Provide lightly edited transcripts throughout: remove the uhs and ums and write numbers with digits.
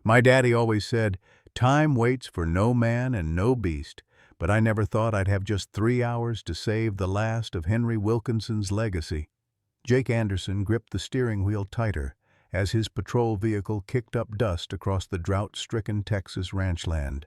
My daddy always said, "Time waits for no man and no beast," but I never thought I'd have just 3 hours to save the last of Henry Wilkinson's legacy. Jake Anderson gripped the steering wheel tighter as his patrol vehicle kicked up dust across the drought-stricken Texas ranchland.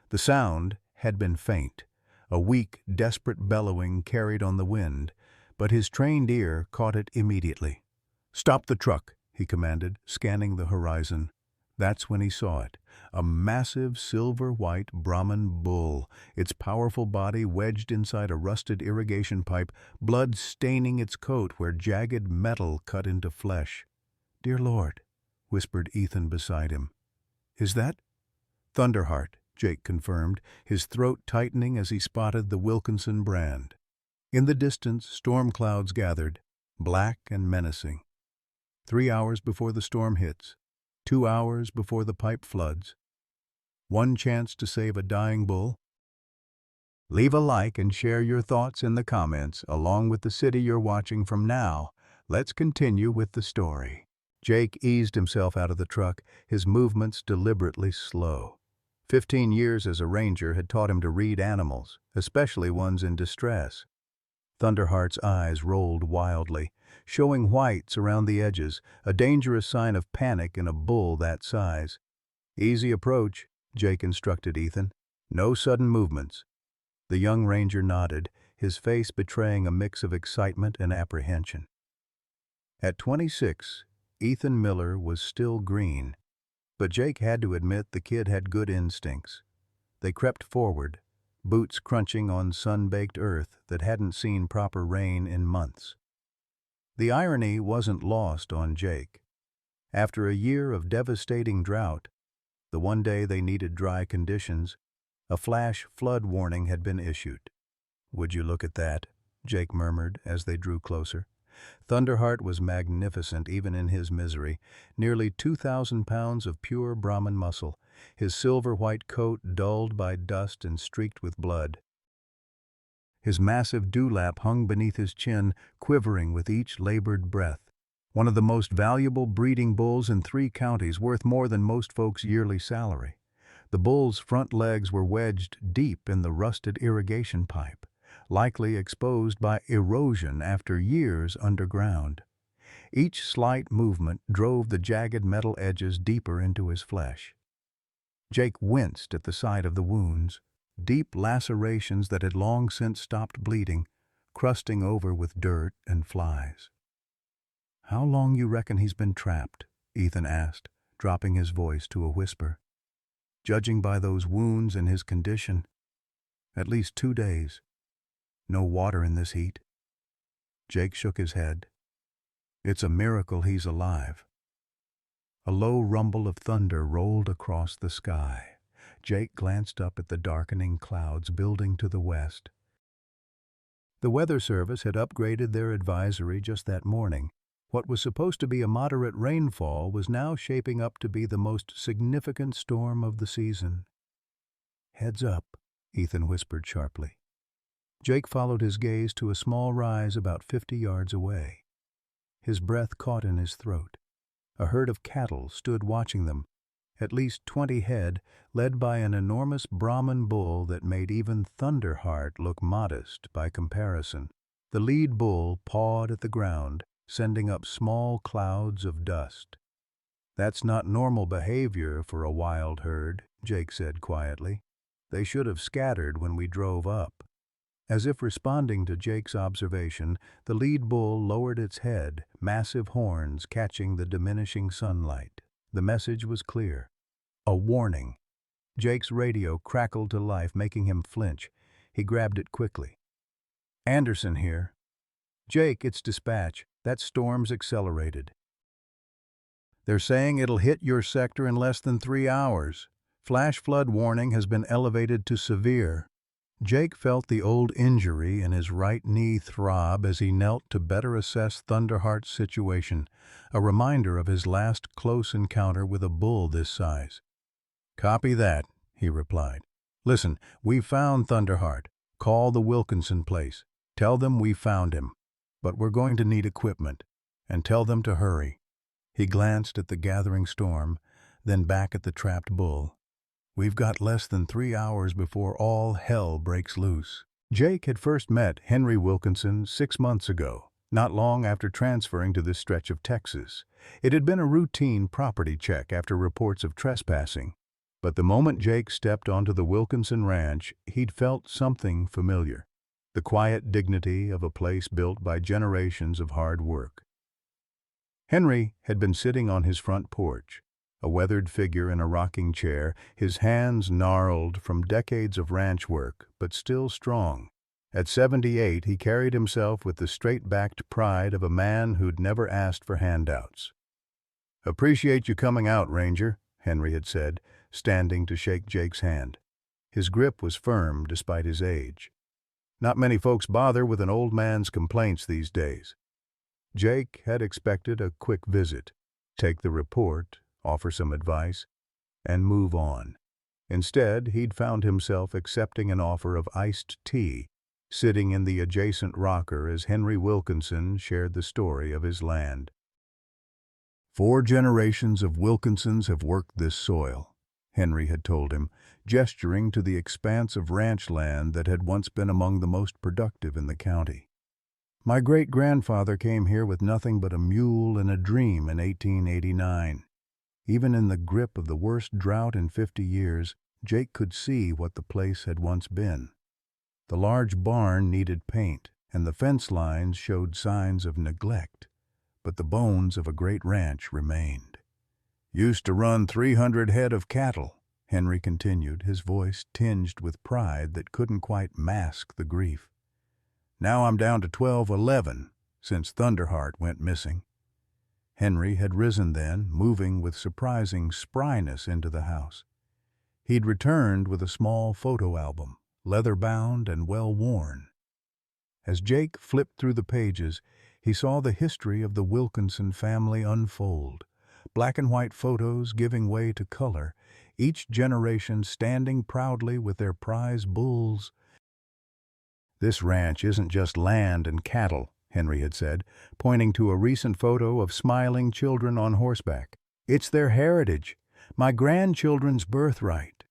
The sound had been faint, a weak, desperate bellowing carried on the wind, but his trained ear caught it immediately. "Stop the truck," he commanded, scanning the horizon. That's when he saw it, a massive silver-white Brahman bull, its powerful body wedged inside a rusted irrigation pipe, blood staining its coat where jagged metal cut into flesh. "Dear Lord," whispered Ethan beside him. "Is that—" "Thunderheart," Jake confirmed, his throat tightening as he spotted the Wilkinson brand. In the distance, storm clouds gathered, black and menacing. 3 hours before the storm hits, 2 hours before the pipe floods. One chance to save a dying bull? Leave a like and share your thoughts in the comments, along with the city you're watching from now. Let's continue with the story. Jake eased himself out of the truck, his movements deliberately slow. 15 years as a ranger had taught him to read animals, especially ones in distress. Thunderheart's eyes rolled wildly, showing whites around the edges, a dangerous sign of panic in a bull that size. "Easy approach," Jake instructed Ethan. "No sudden movements." The young ranger nodded, his face betraying a mix of excitement and apprehension. At 26, Ethan Miller was still green, but Jake had to admit the kid had good instincts. They crept forward, boots crunching on sun-baked earth that hadn't seen proper rain in months. The irony wasn't lost on Jake. After a year of devastating drought, the one day they needed dry conditions, a flash flood warning had been issued. "Would you look at that?" Jake murmured as they drew closer. Thunderheart was magnificent even in his misery, nearly 2,000 pounds of pure Brahman muscle, his silver-white coat dulled by dust and streaked with blood. His massive dewlap hung beneath his chin, quivering with each labored breath. One of the most valuable breeding bulls in 3 counties, worth more than most folks' yearly salary. The bull's front legs were wedged deep in the rusted irrigation pipe, likely exposed by erosion after years underground. Each slight movement drove the jagged metal edges deeper into his flesh. Jake winced at the sight of the wounds, deep lacerations that had long since stopped bleeding, crusting over with dirt and flies. "How long you reckon he's been trapped?" Ethan asked, dropping his voice to a whisper. "Judging by those wounds and his condition, at least 2 days. No water in this heat." Jake shook his head. "It's a miracle he's alive." A low rumble of thunder rolled across the sky. Jake glanced up at the darkening clouds building to the west. The Weather Service had upgraded their advisory just that morning. What was supposed to be a moderate rainfall was now shaping up to be the most significant storm of the season. "Heads up," Ethan whispered sharply. Jake followed his gaze to a small rise about 50 yards away. His breath caught in his throat. A herd of cattle stood watching them, at least 20 head, led by an enormous Brahman bull that made even Thunderheart look modest by comparison. The lead bull pawed at the ground, sending up small clouds of dust. "That's not normal behavior for a wild herd," Jake said quietly. "They should have scattered when we drove up." As if responding to Jake's observation, the lead bull lowered its head, massive horns catching the diminishing sunlight. The message was clear. A warning. Jake's radio crackled to life, making him flinch. He grabbed it quickly. "Anderson here." "Jake, it's dispatch. That storm's accelerated. They're saying it'll hit your sector in less than 3 hours. Flash flood warning has been elevated to severe." Jake felt the old injury in his right knee throb as he knelt to better assess Thunderheart's situation, a reminder of his last close encounter with a bull this size. "Copy that," he replied. "Listen, we found Thunderheart. Call the Wilkinson place. Tell them we found him. But we're going to need equipment. And tell them to hurry." He glanced at the gathering storm, then back at the trapped bull. We've got less than 3 hours before all hell breaks loose. Jake had first met Henry Wilkinson 6 months ago, not long after transferring to this stretch of Texas. It had been a routine property check after reports of trespassing. But the moment Jake stepped onto the Wilkinson ranch, he'd felt something familiar. The quiet dignity of a place built by generations of hard work. Henry had been sitting on his front porch, a weathered figure in a rocking chair, his hands gnarled from decades of ranch work, but still strong. At 78, he carried himself with the straight-backed pride of a man who'd never asked for handouts. "Appreciate you coming out, Ranger," Henry had said, standing to shake Jake's hand. His grip was firm despite his age. Not many folks bother with an old man's complaints these days. Jake had expected a quick visit, take the report, offer some advice, and move on. Instead, he'd found himself accepting an offer of iced tea, sitting in the adjacent rocker as Henry Wilkinson shared the story of his land. "4 generations of Wilkinsons have worked this soil," Henry had told him, gesturing to the expanse of ranch land that had once been among the most productive in the county. "My great-grandfather came here with nothing but a mule and a dream in 1889. Even in the grip of the worst drought in 50 years, Jake could see what the place had once been. The large barn needed paint, and the fence lines showed signs of neglect, but the bones of a great ranch remained. Used to run 300 head of cattle," Henry continued, his voice tinged with pride that couldn't quite mask the grief. "Now I'm down to 11, since Thunderheart went missing." Henry had risen then, moving with surprising spryness into the house. He'd returned with a small photo album, leather-bound and well-worn. As Jake flipped through the pages, he saw the history of the Wilkinson family unfold, black-and-white photos giving way to color, each generation standing proudly with their prize bulls. "This ranch isn't just land and cattle," Henry had said, pointing to a recent photo of smiling children on horseback. "It's their heritage, my grandchildren's birthright."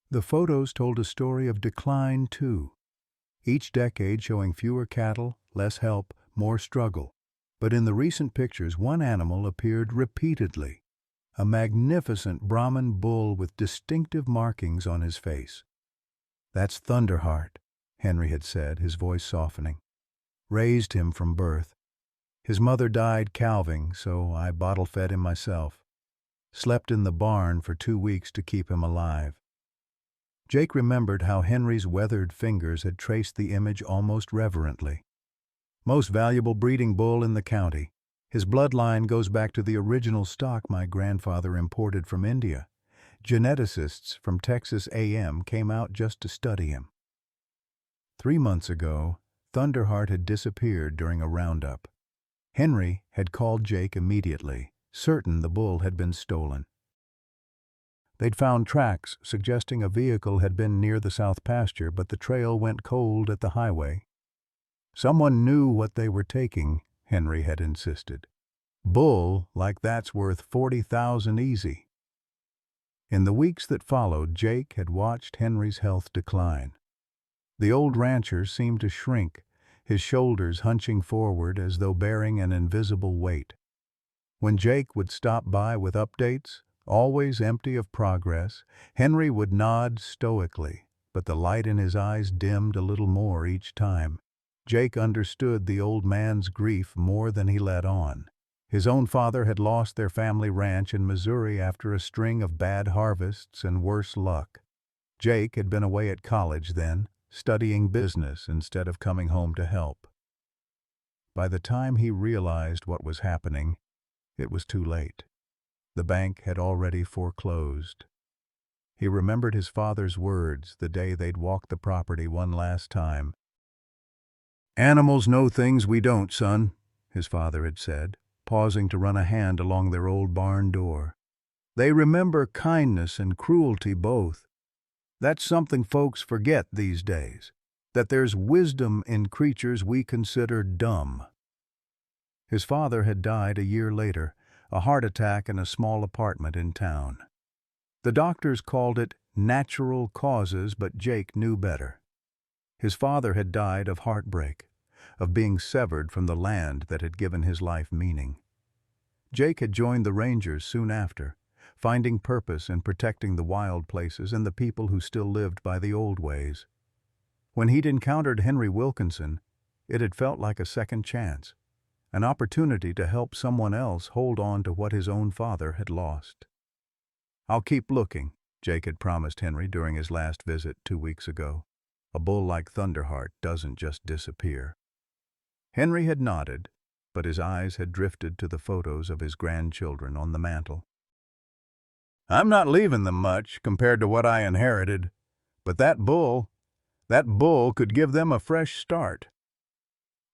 The photos told a story of decline, too, each decade showing fewer cattle, less help, more struggle. But in the recent pictures, one animal appeared repeatedly, a magnificent Brahman bull with distinctive markings on his face. "That's Thunderheart," Henry had said, his voice softening. "Raised him from birth. His mother died calving, so I bottle-fed him myself. Slept in the barn for 2 weeks to keep him alive." Jake remembered how Henry's weathered fingers had traced the image almost reverently. "Most valuable breeding bull in the county. His bloodline goes back to the original stock my grandfather imported from India. Geneticists from Texas A&M came out just to study him." 3 months ago, Thunderheart had disappeared during a roundup. Henry had called Jake immediately, certain the bull had been stolen. They'd found tracks suggesting a vehicle had been near the south pasture, but the trail went cold at the highway. "Someone knew what they were taking," Henry had insisted. "Bull like that's worth 40,000 easy." In the weeks that followed, Jake had watched Henry's health decline. The old rancher seemed to shrink, his shoulders hunching forward as though bearing an invisible weight. When Jake would stop by with updates, always empty of progress, Henry would nod stoically, but the light in his eyes dimmed a little more each time. Jake understood the old man's grief more than he let on. His own father had lost their family ranch in Missouri after a string of bad harvests and worse luck. Jake had been away at college then, studying business instead of coming home to help. By the time he realized what was happening, it was too late. The bank had already foreclosed. He remembered his father's words the day they'd walked the property one last time. "Animals know things we don't, son," his father had said, pausing to run a hand along their old barn door. "They remember kindness and cruelty both. That's something folks forget these days, that there's wisdom in creatures we consider dumb." His father had died a year later, a heart attack in a small apartment in town. The doctors called it natural causes, but Jake knew better. His father had died of heartbreak, of being severed from the land that had given his life meaning. Jake had joined the Rangers soon after, finding purpose in protecting the wild places and the people who still lived by the old ways. When he'd encountered Henry Wilkinson, it had felt like a second chance, an opportunity to help someone else hold on to what his own father had lost. "I'll keep looking," Jake had promised Henry during his last visit 2 weeks ago. "A bull like Thunderheart doesn't just disappear." Henry had nodded, but his eyes had drifted to the photos of his grandchildren on the mantel. "I'm not leaving them much compared to what I inherited, but that bull could give them a fresh start."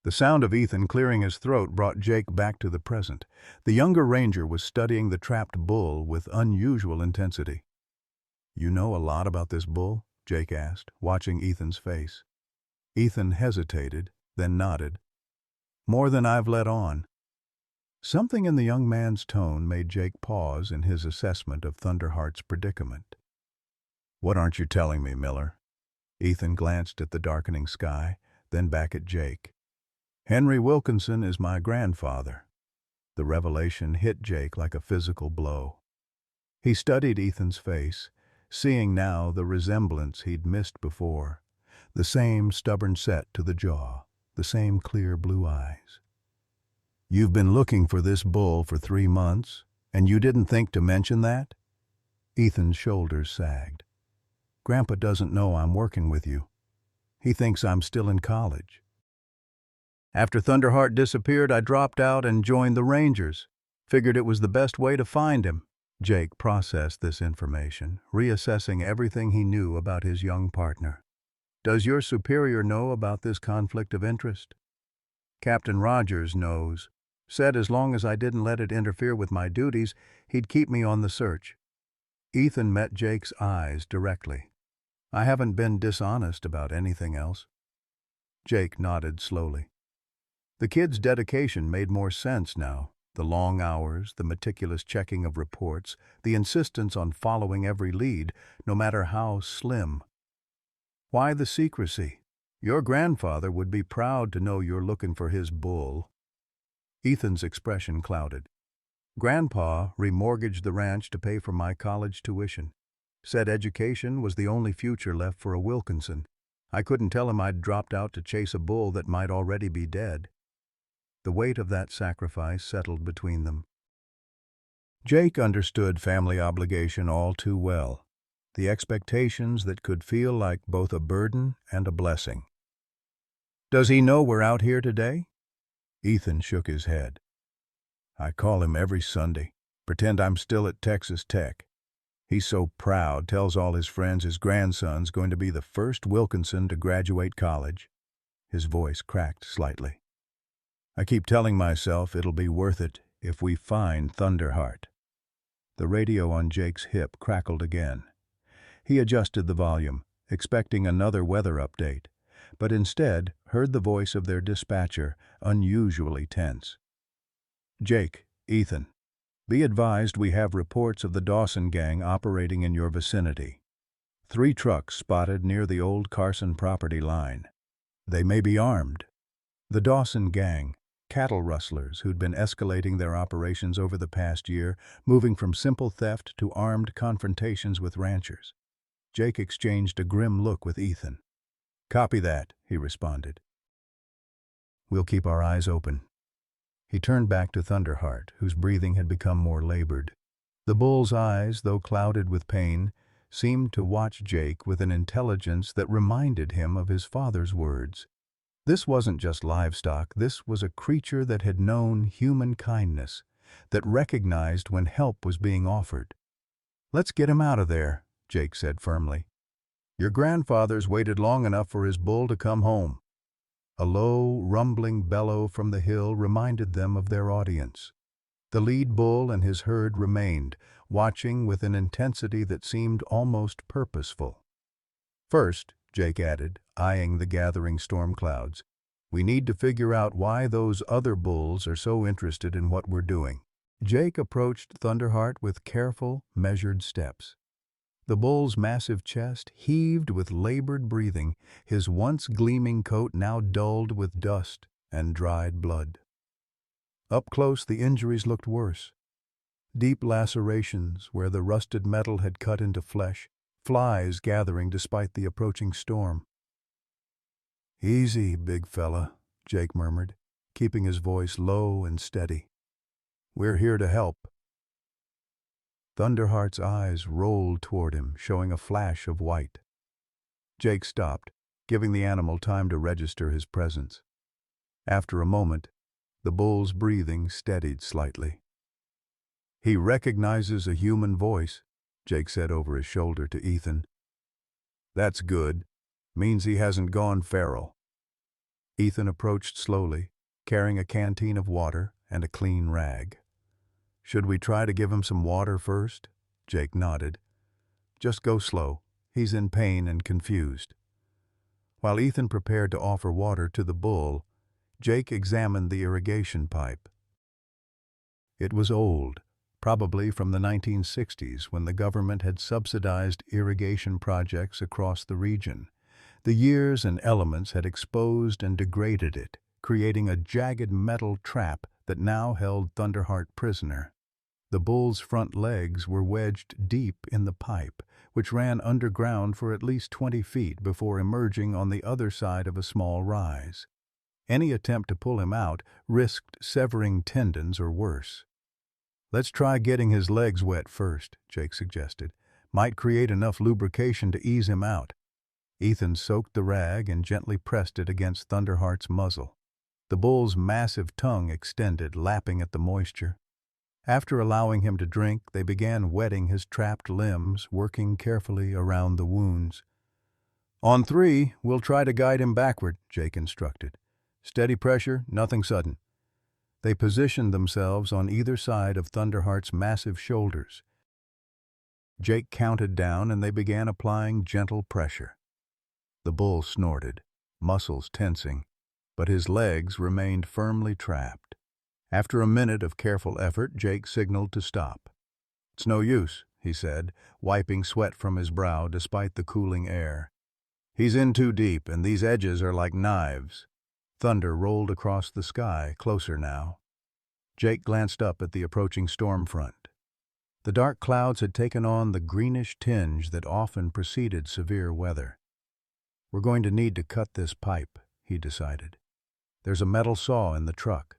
The sound of Ethan clearing his throat brought Jake back to the present. The younger ranger was studying the trapped bull with unusual intensity. "You know a lot about this bull?" Jake asked, watching Ethan's face. Ethan hesitated, then nodded. "More than I've let on." Something in the young man's tone made Jake pause in his assessment of Thunderheart's predicament. "What aren't you telling me, Miller?" Ethan glanced at the darkening sky, then back at Jake. "Henry Wilkinson is my grandfather." The revelation hit Jake like a physical blow. He studied Ethan's face, seeing now the resemblance he'd missed before, the same stubborn set to the jaw, the same clear blue eyes. "You've been looking for this bull for 3 months, and you didn't think to mention that?" Ethan's shoulders sagged. "Grandpa doesn't know I'm working with you. He thinks I'm still in college. After Thunderheart disappeared, I dropped out and joined the Rangers. Figured it was the best way to find him." Jake processed this information, reassessing everything he knew about his young partner. "Does your superior know about this conflict of interest?" "Captain Rogers knows. Said as long as I didn't let it interfere with my duties, he'd keep me on the search." Ethan met Jake's eyes directly. "I haven't been dishonest about anything else." Jake nodded slowly. The kid's dedication made more sense now. The long hours, the meticulous checking of reports, the insistence on following every lead, no matter how slim. "Why the secrecy? Your grandfather would be proud to know you're looking for his bull." Ethan's expression clouded. "Grandpa remortgaged the ranch to pay for my college tuition. Said education was the only future left for a Wilkinson. I couldn't tell him I'd dropped out to chase a bull that might already be dead." The weight of that sacrifice settled between them. Jake understood family obligation all too well, the expectations that could feel like both a burden and a blessing. "Does he know we're out here today?" Ethan shook his head. "I call him every Sunday, pretend I'm still at Texas Tech. He's so proud, tells all his friends his grandson's going to be the first Wilkinson to graduate college." His voice cracked slightly. "I keep telling myself it'll be worth it if we find Thunderheart." The radio on Jake's hip crackled again. He adjusted the volume, expecting another weather update, but instead heard the voice of their dispatcher, unusually tense. "Jake, Ethan, be advised we have reports of the Dawson gang operating in your vicinity. 3 trucks spotted near the old Carson property line. They may be armed." The Dawson gang, cattle rustlers who'd been escalating their operations over the past year, moving from simple theft to armed confrontations with ranchers. Jake exchanged a grim look with Ethan. "Copy that," he responded. "We'll keep our eyes open." He turned back to Thunderheart, whose breathing had become more labored. The bull's eyes, though clouded with pain, seemed to watch Jake with an intelligence that reminded him of his father's words. This wasn't just livestock, this was a creature that had known human kindness, that recognized when help was being offered. "Let's get him out of there," Jake said firmly. "Your grandfather's waited long enough for his bull to come home." A low, rumbling bellow from the hill reminded them of their audience. The lead bull and his herd remained, watching with an intensity that seemed almost purposeful. "First," Jake added, eyeing the gathering storm clouds, "we need to figure out why those other bulls are so interested in what we're doing. Jake approached Thunderheart with careful, measured steps. The bull's massive chest heaved with labored breathing, his once gleaming coat now dulled with dust and dried blood. Up close, the injuries looked worse. Deep lacerations where the rusted metal had cut into flesh, flies gathering despite the approaching storm. "Easy, big fella," Jake murmured, keeping his voice low and steady. "We're here to help." Thunderheart's eyes rolled toward him, showing a flash of white. Jake stopped, giving the animal time to register his presence. After a moment, the bull's breathing steadied slightly. "He recognizes a human voice," Jake said over his shoulder to Ethan. "That's good. Means he hasn't gone feral." Ethan approached slowly, carrying a canteen of water and a clean rag. "Should we try to give him some water first?" Jake nodded. "Just go slow. He's in pain and confused." While Ethan prepared to offer water to the bull, Jake examined the irrigation pipe. It was old, probably from the 1960s when the government had subsidized irrigation projects across the region. The years and elements had exposed and degraded it, creating a jagged metal trap that now held Thunderheart prisoner. The bull's front legs were wedged deep in the pipe, which ran underground for at least 20 feet before emerging on the other side of a small rise. Any attempt to pull him out risked severing tendons or worse. "Let's try getting his legs wet first," Jake suggested. "Might create enough lubrication to ease him out." Ethan soaked the rag and gently pressed it against Thunderheart's muzzle. The bull's massive tongue extended, lapping at the moisture. After allowing him to drink, they began wetting his trapped limbs, working carefully around the wounds. "On 3, we'll try to guide him backward," Jake instructed. "Steady pressure, nothing sudden." They positioned themselves on either side of Thunderheart's massive shoulders. Jake counted down and they began applying gentle pressure. The bull snorted, muscles tensing, but his legs remained firmly trapped. After a minute of careful effort, Jake signaled to stop. "It's no use," he said, wiping sweat from his brow despite the cooling air. "He's in too deep, and these edges are like knives." Thunder rolled across the sky, closer now. Jake glanced up at the approaching storm front. The dark clouds had taken on the greenish tinge that often preceded severe weather. "We're going to need to cut this pipe," he decided. "There's a metal saw in the truck."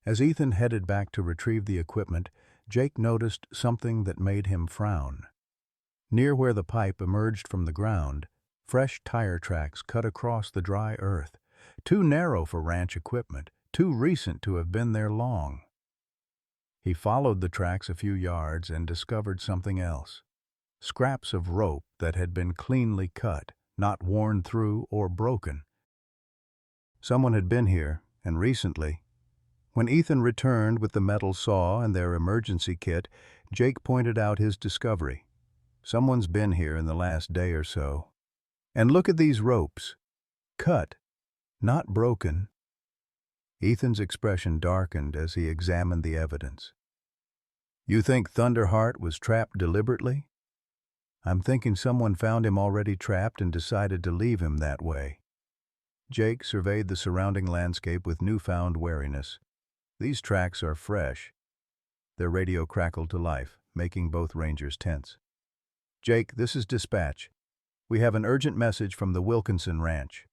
As Ethan headed back to retrieve the equipment, Jake noticed something that made him frown. Near where the pipe emerged from the ground, fresh tire tracks cut across the dry earth, too narrow for ranch equipment, too recent to have been there long. He followed the tracks a few yards and discovered something else. Scraps of rope that had been cleanly cut, not worn through or broken. Someone had been here, and recently. When Ethan returned with the metal saw and their emergency kit, Jake pointed out his discovery. "Someone's been here in the last day or so. And look at these ropes. Cut, not broken." Ethan's expression darkened as he examined the evidence. "You think Thunderheart was trapped deliberately?" "I'm thinking someone found him already trapped and decided to leave him that way." Jake surveyed the surrounding landscape with newfound wariness. "These tracks are fresh." Their radio crackled to life, making both rangers tense. "Jake, this is dispatch. We have an urgent message from the Wilkinson Ranch."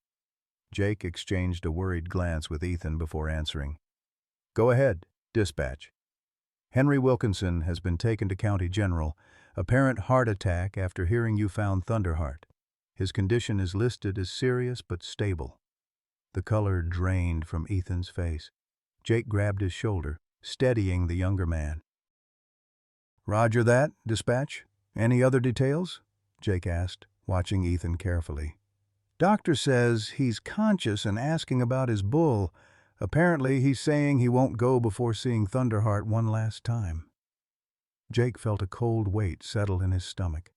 Jake exchanged a worried glance with Ethan before answering. "Go ahead, dispatch." "Henry Wilkinson has been taken to County General. Apparent heart attack after hearing you found Thunderheart. His condition is listed as serious but stable." The color drained from Ethan's face. Jake grabbed his shoulder, steadying the younger man. "Roger that, dispatch. Any other details?" Jake asked, watching Ethan carefully. "Doctor says he's conscious and asking about his bull. Apparently he's saying he won't go before seeing Thunderheart one last time." Jake felt a cold weight settle in his stomach.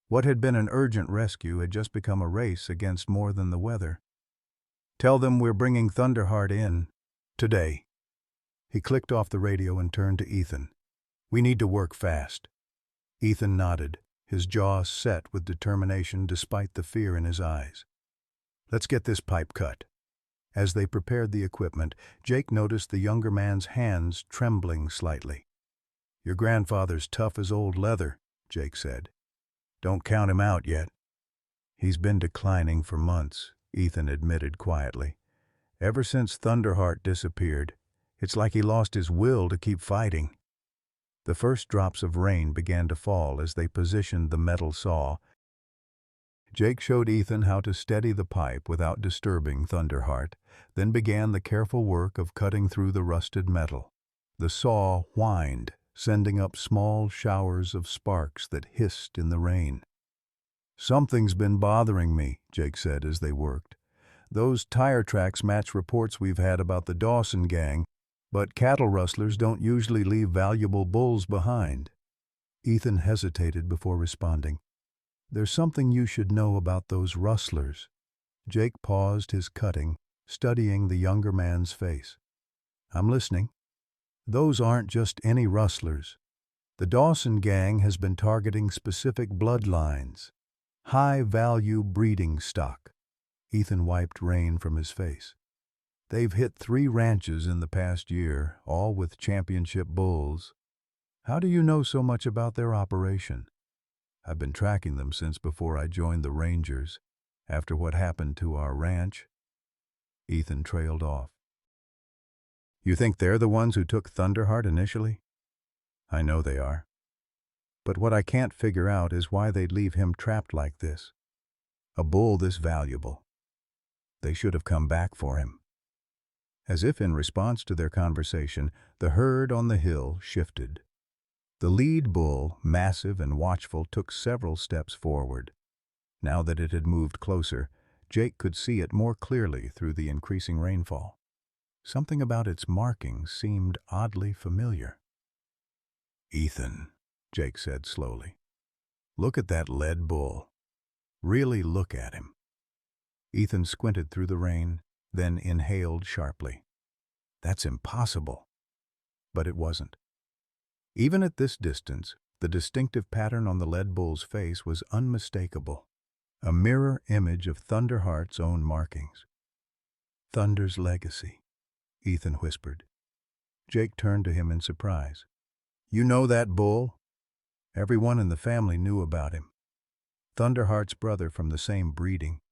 What had been an urgent rescue had just become a race against more than the weather. "Tell them we're bringing Thunderheart in today." He clicked off the radio and turned to Ethan. "We need to work fast." Ethan nodded, his jaw set with determination despite the fear in his eyes. "Let's get this pipe cut." As they prepared the equipment, Jake noticed the younger man's hands trembling slightly. "Your grandfather's tough as old leather," Jake said. "Don't count him out yet." "He's been declining for months," Ethan admitted quietly. "Ever since Thunderheart disappeared, it's like he lost his will to keep fighting." The first drops of rain began to fall as they positioned the metal saw. Jake showed Ethan how to steady the pipe without disturbing Thunderheart, then began the careful work of cutting through the rusted metal. The saw whined, sending up small showers of sparks that hissed in the rain. "Something's been bothering me," Jake said as they worked. "Those tire tracks match reports we've had about the Dawson gang, but cattle rustlers don't usually leave valuable bulls behind." Ethan hesitated before responding. "There's something you should know about those rustlers." Jake paused his cutting, studying the younger man's face. "I'm listening." "Those aren't just any rustlers. The Dawson gang has been targeting specific bloodlines. High-value breeding stock." Ethan wiped rain from his face. "They've hit 3 ranches in the past year, all with championship bulls." "How do you know so much about their operation?" "I've been tracking them since before I joined the Rangers, after what happened to our ranch." Ethan trailed off. "You think they're the ones who took Thunderheart initially?" "I know they are. But what I can't figure out is why they'd leave him trapped like this. A bull this valuable. They should have come back for him." As if in response to their conversation, the herd on the hill shifted. The lead bull, massive and watchful, took several steps forward. Now that it had moved closer, Jake could see it more clearly through the increasing rainfall. Something about its markings seemed oddly familiar. "Ethan," Jake said slowly, "look at that lead bull. Really look at him." Ethan squinted through the rain, then inhaled sharply. "That's impossible." But it wasn't. Even at this distance, the distinctive pattern on the lead bull's face was unmistakable. A mirror image of Thunderheart's own markings. "Thunder's legacy," Ethan whispered. Jake turned to him in surprise. "You know that bull?" Everyone in the family knew about him. Thunderheart's brother from the same breeding.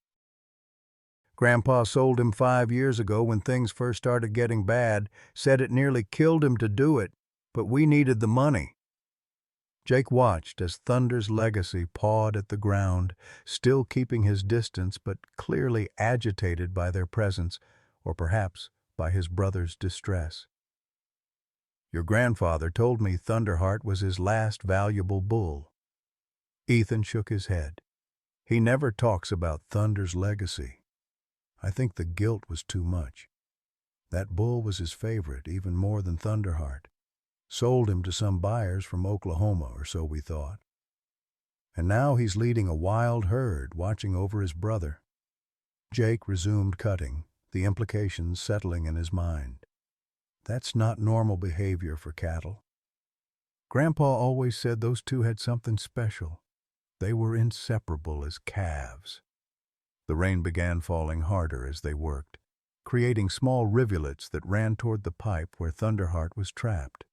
"Grandpa sold him 5 years ago when things first started getting bad, said it nearly killed him to do it, but we needed the money." Jake watched as Thunder's legacy pawed at the ground, still keeping his distance but clearly agitated by their presence, or perhaps by his brother's distress. "Your grandfather told me Thunderheart was his last valuable bull." Ethan shook his head. "He never talks about Thunder's legacy. I think the guilt was too much. That bull was his favorite, even more than Thunderheart. Sold him to some buyers from Oklahoma, or so we thought. And now he's leading a wild herd, watching over his brother." Jake resumed cutting, the implications settling in his mind. "That's not normal behavior for cattle. Grandpa always said those two had something special. They were inseparable as calves." The rain began falling harder as they worked, creating small rivulets that ran toward the pipe where Thunderheart was trapped.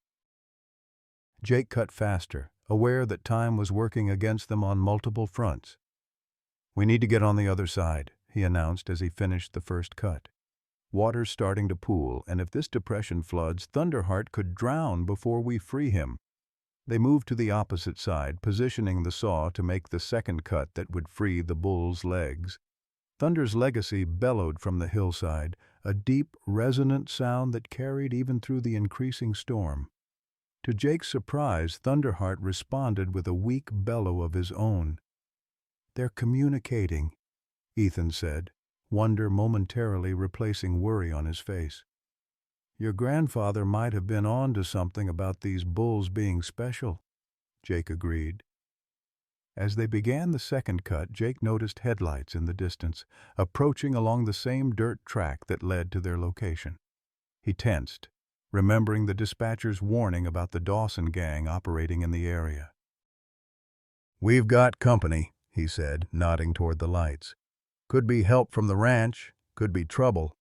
Jake cut faster, aware that time was working against them on multiple fronts. "We need to get on the other side," he announced as he finished the first cut. "Water's starting to pool, and if this depression floods, Thunderheart could drown before we free him." They moved to the opposite side, positioning the saw to make the second cut that would free the bull's legs. Thunder's legacy bellowed from the hillside, a deep, resonant sound that carried even through the increasing storm. To Jake's surprise, Thunderheart responded with a weak bellow of his own. "They're communicating," Ethan said, wonder momentarily replacing worry on his face. "Your grandfather might have been on to something about these bulls being special," Jake agreed. As they began the second cut, Jake noticed headlights in the distance, approaching along the same dirt track that led to their location. He tensed, remembering the dispatcher's warning about the Dawson gang operating in the area. "We've got company," he said, nodding toward the lights. "Could be help from the ranch, could be trouble."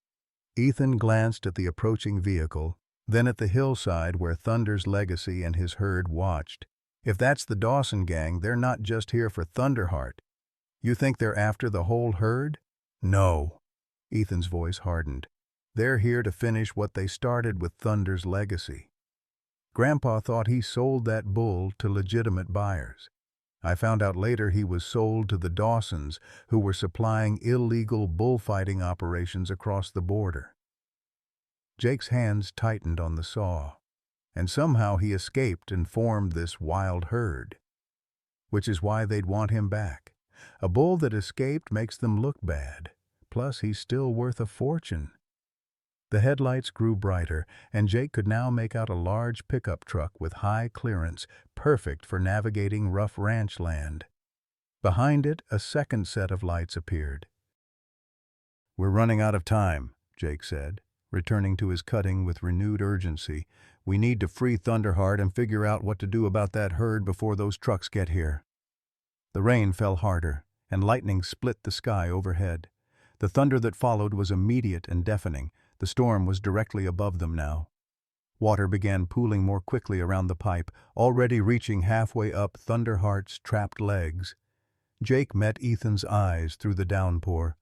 Ethan glanced at the approaching vehicle, then at the hillside where Thunder's legacy and his herd watched. "If that's the Dawson gang, they're not just here for Thunderheart. You think they're after the whole herd?" "No." Ethan's voice hardened. "They're here to finish what they started with Thunder's legacy. Grandpa thought he sold that bull to legitimate buyers. I found out later he was sold to the Dawsons, who were supplying illegal bullfighting operations across the border." Jake's hands tightened on the saw, and somehow he escaped and formed this wild herd. Which is why they'd want him back. A bull that escaped makes them look bad. Plus, he's still worth a fortune. The headlights grew brighter, and Jake could now make out a large pickup truck with high clearance, perfect for navigating rough ranch land. Behind it, a second set of lights appeared. "We're running out of time," Jake said, returning to his cutting with renewed urgency. "We need to free Thunderheart and figure out what to do about that herd before those trucks get here." The rain fell harder, and lightning split the sky overhead. The thunder that followed was immediate and deafening. The storm was directly above them now. Water began pooling more quickly around the pipe, already reaching halfway up Thunderheart's trapped legs. Jake met Ethan's eyes through the downpour.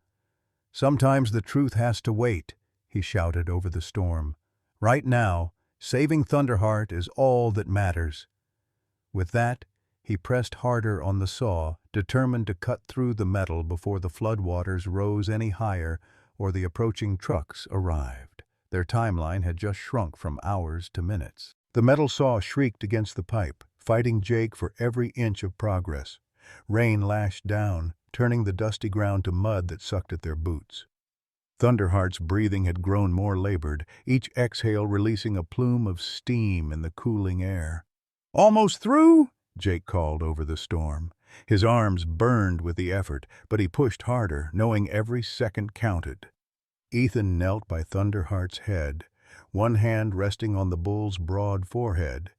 "Sometimes the truth has to wait," he shouted over the storm. "Right now, saving Thunderheart is all that matters." With that, he pressed harder on the saw, determined to cut through the metal before the floodwaters rose any higher or the approaching trucks arrived. Their timeline had just shrunk from hours to minutes. The metal saw shrieked against the pipe, fighting Jake for every inch of progress. Rain lashed down, turning the dusty ground to mud that sucked at their boots. Thunderheart's breathing had grown more labored, each exhale releasing a plume of steam in the cooling air. "Almost through?" Jake called over the storm. His arms burned with the effort, but he pushed harder, knowing every second counted. Ethan knelt by Thunderheart's head, one hand resting on the bull's broad forehead,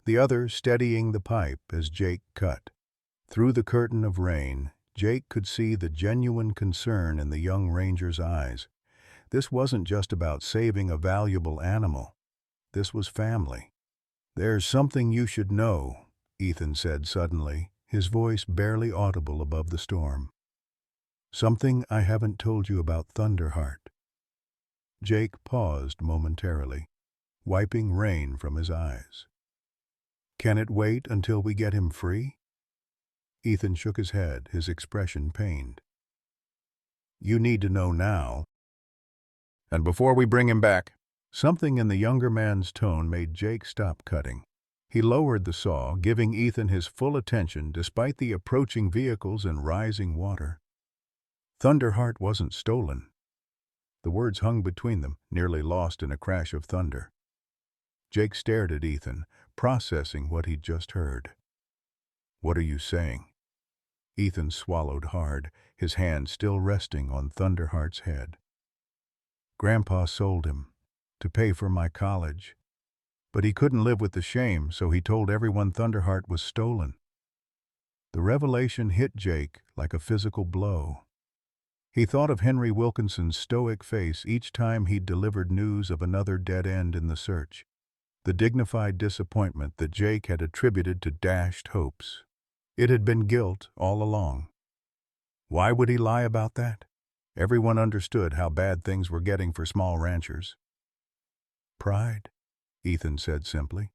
the other steadying the pipe as Jake cut. Through the curtain of rain, Jake could see the genuine concern in the young ranger's eyes. This wasn't just about saving a valuable animal. This was family. "There's something you should know," Ethan said suddenly, his voice barely audible above the storm. "Something I haven't told you about Thunderheart." Jake paused momentarily, wiping rain from his eyes. "Can it wait until we get him free?" Ethan shook his head, his expression pained. "You need to know now. And before we bring him back." Something in the younger man's tone made Jake stop cutting. He lowered the saw, giving Ethan his full attention despite the approaching vehicles and rising water. Thunderheart wasn't stolen. The words hung between them, nearly lost in a crash of thunder. Jake stared at Ethan, processing what he'd just heard. "What are you saying?" Ethan swallowed hard, his hand still resting on Thunderheart's head. "Grandpa sold him to pay for my college. But he couldn't live with the shame, so he told everyone Thunderheart was stolen." The revelation hit Jake like a physical blow. He thought of Henry Wilkinson's stoic face each time he'd delivered news of another dead end in the search, the dignified disappointment that Jake had attributed to dashed hopes. It had been guilt all along. Why would he lie about that? Everyone understood how bad things were getting for small ranchers. "Pride," Ethan said simply.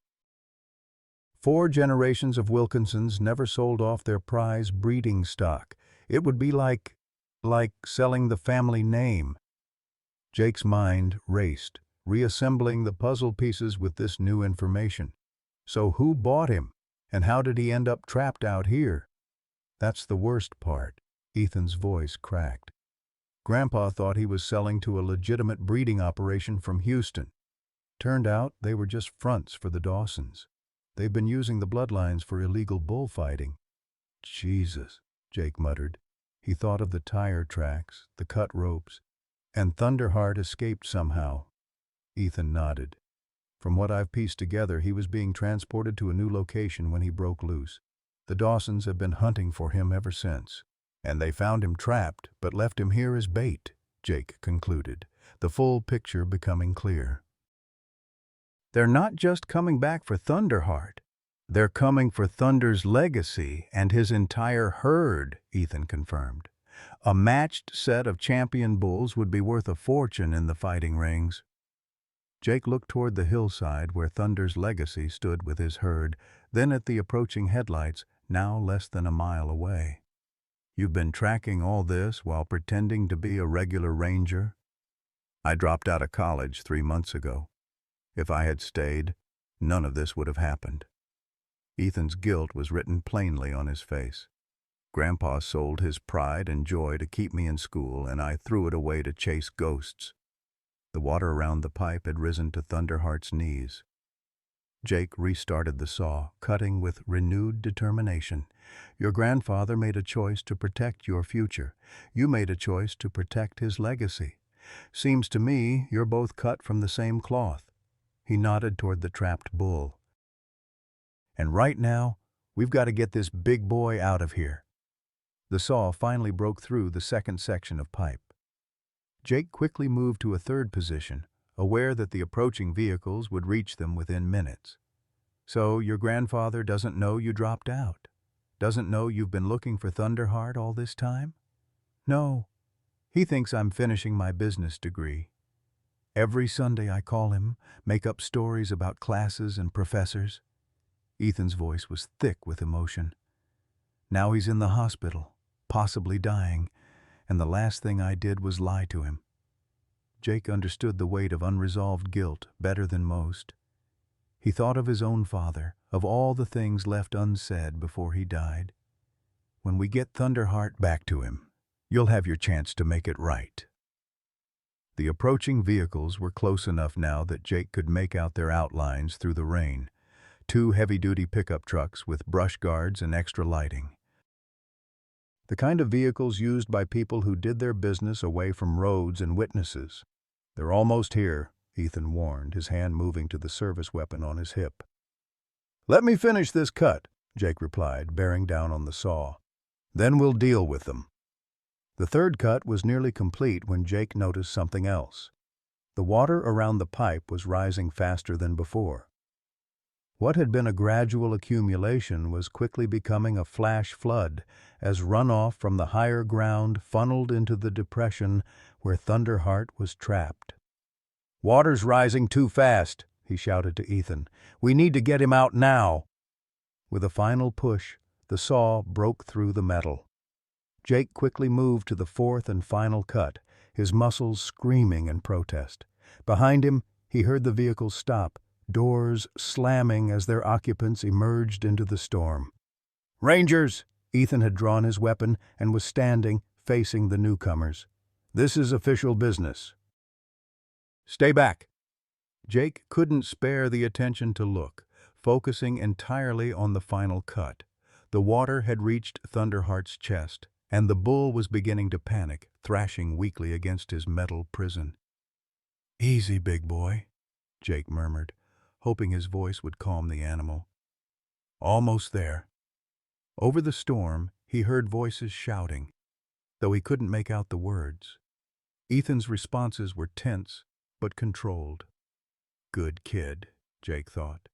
4 generations of Wilkinsons never sold off their prize breeding stock. It would be like selling the family name. Jake's mind raced, reassembling the puzzle pieces with this new information. So who bought him? And how did he end up trapped out here? That's the worst part. Ethan's voice cracked. Grandpa thought he was selling to a legitimate breeding operation from Houston. Turned out they were just fronts for the Dawsons. They've been using the bloodlines for illegal bullfighting. "Jesus," Jake muttered. He thought of the tire tracks, the cut ropes, and Thunderheart escaped somehow. Ethan nodded. From what I've pieced together, he was being transported to a new location when he broke loose. The Dawsons have been hunting for him ever since. And they found him trapped, but left him here as bait, Jake concluded, the full picture becoming clear. They're not just coming back for Thunderheart. They're coming for Thunder's legacy and his entire herd, Ethan confirmed. A matched set of champion bulls would be worth a fortune in the fighting rings. Jake looked toward the hillside where Thunder's legacy stood with his herd, then at the approaching headlights, now less than a mile away. You've been tracking all this while pretending to be a regular ranger? I dropped out of college 3 months ago. If I had stayed, none of this would have happened. Ethan's guilt was written plainly on his face. Grandpa sold his pride and joy to keep me in school, and I threw it away to chase ghosts. The water around the pipe had risen to Thunderheart's knees. Jake restarted the saw, cutting with renewed determination. Your grandfather made a choice to protect your future. You made a choice to protect his legacy. Seems to me you're both cut from the same cloth. He nodded toward the trapped bull. And right now, we've got to get this big boy out of here. The saw finally broke through the second section of pipe. Jake quickly moved to a third position, aware that the approaching vehicles would reach them within minutes. So your grandfather doesn't know you dropped out? Doesn't know you've been looking for Thunderheart all this time? No. He thinks I'm finishing my business degree. Every Sunday I call him, make up stories about classes and professors. Ethan's voice was thick with emotion. Now he's in the hospital, possibly dying, and the last thing I did was lie to him. Jake understood the weight of unresolved guilt better than most. He thought of his own father, of all the things left unsaid before he died. When we get Thunderheart back to him, you'll have your chance to make it right. The approaching vehicles were close enough now that Jake could make out their outlines through the rain. 2 heavy-duty pickup trucks with brush guards and extra lighting. The kind of vehicles used by people who did their business away from roads and witnesses. They're almost here, Ethan warned, his hand moving to the service weapon on his hip. Let me finish this cut, Jake replied, bearing down on the saw. Then we'll deal with them. The third cut was nearly complete when Jake noticed something else. The water around the pipe was rising faster than before. What had been a gradual accumulation was quickly becoming a flash flood as runoff from the higher ground funneled into the depression where Thunderheart was trapped. Water's rising too fast, he shouted to Ethan. We need to get him out now. With a final push, the saw broke through the metal. Jake quickly moved to the fourth and final cut, his muscles screaming in protest. Behind him, he heard the vehicle stop, doors slamming as their occupants emerged into the storm. Rangers! Ethan had drawn his weapon and was standing, facing the newcomers. This is official business. Stay back. Jake couldn't spare the attention to look, focusing entirely on the final cut. The water had reached Thunderheart's chest, and the bull was beginning to panic, thrashing weakly against his metal prison. Easy, big boy, Jake murmured, hoping his voice would calm the animal. Almost there. Over the storm, he heard voices shouting, though he couldn't make out the words. Ethan's responses were tense, but controlled. Good kid, Jake thought,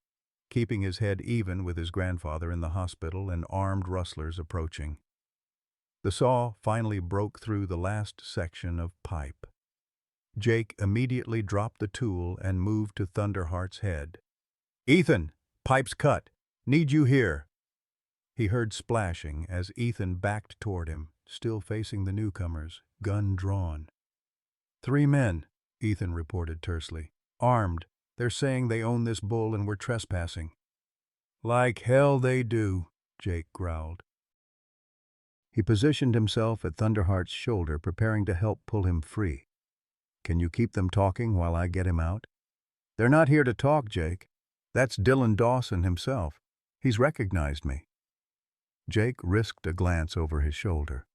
keeping his head even with his grandfather in the hospital and armed rustlers approaching. The saw finally broke through the last section of pipe. Jake immediately dropped the tool and moved to Thunderheart's head. Ethan, pipe's cut. Need you here. He heard splashing as Ethan backed toward him, still facing the newcomers, gun drawn. 3 men, Ethan reported tersely. Armed. They're saying they own this bull and we're trespassing. Like hell they do, Jake growled. He positioned himself at Thunderheart's shoulder, preparing to help pull him free. Can you keep them talking while I get him out? They're not here to talk, Jake. That's Dylan Dawson himself. He's recognized me. Jake risked a glance over his shoulder.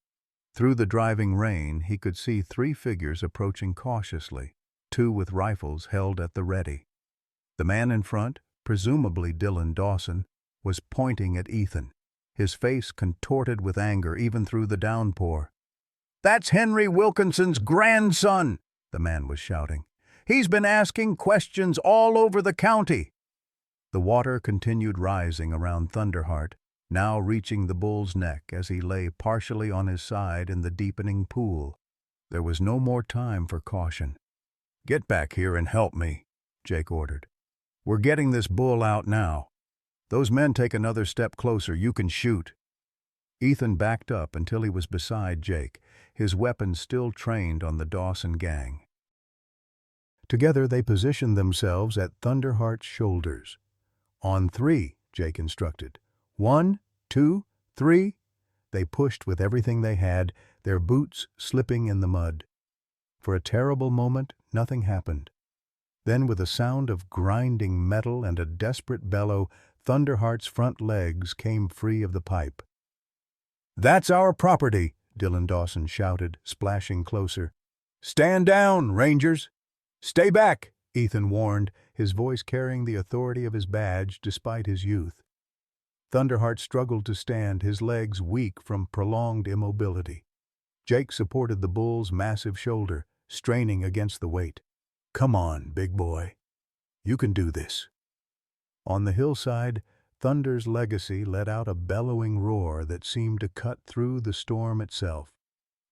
Through the driving rain, he could see 3 figures approaching cautiously, 2 with rifles held at the ready. The man in front, presumably Dylan Dawson, was pointing at Ethan, his face contorted with anger even through the downpour. "That's Henry Wilkinson's grandson," the man was shouting. "He's been asking questions all over the county." The water continued rising around Thunderheart, now reaching the bull's neck as he lay partially on his side in the deepening pool. There was no more time for caution. "Get back here and help me," Jake ordered. "We're getting this bull out now. Those men take another step closer, you can shoot." Ethan backed up until he was beside Jake, his weapon still trained on the Dawson gang. Together they positioned themselves at Thunderheart's shoulders. "On three," Jake instructed. "1, 2, 3. They pushed with everything they had, their boots slipping in the mud. For a terrible moment, nothing happened. Then, with a sound of grinding metal and a desperate bellow, Thunderheart's front legs came free of the pipe. "That's our property," Dylan Dawson shouted, splashing closer. "Stand down, Rangers!" "Stay back," Ethan warned, his voice carrying the authority of his badge despite his youth. Thunderheart struggled to stand, his legs weak from prolonged immobility. Jake supported the bull's massive shoulder, straining against the weight. "Come on, big boy. You can do this." On the hillside, Thunder's legacy let out a bellowing roar that seemed to cut through the storm itself.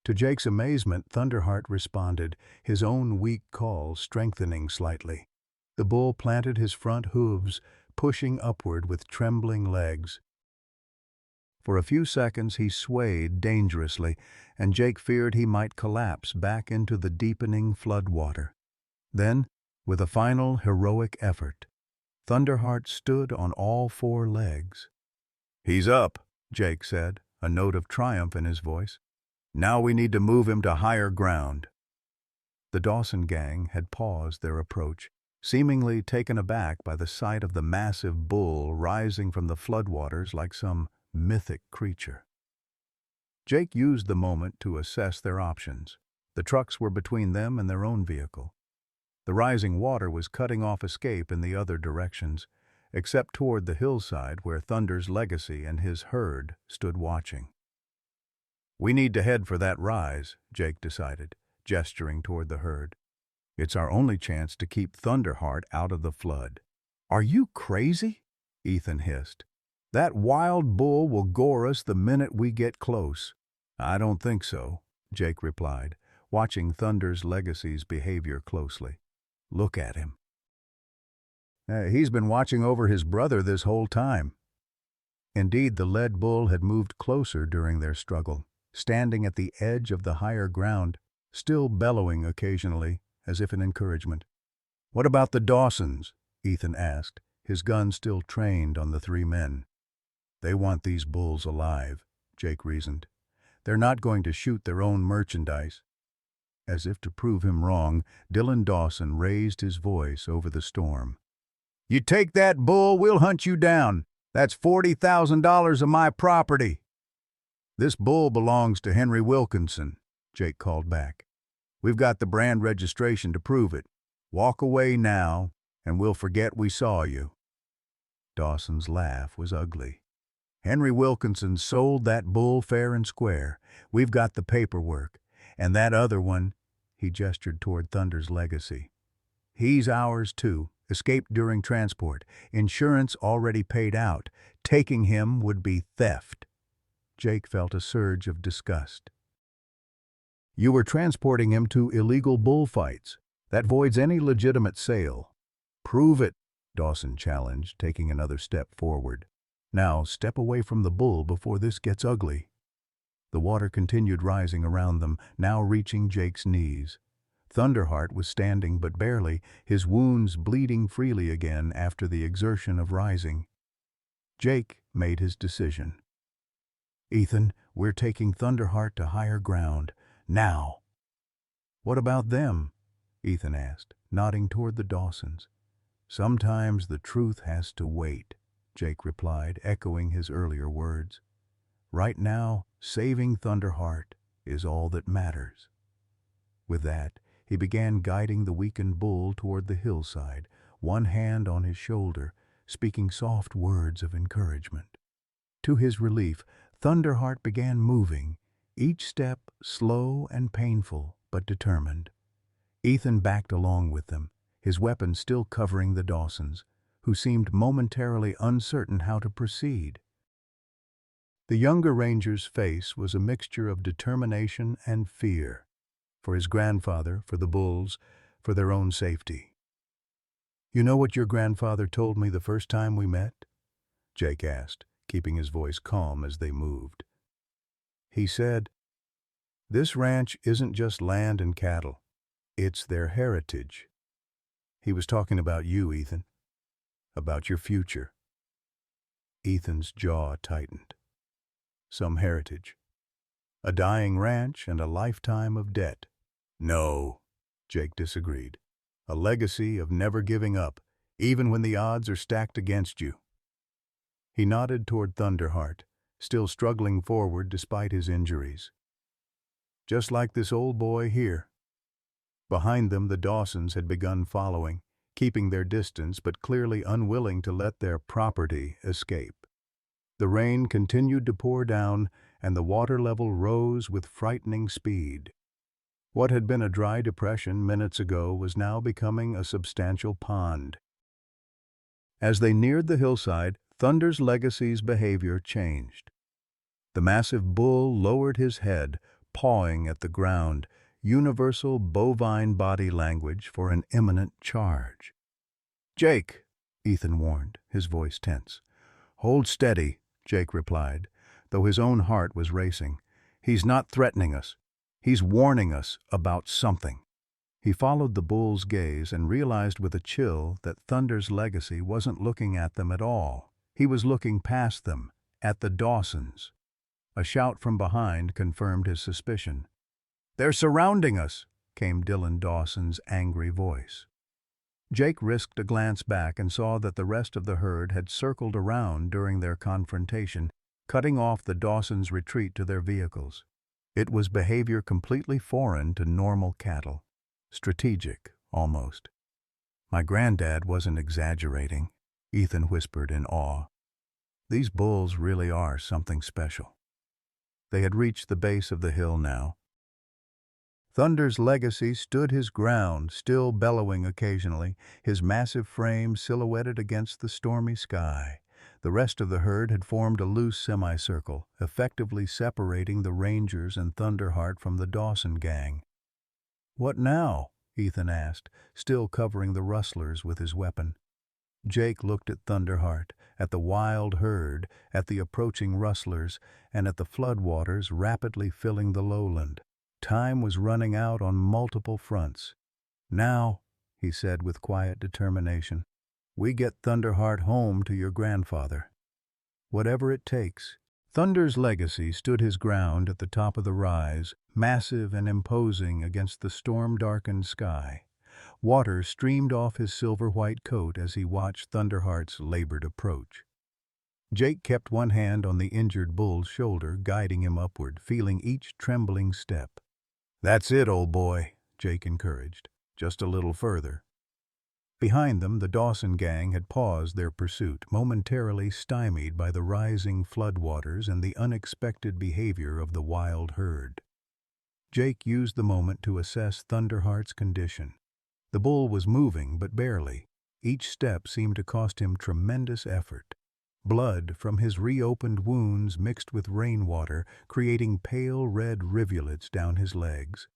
To Jake's amazement, Thunderheart responded, his own weak call strengthening slightly. The bull planted his front hooves, pushing upward with trembling legs. For a few seconds he swayed dangerously, and Jake feared he might collapse back into the deepening floodwater. Then, with a final heroic effort, Thunderheart stood on all four legs. "He's up," Jake said, a note of triumph in his voice. "Now we need to move him to higher ground." The Dawson gang had paused their approach, seemingly taken aback by the sight of the massive bull rising from the floodwaters like some mythic creature. Jake used the moment to assess their options. The trucks were between them and their own vehicle. The rising water was cutting off escape in the other directions, except toward the hillside where Thunder's legacy and his herd stood watching. "We need to head for that rise," Jake decided, gesturing toward the herd. "It's our only chance to keep Thunderheart out of the flood." "Are you crazy?" Ethan hissed. "That wild bull will gore us the minute we get close." "I don't think so," Jake replied, watching Thunder's legacy's behavior closely. "Look at him. He's been watching over his brother this whole time." Indeed, the lead bull had moved closer during their struggle, standing at the edge of the higher ground, still bellowing occasionally, as if in encouragement. "What about the Dawsons?" Ethan asked, his gun still trained on the three men. "They want these bulls alive," Jake reasoned. "They're not going to shoot their own merchandise." As if to prove him wrong, Dylan Dawson raised his voice over the storm. "You take that bull, we'll hunt you down. That's $40,000 of my property." "This bull belongs to Henry Wilkinson," Jake called back. "We've got the brand registration to prove it. Walk away now, and we'll forget we saw you." Dawson's laugh was ugly. "Henry Wilkinson sold that bull fair and square. We've got the paperwork. And that other one," he gestured toward Thunder's legacy. "He's ours too. Escaped during transport. Insurance already paid out. Taking him would be theft." Jake felt a surge of disgust. "You were transporting him to illegal bullfights. That voids any legitimate sale." "Prove it," Dawson challenged, taking another step forward. "Now step away from the bull before this gets ugly." The water continued rising around them, now reaching Jake's knees. Thunderheart was standing but barely, his wounds bleeding freely again after the exertion of rising. Jake made his decision. "Ethan, we're taking Thunderheart to higher ground. Now." "What about them?" Ethan asked, nodding toward the Dawsons. "Sometimes the truth has to wait," Jake replied, echoing his earlier words. "Right now, saving Thunderheart is all that matters." With that, he began guiding the weakened bull toward the hillside, one hand on his shoulder, speaking soft words of encouragement. To his relief, Thunderheart began moving, each step slow and painful but determined. Ethan backed along with them, his weapon still covering the Dawsons, who seemed momentarily uncertain how to proceed. The younger ranger's face was a mixture of determination and fear, for his grandfather, for the bulls, for their own safety. "You know what your grandfather told me the first time we met?" Jake asked, keeping his voice calm as they moved. "He said, 'This ranch isn't just land and cattle. It's their heritage.' He was talking about you, Ethan, about your future." Ethan's jaw tightened. Some heritage. A dying ranch and a lifetime of debt. "No," Jake disagreed. "A legacy of never giving up, even when the odds are stacked against you." He nodded toward Thunderheart, still struggling forward despite his injuries. "Just like this old boy here." Behind them, the Dawsons had begun following, keeping their distance but clearly unwilling to let their property escape. The rain continued to pour down, and the water level rose with frightening speed. What had been a dry depression minutes ago was now becoming a substantial pond. As they neared the hillside, Thunder's Legacy's behavior changed. The massive bull lowered his head, pawing at the ground, universal bovine body language for an imminent charge. "Jake," Ethan warned, his voice tense. "Hold steady," Jake replied, though his own heart was racing. "He's not threatening us. He's warning us about something." He followed the bull's gaze and realized with a chill that Thunder's Legacy wasn't looking at them at all. He was looking past them, at the Dawsons. A shout from behind confirmed his suspicion. "They're surrounding us," came Dylan Dawson's angry voice. Jake risked a glance back and saw that the rest of the herd had circled around during their confrontation, cutting off the Dawsons' retreat to their vehicles. It was behavior completely foreign to normal cattle. Strategic, almost. "My granddad wasn't exaggerating," Ethan whispered in awe. "These bulls really are something special." They had reached the base of the hill now. Thunder's Legacy stood his ground, still bellowing occasionally, his massive frame silhouetted against the stormy sky. The rest of the herd had formed a loose semicircle, effectively separating the Rangers and Thunderheart from the Dawson gang. "What now?" Ethan asked, still covering the rustlers with his weapon. Jake looked at Thunderheart, at the wild herd, at the approaching rustlers, and at the floodwaters rapidly filling the lowland. Time was running out on multiple fronts. "Now," he said with quiet determination, "we get Thunderheart home to your grandfather. Whatever it takes." Thunder's Legacy stood his ground at the top of the rise, massive and imposing against the storm-darkened sky. Water streamed off his silver-white coat as he watched Thunderheart's labored approach. Jake kept one hand on the injured bull's shoulder, guiding him upward, feeling each trembling step. "That's it, old boy," Jake encouraged. "Just a little further." Behind them, the Dawson gang had paused their pursuit, momentarily stymied by the rising floodwaters and the unexpected behavior of the wild herd. Jake used the moment to assess Thunderheart's condition. The bull was moving, but barely. Each step seemed to cost him tremendous effort. Blood from his reopened wounds mixed with rainwater, creating pale red rivulets down his legs.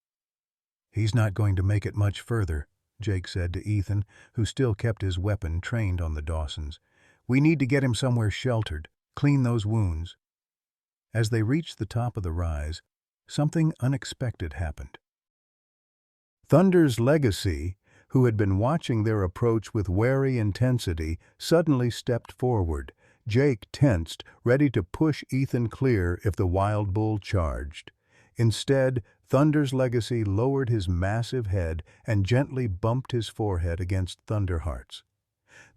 "He's not going to make it much further," Jake said to Ethan, who still kept his weapon trained on the Dawsons. "We need to get him somewhere sheltered, clean those wounds." As they reached the top of the rise, something unexpected happened. Thunder's Legacy, who had been watching their approach with wary intensity, suddenly stepped forward. Jake tensed, ready to push Ethan clear if the wild bull charged. Instead, Thunder's Legacy lowered his massive head and gently bumped his forehead against Thunderheart's.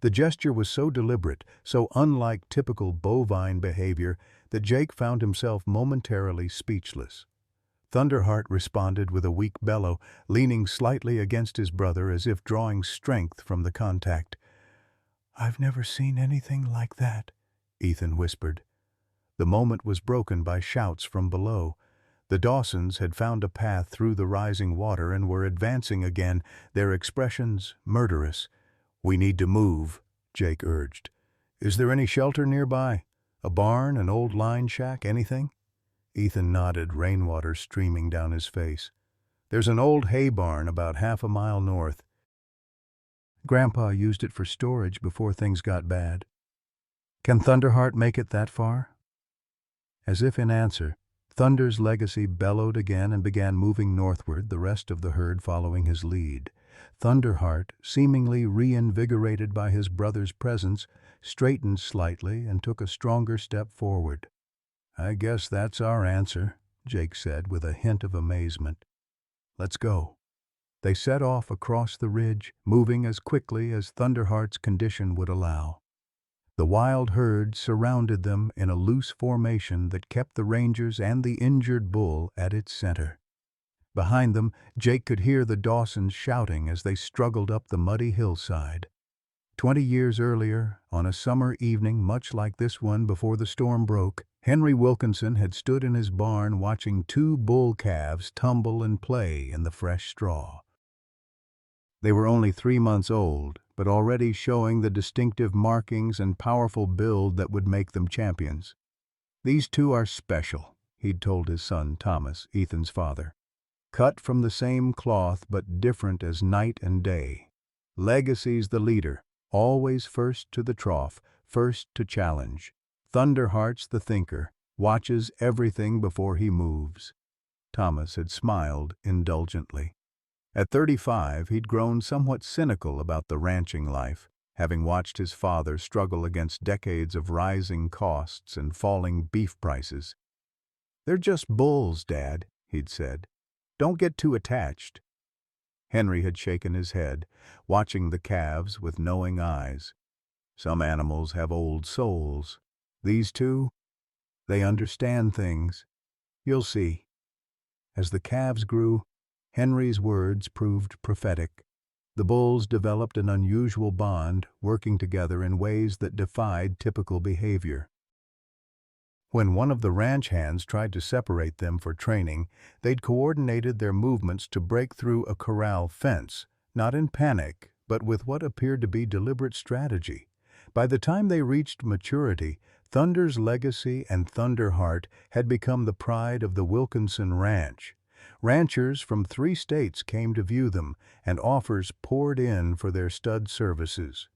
The gesture was so deliberate, so unlike typical bovine behavior, that Jake found himself momentarily speechless. Thunderheart responded with a weak bellow, leaning slightly against his brother as if drawing strength from the contact. "I've never seen anything like that," Ethan whispered. The moment was broken by shouts from below. The Dawsons had found a path through the rising water and were advancing again, their expressions murderous. "We need to move," Jake urged. "Is there any shelter nearby? A barn, an old line shack, anything?" Ethan nodded, rainwater streaming down his face. "There's an old hay barn about half a mile north. Grandpa used it for storage before things got bad." "Can Thunderheart make it that far?" As if in answer, Thunder's legacy bellowed again and began moving northward, the rest of the herd following his lead. Thunderheart, seemingly reinvigorated by his brother's presence, straightened slightly and took a stronger step forward. "I guess that's our answer," Jake said with a hint of amazement. "Let's go." They set off across the ridge, moving as quickly as Thunderheart's condition would allow. The wild herd surrounded them in a loose formation that kept the rangers and the injured bull at its center. Behind them, Jake could hear the Dawsons shouting as they struggled up the muddy hillside. 20 years earlier, on a summer evening much like this one before the storm broke, Henry Wilkinson had stood in his barn watching two bull calves tumble and play in the fresh straw. They were only 3 months old, but already showing the distinctive markings and powerful build that would make them champions. "These two are special," he'd told his son Thomas, Ethan's father. "Cut from the same cloth but different as night and day. Legacy's the leader, always first to the trough, first to challenge. Thunderheart's the thinker, watches everything before he moves." Thomas had smiled indulgently. At 35, he'd grown somewhat cynical about the ranching life, having watched his father struggle against decades of rising costs and falling beef prices. "They're just bulls, Dad," he'd said. "Don't get too attached." Henry had shaken his head, watching the calves with knowing eyes. "Some animals have old souls. These two, they understand things. You'll see." As the calves grew, Henry's words proved prophetic. The bulls developed an unusual bond, working together in ways that defied typical behavior. When one of the ranch hands tried to separate them for training, they'd coordinated their movements to break through a corral fence, not in panic, but with what appeared to be deliberate strategy. By the time they reached maturity, Thunder's legacy and Thunderheart had become the pride of the Wilkinson Ranch. Ranchers from 3 states came to view them, and offers poured in for their stud services.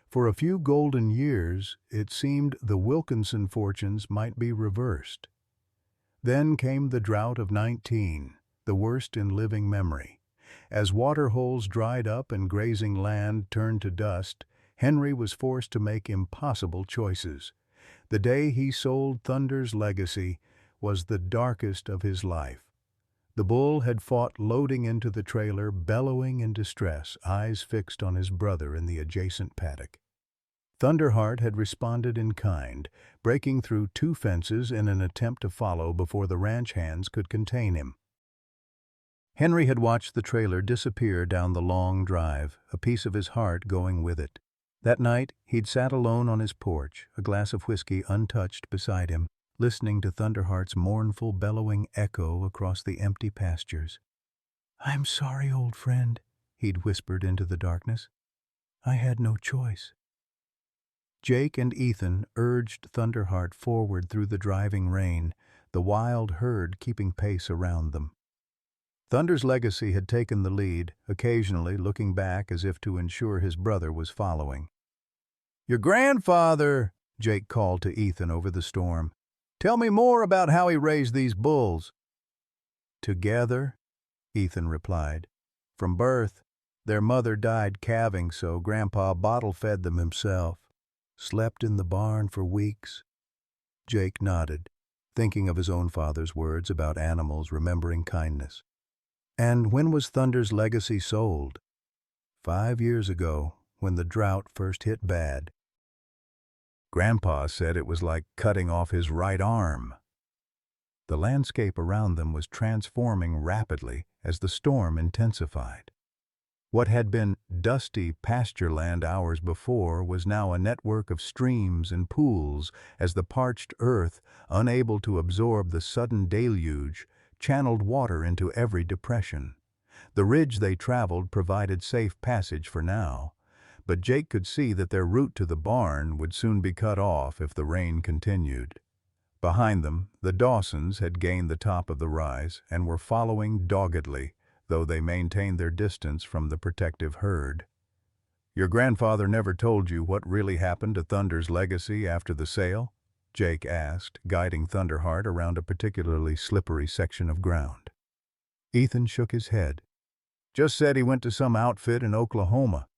For a few golden years, it seemed the Wilkinson fortunes might be reversed. Then came the drought of 19, the worst in living memory. As water holes dried up and grazing land turned to dust, Henry was forced to make impossible choices. The day he sold Thunder's legacy was the darkest of his life. The bull had fought loading into the trailer, bellowing in distress, eyes fixed on his brother in the adjacent paddock. Thunderheart had responded in kind, breaking through 2 fences in an attempt to follow before the ranch hands could contain him. Henry had watched the trailer disappear down the long drive, a piece of his heart going with it. That night, he'd sat alone on his porch, a glass of whiskey untouched beside him, listening to Thunderheart's mournful bellowing echo across the empty pastures. "I'm sorry, old friend," he'd whispered into the darkness. "I had no choice." Jake and Ethan urged Thunderheart forward through the driving rain, the wild herd keeping pace around them. Thunder's legacy had taken the lead, occasionally looking back as if to ensure his brother was following. "Your grandfather," Jake called to Ethan over the storm. "Tell me more about how he raised these bulls." "Together," Ethan replied. "From birth, their mother died calving, so Grandpa bottle-fed them himself. Slept in the barn for weeks." Jake nodded, thinking of his own father's words about animals remembering kindness. "And when was Thunder's legacy sold?" 5 years ago, when the drought first hit bad. Grandpa said it was like cutting off his right arm." The landscape around them was transforming rapidly as the storm intensified. What had been dusty pasture land hours before was now a network of streams and pools as the parched earth, unable to absorb the sudden deluge, channeled water into every depression. The ridge they traveled provided safe passage for now, but Jake could see that their route to the barn would soon be cut off if the rain continued. Behind them, the Dawsons had gained the top of the rise and were following doggedly, though they maintained their distance from the protective herd. "Your grandfather never told you what really happened to Thunder's legacy after the sale?" Jake asked, guiding Thunderheart around a particularly slippery section of ground. Ethan shook his head. "Just said he went to some outfit in Oklahoma.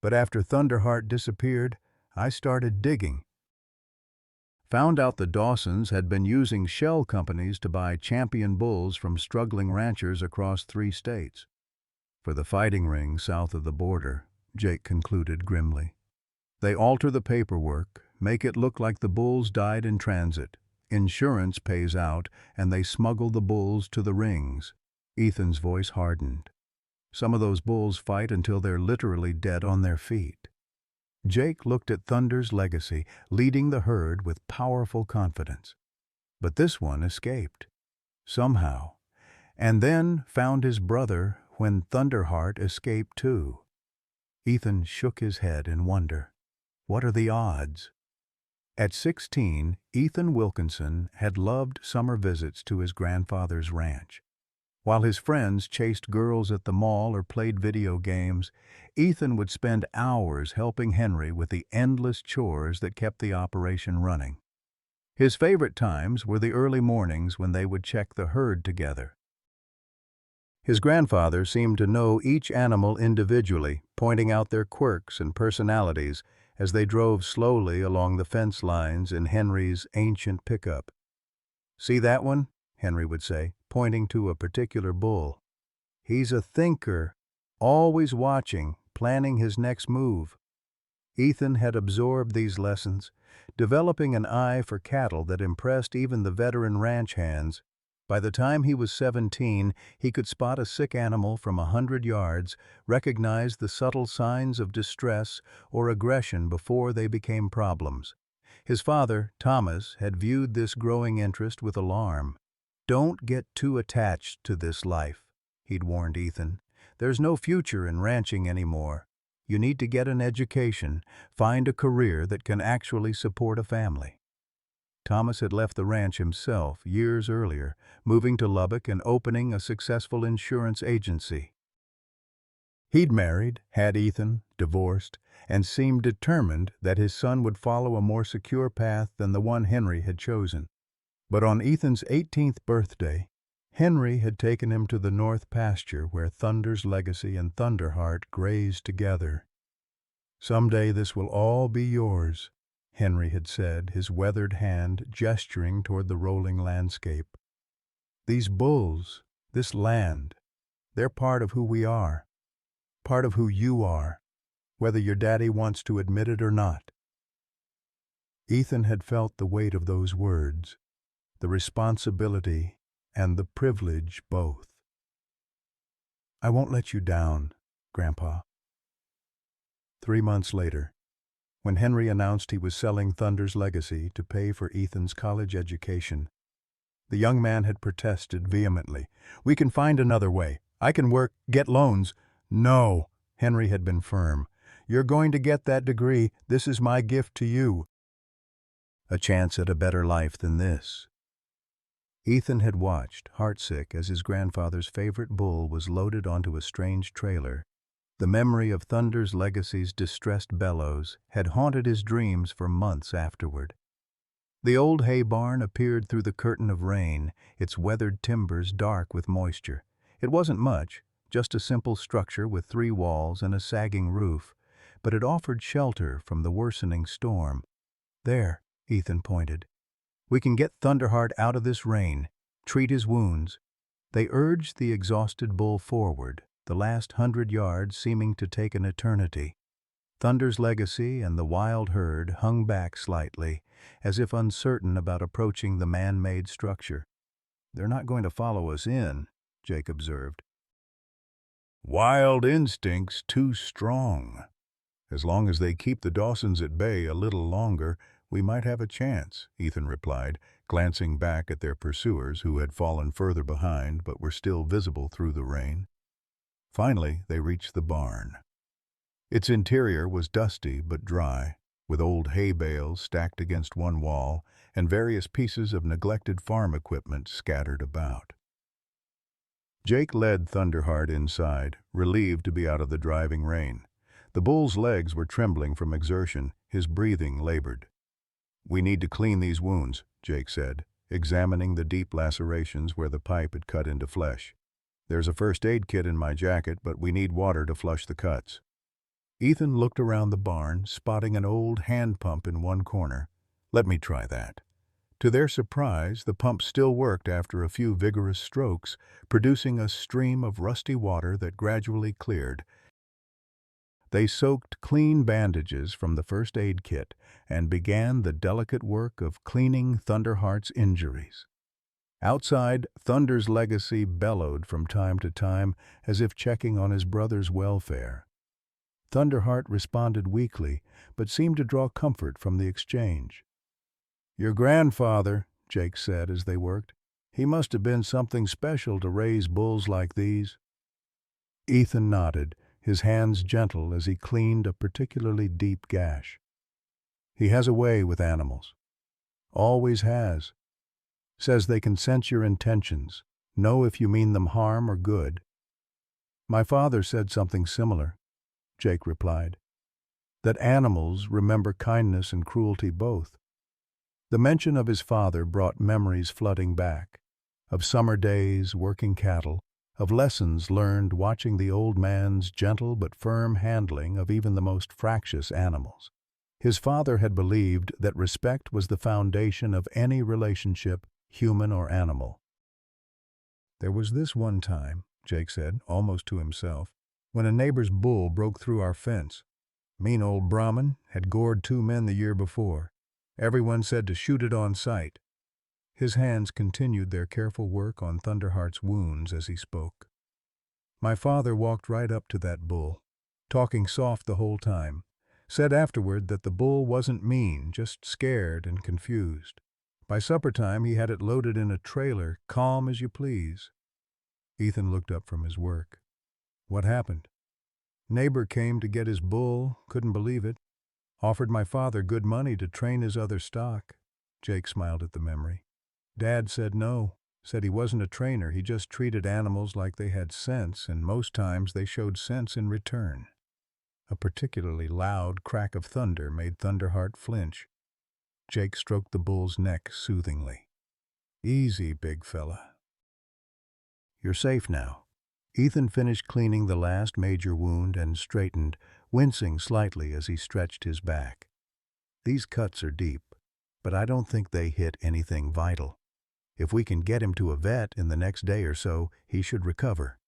But after Thunderheart disappeared, I started digging. Found out the Dawsons had been using shell companies to buy champion bulls from struggling ranchers across 3 states. For the fighting ring south of the border," Jake concluded grimly. "They alter the paperwork, make it look like the bulls died in transit. Insurance pays out, and they smuggle the bulls to the rings." Ethan's voice hardened. "Some of those bulls fight until they're literally dead on their feet." Jake looked at Thunder's legacy, leading the herd with powerful confidence. But this one escaped. Somehow. And then found his brother when Thunderheart escaped too. Ethan shook his head in wonder. What are the odds? At 16, Ethan Wilkinson had loved summer visits to his grandfather's ranch. While his friends chased girls at the mall or played video games, Ethan would spend hours helping Henry with the endless chores that kept the operation running. His favorite times were the early mornings when they would check the herd together. His grandfather seemed to know each animal individually, pointing out their quirks and personalities as they drove slowly along the fence lines in Henry's ancient pickup. "See that one?" Henry would say, pointing to a particular bull. "He's a thinker, always watching, planning his next move." Ethan had absorbed these lessons, developing an eye for cattle that impressed even the veteran ranch hands. By the time he was 17, he could spot a sick animal from 100 yards, recognize the subtle signs of distress or aggression before they became problems. His father, Thomas, had viewed this growing interest with alarm. "Don't get too attached to this life," he'd warned Ethan. "There's no future in ranching anymore. You need to get an education, find a career that can actually support a family." Thomas had left the ranch himself years earlier, moving to Lubbock and opening a successful insurance agency. He'd married, had Ethan, divorced, and seemed determined that his son would follow a more secure path than the one Henry had chosen. But on Ethan's 18th birthday, Henry had taken him to the north pasture where Thunder's legacy and Thunderheart grazed together. "Someday this will all be yours," Henry had said, his weathered hand gesturing toward the rolling landscape. "These bulls, this land, they're part of who we are, part of who you are, whether your daddy wants to admit it or not." Ethan had felt the weight of those words, the responsibility and the privilege both. "I won't let you down, Grandpa." 3 months later, when Henry announced he was selling Thunder's legacy to pay for Ethan's college education, the young man had protested vehemently. "We can find another way. I can work, get loans." "No," Henry had been firm. "You're going to get that degree. This is my gift to you. A chance at a better life than this." Ethan had watched, heartsick, as his grandfather's favorite bull was loaded onto a strange trailer. The memory of Thunder's legacy's distressed bellows had haunted his dreams for months afterward. The old hay barn appeared through the curtain of rain, its weathered timbers dark with moisture. It wasn't much, just a simple structure with 3 walls and a sagging roof, but it offered shelter from the worsening storm. "There," Ethan pointed. "We can get Thunderheart out of this rain, treat his wounds." They urged the exhausted bull forward, the last 100 yards seeming to take an eternity. Thunder's legacy and the wild herd hung back slightly, as if uncertain about approaching the man-made structure. "They're not going to follow us in," Jake observed. Wild instincts too strong. As long as they keep the Dawsons at bay a little longer, we might have a chance, Ethan replied, glancing back at their pursuers who had fallen further behind but were still visible through the rain. Finally, they reached the barn. Its interior was dusty but dry, with old hay bales stacked against one wall and various pieces of neglected farm equipment scattered about. Jake led Thunderheart inside, relieved to be out of the driving rain. The bull's legs were trembling from exertion, his breathing labored. "We need to clean these wounds," Jake said, examining the deep lacerations where the pipe had cut into flesh. "There's a first aid kit in my jacket, but we need water to flush the cuts." Ethan looked around the barn, spotting an old hand pump in one corner. "Let me try that." To their surprise, the pump still worked after a few vigorous strokes, producing a stream of rusty water that gradually cleared. They soaked clean bandages from the first aid kit and began the delicate work of cleaning Thunderheart's injuries. Outside, Thunder's legacy bellowed from time to time as if checking on his brother's welfare. Thunderheart responded weakly, but seemed to draw comfort from the exchange. "Your grandfather," Jake said as they worked, "he must have been something special to raise bulls like these." Ethan nodded, his hands gentle as he cleaned a particularly deep gash. "He has a way with animals. Always has. Says they can sense your intentions, know if you mean them harm or good." "My father said something similar," Jake replied. "That animals remember kindness and cruelty both." The mention of his father brought memories flooding back, of summer days working cattle, of lessons learned watching the old man's gentle but firm handling of even the most fractious animals. His father had believed that respect was the foundation of any relationship, human or animal. "There was this one time," Jake said, almost to himself, "when a neighbor's bull broke through our fence. Mean old Brahmin had gored 2 men the year before. Everyone said to shoot it on sight." His hands continued their careful work on Thunderheart's wounds as he spoke. "My father walked right up to that bull, talking soft the whole time. Said afterward that the bull wasn't mean, just scared and confused. By supper time he had it loaded in a trailer, calm as you please." Ethan looked up from his work. "What happened?" "Neighbor came to get his bull, couldn't believe it. Offered my father good money to train his other stock." Jake smiled at the memory. "Dad said no, said he wasn't a trainer, he just treated animals like they had sense, and most times they showed sense in return." A particularly loud crack of thunder made Thunderheart flinch. Jake stroked the bull's neck soothingly. "Easy, big fella. You're safe now." Ethan finished cleaning the last major wound and straightened, wincing slightly as he stretched his back. "These cuts are deep, but I don't think they hit anything vital. If we can get him to a vet in the next day or so, he should recover.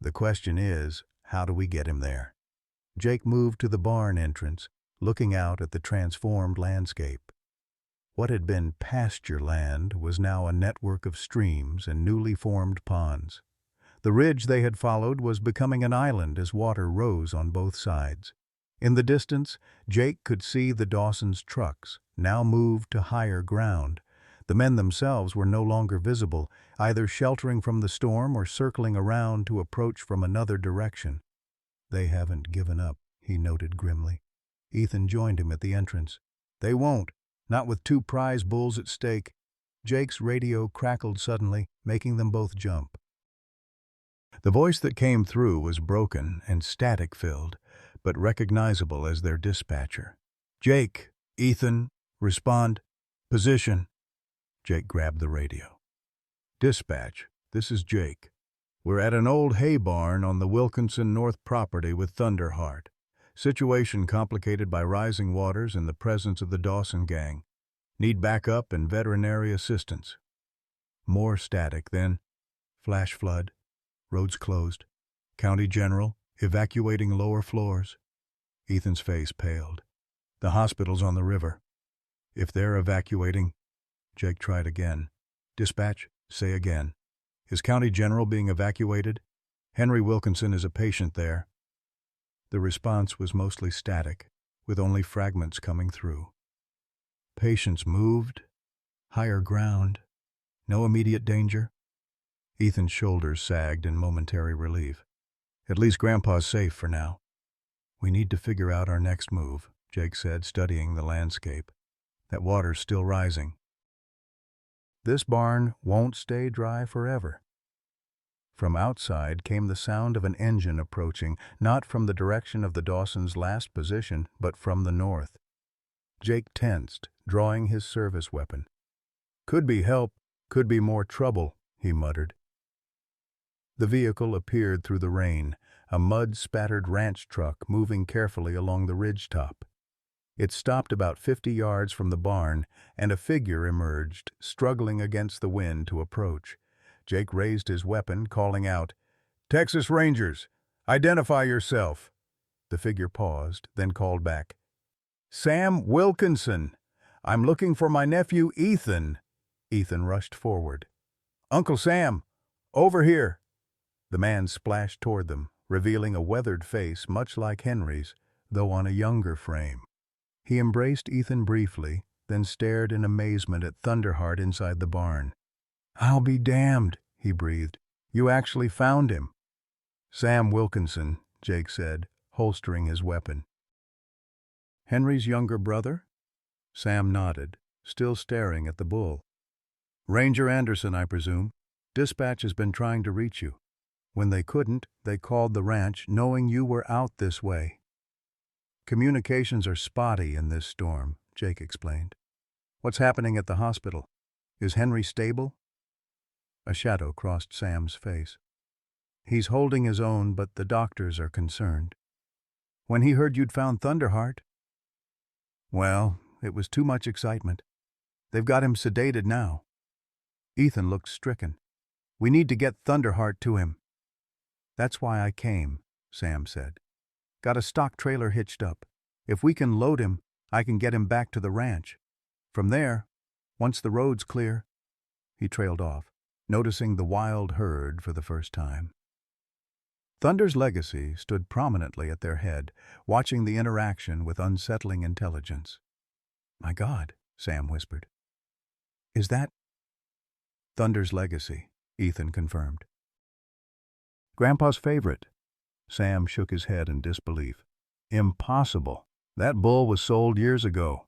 The question is, how do we get him there?" Jake moved to the barn entrance, looking out at the transformed landscape. What had been pasture land was now a network of streams and newly formed ponds. The ridge they had followed was becoming an island as water rose on both sides. In the distance, Jake could see the Dawsons' trucks, now moved to higher ground. The men themselves were no longer visible, either sheltering from the storm or circling around to approach from another direction. "They haven't given up," he noted grimly. Ethan joined him at the entrance. "They won't, not with 2 prize bulls at stake." Jake's radio crackled suddenly, making them both jump. The voice that came through was broken and static-filled, but recognizable as their dispatcher. "Jake, Ethan, respond. Position." Jake grabbed the radio. "Dispatch, this is Jake. We're at an old hay barn on the Wilkinson North property with Thunderheart. Situation complicated by rising waters and the presence of the Dawson gang. Need backup and veterinary assistance." More static, then flash flood. Roads closed. County General, evacuating lower floors. Ethan's face paled. "The hospital's on the river. If they're evacuating..." Jake tried again. "Dispatch, say again. Is County General being evacuated?" Henry Wilkinson is a patient there. The response was mostly static, with only fragments coming through. Patients moved, higher ground, no immediate danger. Ethan's shoulders sagged in momentary relief. At least Grandpa's safe for now. We need to figure out our next move, Jake said, studying the landscape. That water's still rising. This barn won't stay dry forever. From outside came the sound of an engine approaching, not from the direction of the Dawsons' last position, but from the north. Jake tensed, drawing his service weapon. Could be help, could be more trouble, he muttered. The vehicle appeared through the rain, a mud-spattered ranch truck moving carefully along the ridgetop. It stopped about 50 yards from the barn, and a figure emerged, struggling against the wind to approach. Jake raised his weapon, calling out, "Texas Rangers, identify yourself." The figure paused, then called back, "Sam Wilkinson. I'm looking for my nephew Ethan." Ethan rushed forward. "Uncle Sam, over here." The man splashed toward them, revealing a weathered face much like Henry's, though on a younger frame. He embraced Ethan briefly, then stared in amazement at Thunderheart inside the barn. "I'll be damned," he breathed. "You actually found him." "Sam Wilkinson," Jake said, holstering his weapon. "Henry's younger brother?" Sam nodded, still staring at the bull. "Ranger Anderson, I presume. Dispatch has been trying to reach you. When they couldn't, they called the ranch, knowing you were out this way." "Communications are spotty in this storm," Jake explained. "What's happening at the hospital? Is Henry stable?" A shadow crossed Sam's face. "He's holding his own, but the doctors are concerned." "When he heard you'd found Thunderheart?" "Well, it was too much excitement. They've got him sedated now." Ethan looked stricken. "We need to get Thunderheart to him." "That's why I came," Sam said. "Got a stock trailer hitched up. If we can load him, I can get him back to the ranch. From there, once the road's clear—" He trailed off, noticing the wild herd for the first time. Thunder's legacy stood prominently at their head, watching the interaction with unsettling intelligence. "My God," Sam whispered. "Is that—" "Thunder's legacy," Ethan confirmed. "Grandpa's favorite." Sam shook his head in disbelief. "Impossible. That bull was sold years ago."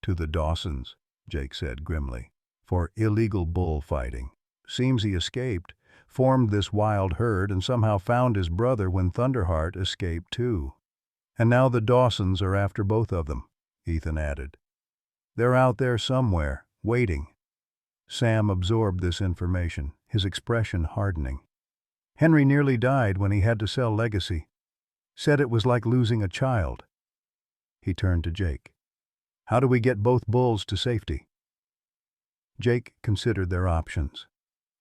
"To the Dawsons," Jake said grimly, "for illegal bullfighting. Seems he escaped, formed this wild herd, and somehow found his brother when Thunderheart escaped too. And now the Dawsons are after both of them," Ethan added. "They're out there somewhere, waiting." Sam absorbed this information, his expression hardening. "Henry nearly died when he had to sell Legacy. Said it was like losing a child." He turned to Jake. "How do we get both bulls to safety?" Jake considered their options.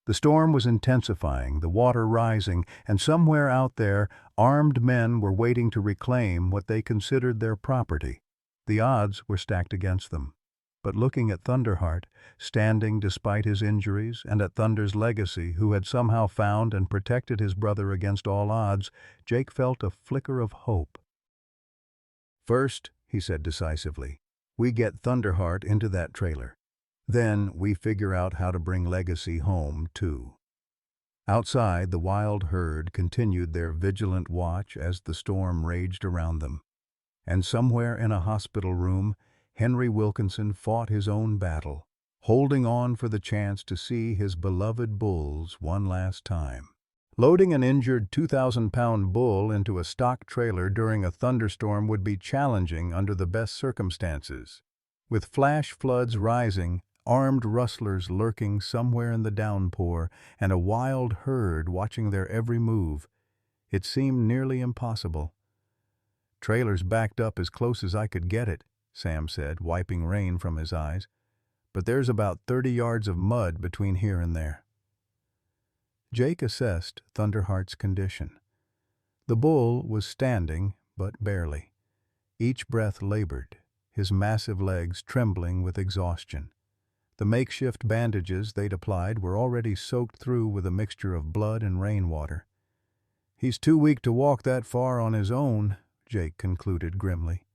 The storm was intensifying, the water rising, and somewhere out there, armed men were waiting to reclaim what they considered their property. The odds were stacked against them. But looking at Thunderheart, standing despite his injuries, and at Thunder's legacy, who had somehow found and protected his brother against all odds, Jake felt a flicker of hope. "First," he said decisively, "we get Thunderheart into that trailer. Then we figure out how to bring Legacy home, too." Outside, the wild herd continued their vigilant watch as the storm raged around them. And somewhere in a hospital room, Henry Wilkinson fought his own battle, holding on for the chance to see his beloved bulls one last time. Loading an injured 2,000-pound bull into a stock trailer during a thunderstorm would be challenging under the best circumstances. With flash floods rising, armed rustlers lurking somewhere in the downpour, and a wild herd watching their every move, it seemed nearly impossible. "Trailer's backed up as close as I could get it," Sam said, wiping rain from his eyes. "But there's about 30 yards of mud between here and there." Jake assessed Thunderheart's condition. The bull was standing, but barely. Each breath labored, his massive legs trembling with exhaustion. The makeshift bandages they'd applied were already soaked through with a mixture of blood and rainwater. He's too weak to walk that far on his own, Jake concluded grimly.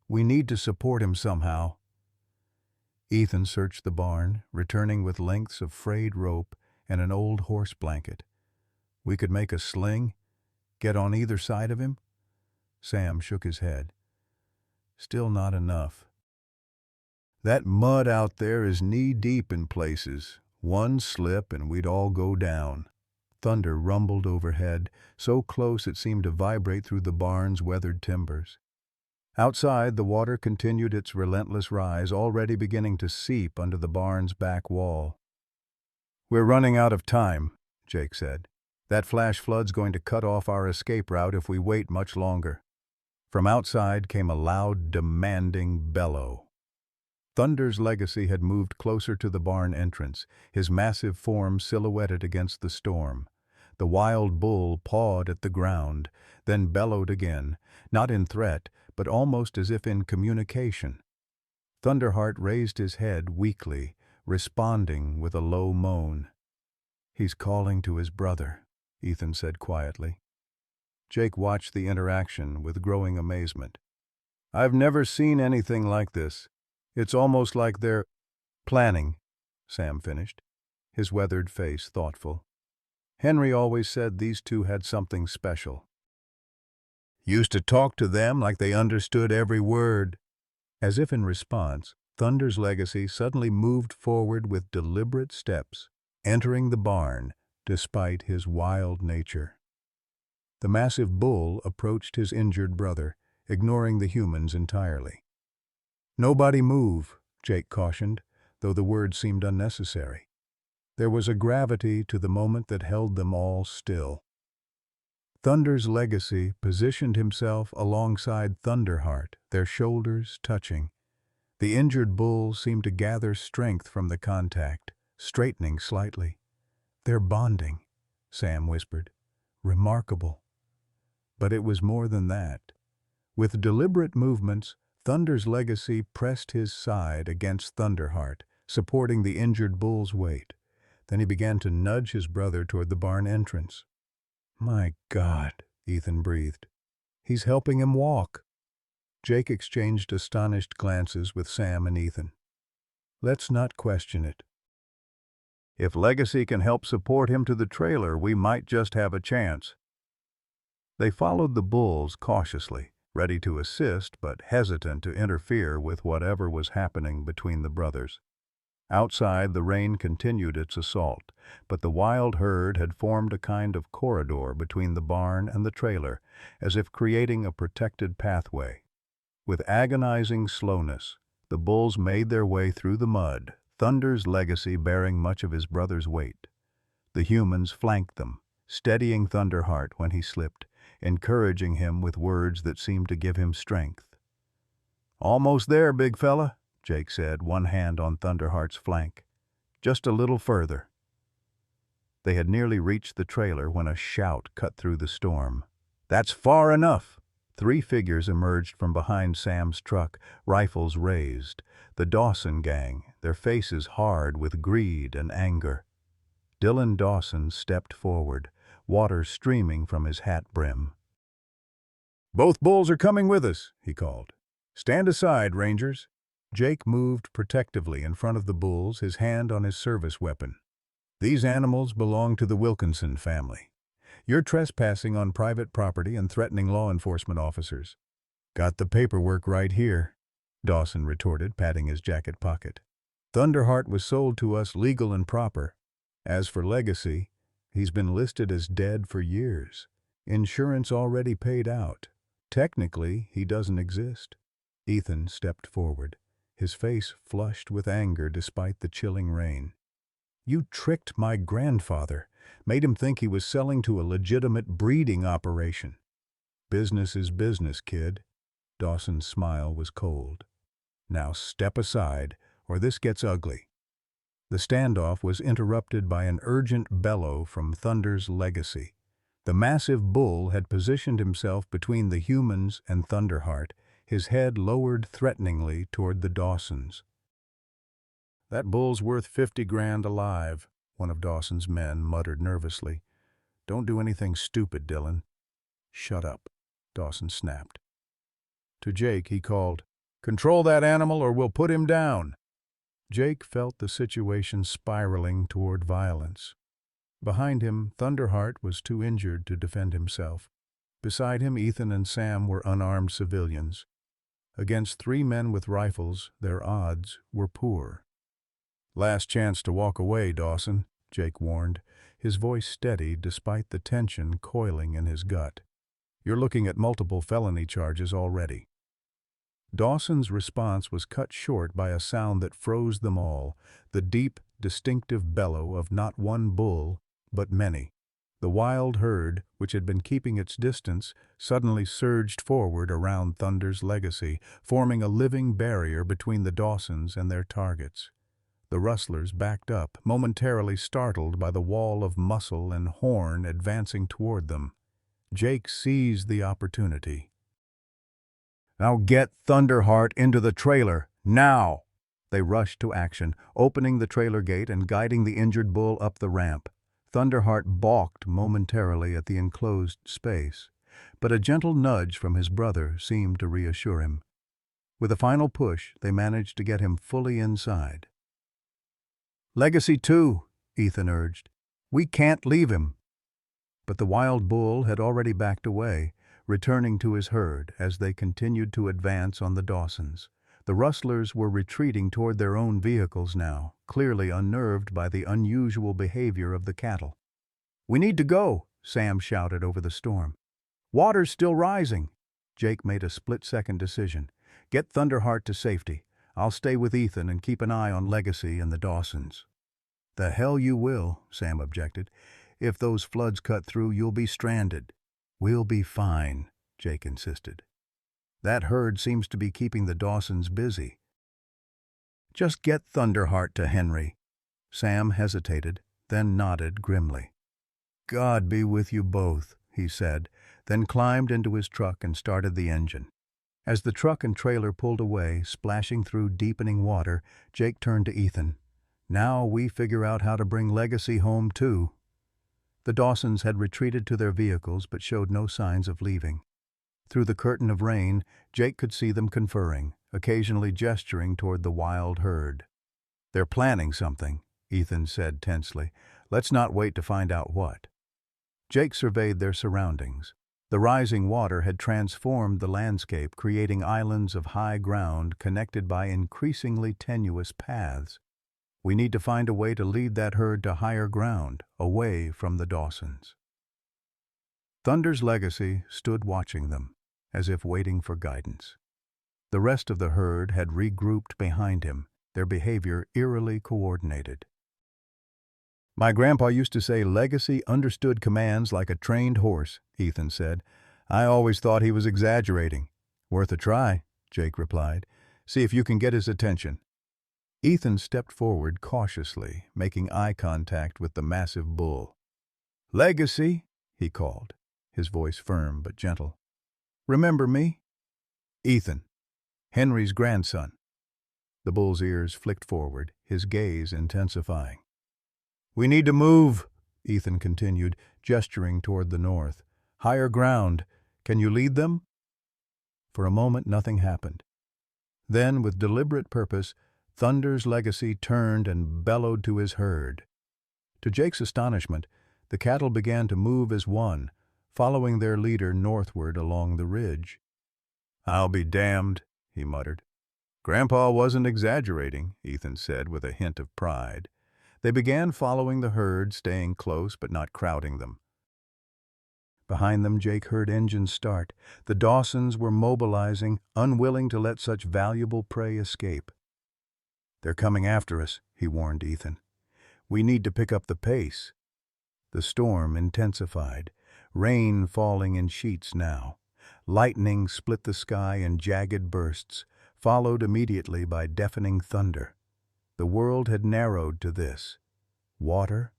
We need to support him somehow. Ethan searched the barn, returning with lengths of frayed rope and an old horse blanket. We could make a sling, get on either side of him? Sam shook his head. Still not enough. That mud out there is knee-deep in places. One slip and we'd all go down. Thunder rumbled overhead, so close it seemed to vibrate through the barn's weathered timbers. Outside, the water continued its relentless rise, already beginning to seep under the barn's back wall. We're running out of time, Jake said. That flash flood's going to cut off our escape route if we wait much longer. From outside came a loud, demanding bellow. Thunder's legacy had moved closer to the barn entrance, his massive form silhouetted against the storm. The wild bull pawed at the ground, then bellowed again, not in threat, but almost as if in communication. Thunderheart raised his head weakly, responding with a low moan. He's calling to his brother, Ethan said quietly. Jake watched the interaction with growing amazement. I've never seen anything like this. It's almost like they're planning, Sam finished, his weathered face thoughtful. Henry always said these two had something special. Used to talk to them like they understood every word. As if in response, Thunder's legacy suddenly moved forward with deliberate steps, entering the barn despite his wild nature. The massive bull approached his injured brother, ignoring the humans entirely. Nobody move, Jake cautioned, though the words seemed unnecessary. There was a gravity to the moment that held them all still. Thunder's legacy positioned himself alongside Thunderheart, their shoulders touching. The injured bull seemed to gather strength from the contact, straightening slightly. They're bonding, Sam whispered. Remarkable. But it was more than that. With deliberate movements, Thunder's legacy pressed his side against Thunderheart, supporting the injured bull's weight. Then he began to nudge his brother toward the barn entrance. My God, Ethan breathed. He's helping him walk. Jake exchanged astonished glances with Sam and Ethan. Let's not question it. If Legacy can help support him to the trailer, we might just have a chance. They followed the bulls cautiously, ready to assist but hesitant to interfere with whatever was happening between the brothers. Outside, the rain continued its assault, but the wild herd had formed a kind of corridor between the barn and the trailer, as if creating a protected pathway. With agonizing slowness, the bulls made their way through the mud, Thunder's legacy bearing much of his brother's weight. The humans flanked them, steadying Thunderheart when he slipped, encouraging him with words that seemed to give him strength. Almost there, big fella, Jake said, one hand on Thunderheart's flank. Just a little further. They had nearly reached the trailer when a shout cut through the storm. That's far enough! 3 figures emerged from behind Sam's truck, rifles raised. The Dawson gang, their faces hard with greed and anger. Dylan Dawson stepped forward, water streaming from his hat brim. Both bulls are coming with us, he called. Stand aside, Rangers. Jake moved protectively in front of the bulls, his hand on his service weapon. These animals belong to the Wilkinson family. You're trespassing on private property and threatening law enforcement officers. Got the paperwork right here, Dawson retorted, patting his jacket pocket. Thunderheart was sold to us legal and proper. As for Legacy, he's been listed as dead for years. Insurance already paid out. Technically, he doesn't exist. Ethan stepped forward, his face flushed with anger despite the chilling rain. You tricked my grandfather, made him think he was selling to a legitimate breeding operation. Business is business, kid. Dawson's smile was cold. Now step aside, or this gets ugly. The standoff was interrupted by an urgent bellow from Thunder's legacy. The massive bull had positioned himself between the humans and Thunderheart, his head lowered threateningly toward the Dawsons. That bull's worth $50,000 alive, one of Dawson's men muttered nervously. Don't do anything stupid, Dylan. Shut up, Dawson snapped. To Jake, he called, "Control that animal or we'll put him down." Jake felt the situation spiraling toward violence. Behind him, Thunderheart was too injured to defend himself. Beside him, Ethan and Sam were unarmed civilians. Against 3 men with rifles, their odds were poor. "Last chance to walk away, Dawson," Jake warned, his voice steady despite the tension coiling in his gut. "You're looking at multiple felony charges already." Dawson's response was cut short by a sound that froze them all, the deep, distinctive bellow of not one bull, but many. The wild herd, which had been keeping its distance, suddenly surged forward around Thunder's legacy, forming a living barrier between the Dawsons and their targets. The rustlers backed up, momentarily startled by the wall of muscle and horn advancing toward them. Jake seized the opportunity. "Now get Thunderheart into the trailer, now!" They rushed to action, opening the trailer gate and guiding the injured bull up the ramp. Thunderheart balked momentarily at the enclosed space, but a gentle nudge from his brother seemed to reassure him. With a final push, they managed to get him fully inside. "Legacy too," Ethan urged. "We can't leave him." But the wild bull had already backed away, returning to his herd as they continued to advance on the Dawsons. The rustlers were retreating toward their own vehicles now, clearly unnerved by the unusual behavior of the cattle. "We need to go," Sam shouted over the storm. "Water's still rising." Jake made a split-second decision. "Get Thunderheart to safety. I'll stay with Ethan and keep an eye on Legacy and the Dawsons." "The hell you will," Sam objected. "If those floods cut through, you'll be stranded." "We'll be fine," Jake insisted. "That herd seems to be keeping the Dawsons busy." "Just get Thunderheart to Henry." Sam hesitated, then nodded grimly. "God be with you both," he said, then climbed into his truck and started the engine. As the truck and trailer pulled away, splashing through deepening water, Jake turned to Ethan. "Now we figure out how to bring Legacy home, too." The Dawsons had retreated to their vehicles but showed no signs of leaving. Through the curtain of rain, Jake could see them conferring, occasionally gesturing toward the wild herd. "They're planning something," Ethan said tensely. "Let's not wait to find out what." Jake surveyed their surroundings. The rising water had transformed the landscape, creating islands of high ground connected by increasingly tenuous paths. "We need to find a way to lead that herd to higher ground, away from the Dawsons." Thunder's Legacy stood watching them, as if waiting for guidance. The rest of the herd had regrouped behind him, their behavior eerily coordinated. "My grandpa used to say Legacy understood commands like a trained horse," Ethan said. "I always thought he was exaggerating." "Worth a try," Jake replied. "See if you can get his attention." Ethan stepped forward cautiously, making eye contact with the massive bull. "Legacy," he called, his voice firm but gentle. "Remember me?" "Ethan, Henry's grandson." The bull's ears flicked forward, his gaze intensifying. "We need to move," Ethan continued, gesturing toward the north. "Higher ground. Can you lead them?" For a moment nothing happened. Then, with deliberate purpose, Thunder's Legacy turned and bellowed to his herd. To Jake's astonishment, the cattle began to move as one, following their leader northward along the ridge. "I'll be damned," he muttered. "Grandpa wasn't exaggerating," Ethan said with a hint of pride. They began following the herd, staying close but not crowding them. Behind them, Jake heard engines start. The Dawsons were mobilizing, unwilling to let such valuable prey escape. "They're coming after us," he warned Ethan. "We need to pick up the pace." The storm intensified, rain falling in sheets now. Lightning split the sky in jagged bursts, followed immediately by deafening thunder. The world had narrowed to this: water,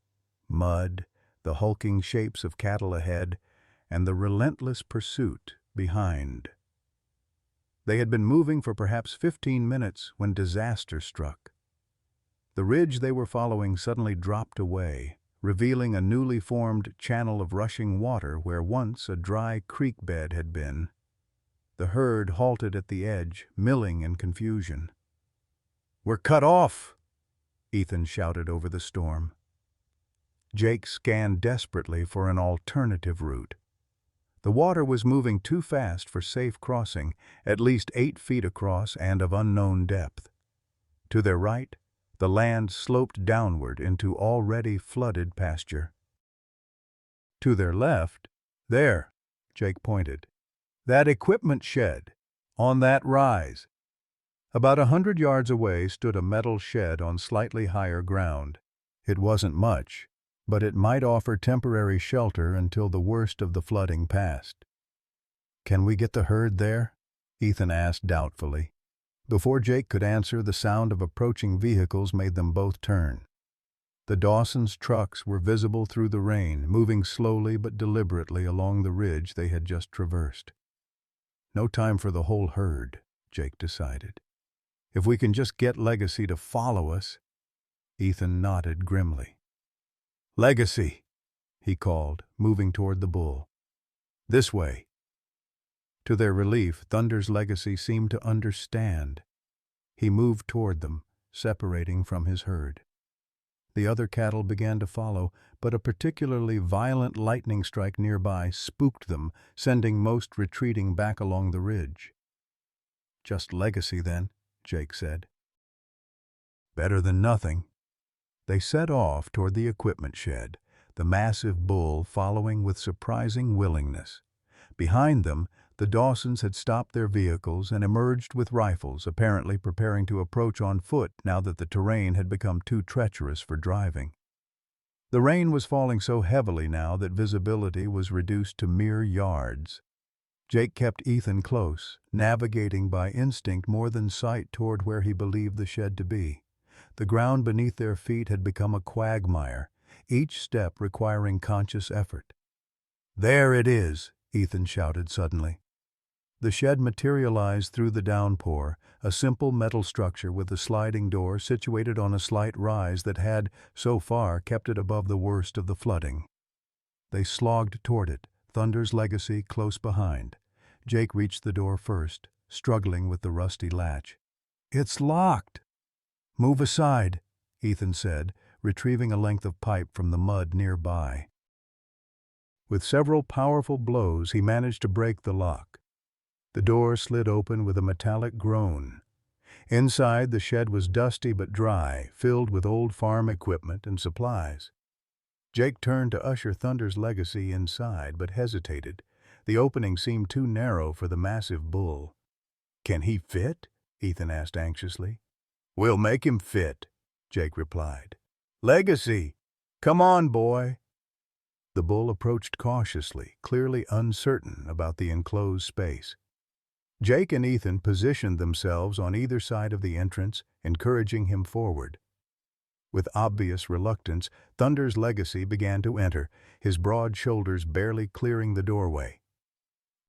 mud, the hulking shapes of cattle ahead, and the relentless pursuit behind. They had been moving for perhaps 15 minutes when disaster struck. The ridge they were following suddenly dropped away, revealing a newly formed channel of rushing water where once a dry creek bed had been. The herd halted at the edge, milling in confusion. "We're cut off!" Ethan shouted over the storm. Jake scanned desperately for an alternative route. The water was moving too fast for safe crossing, at least 8 feet across and of unknown depth. To their right, the land sloped downward into already flooded pasture. To their left, there, Jake pointed, that equipment shed, on that rise. About 100 yards away stood a metal shed on slightly higher ground. It wasn't much, but it might offer temporary shelter until the worst of the flooding passed. "Can we get the herd there?" Ethan asked doubtfully. Before Jake could answer, the sound of approaching vehicles made them both turn. The Dawsons' trucks were visible through the rain, moving slowly but deliberately along the ridge they had just traversed. "No time for the whole herd," Jake decided. "If we can just get Legacy to follow us." Ethan nodded grimly. "Legacy," he called, moving toward the bull. "This way." To their relief, Thunder's Legacy seemed to understand. He moved toward them, separating from his herd. The other cattle began to follow, but a particularly violent lightning strike nearby spooked them, sending most retreating back along the ridge. "Just Legacy, then," Jake said. "Better than nothing." They set off toward the equipment shed, the massive bull following with surprising willingness. Behind them, the Dawsons had stopped their vehicles and emerged with rifles, apparently preparing to approach on foot now that the terrain had become too treacherous for driving. The rain was falling so heavily now that visibility was reduced to mere yards. Jake kept Ethan close, navigating by instinct more than sight toward where he believed the shed to be. The ground beneath their feet had become a quagmire, each step requiring conscious effort. "There it is!" Ethan shouted suddenly. The shed materialized through the downpour, a simple metal structure with a sliding door situated on a slight rise that had, so far, kept it above the worst of the flooding. They slogged toward it, Thunder's Legacy close behind. Jake reached the door first, struggling with the rusty latch. "It's locked!" "Move aside," Ethan said, retrieving a length of pipe from the mud nearby. With several powerful blows, he managed to break the lock. The door slid open with a metallic groan. Inside, the shed was dusty but dry, filled with old farm equipment and supplies. Jake turned to usher Thunder's Legacy inside, but hesitated. The opening seemed too narrow for the massive bull. "Can he fit?" Ethan asked anxiously. "We'll make him fit," Jake replied. "Legacy! Come on, boy!" The bull approached cautiously, clearly uncertain about the enclosed space. Jake and Ethan positioned themselves on either side of the entrance, encouraging him forward. With obvious reluctance, Thunder's Legacy began to enter, his broad shoulders barely clearing the doorway.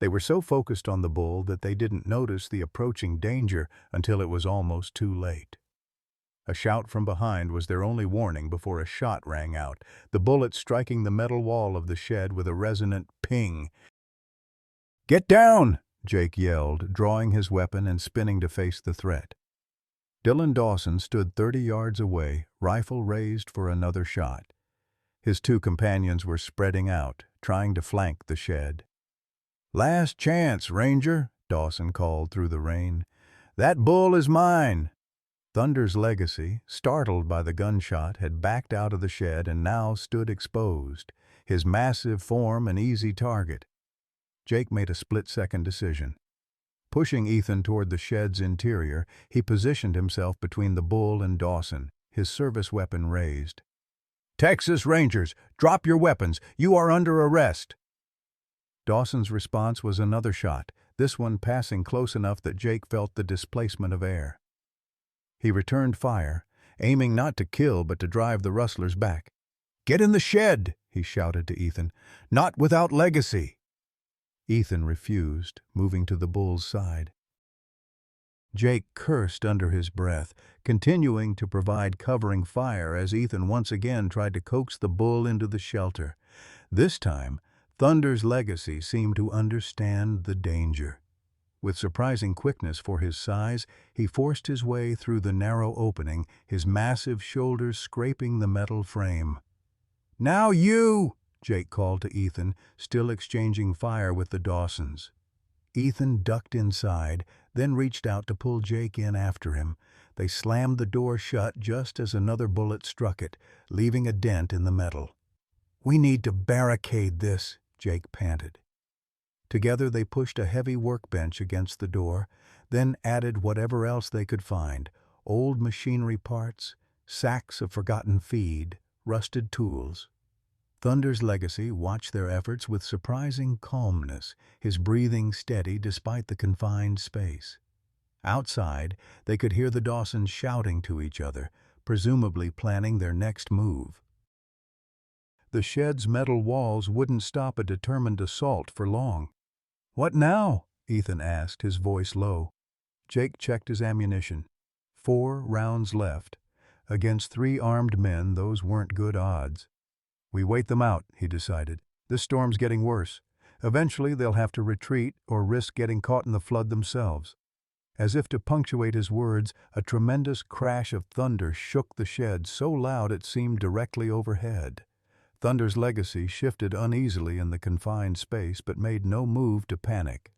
They were so focused on the bull that they didn't notice the approaching danger until it was almost too late. A shout from behind was their only warning before a shot rang out, the bullet striking the metal wall of the shed with a resonant ping. "Get down!" Jake yelled, drawing his weapon and spinning to face the threat. Dylan Dawson stood 30 yards away, rifle raised for another shot. His two companions were spreading out, trying to flank the shed. "Last chance, Ranger," Dawson called through the rain. "That bull is mine." Thunder's Legacy, startled by the gunshot, had backed out of the shed and now stood exposed, his massive form an easy target. Jake made a split-second decision. Pushing Ethan toward the shed's interior, he positioned himself between the bull and Dawson, his service weapon raised. "Texas Rangers, drop your weapons! You are under arrest!" Dawson's response was another shot, this one passing close enough that Jake felt the displacement of air. He returned fire, aiming not to kill but to drive the rustlers back. "Get in the shed!" he shouted to Ethan. "Not without Legacy!" Ethan refused, moving to the bull's side. Jake cursed under his breath, continuing to provide covering fire as Ethan once again tried to coax the bull into the shelter. This time, Thunder's legacy seemed to understand the danger. With surprising quickness for his size, he forced his way through the narrow opening, his massive shoulders scraping the metal frame. "Now you!" Jake called to Ethan, still exchanging fire with the Dawsons. Ethan ducked inside, then reached out to pull Jake in after him. They slammed the door shut just as another bullet struck it, leaving a dent in the metal. "We need to barricade this," Jake panted. Together they pushed a heavy workbench against the door, then added whatever else they could find: old machinery parts, sacks of forgotten feed, rusted tools. Thunder's legacy watched their efforts with surprising calmness, his breathing steady despite the confined space. Outside, they could hear the Dawsons shouting to each other, presumably planning their next move. The shed's metal walls wouldn't stop a determined assault for long. "What now?" Ethan asked, his voice low. Jake checked his ammunition. 4 rounds left. Against 3 armed men, those weren't good odds. "We wait them out," he decided. "This storm's getting worse. Eventually they'll have to retreat or risk getting caught in the flood themselves." As if to punctuate his words, a tremendous crash of thunder shook the shed so loud it seemed directly overhead. Thunder's legacy shifted uneasily in the confined space but made no move to panic.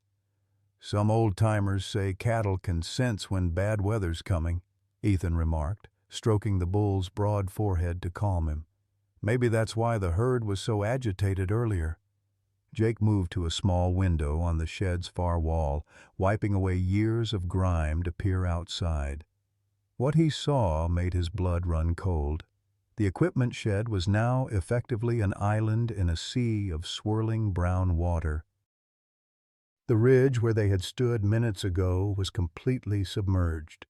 "Some old-timers say cattle can sense when bad weather's coming," Ethan remarked, stroking the bull's broad forehead to calm him. "Maybe that's why the herd was so agitated earlier." Jake moved to a small window on the shed's far wall, wiping away years of grime to peer outside. What he saw made his blood run cold. The equipment shed was now effectively an island in a sea of swirling brown water. The ridge where they had stood minutes ago was completely submerged.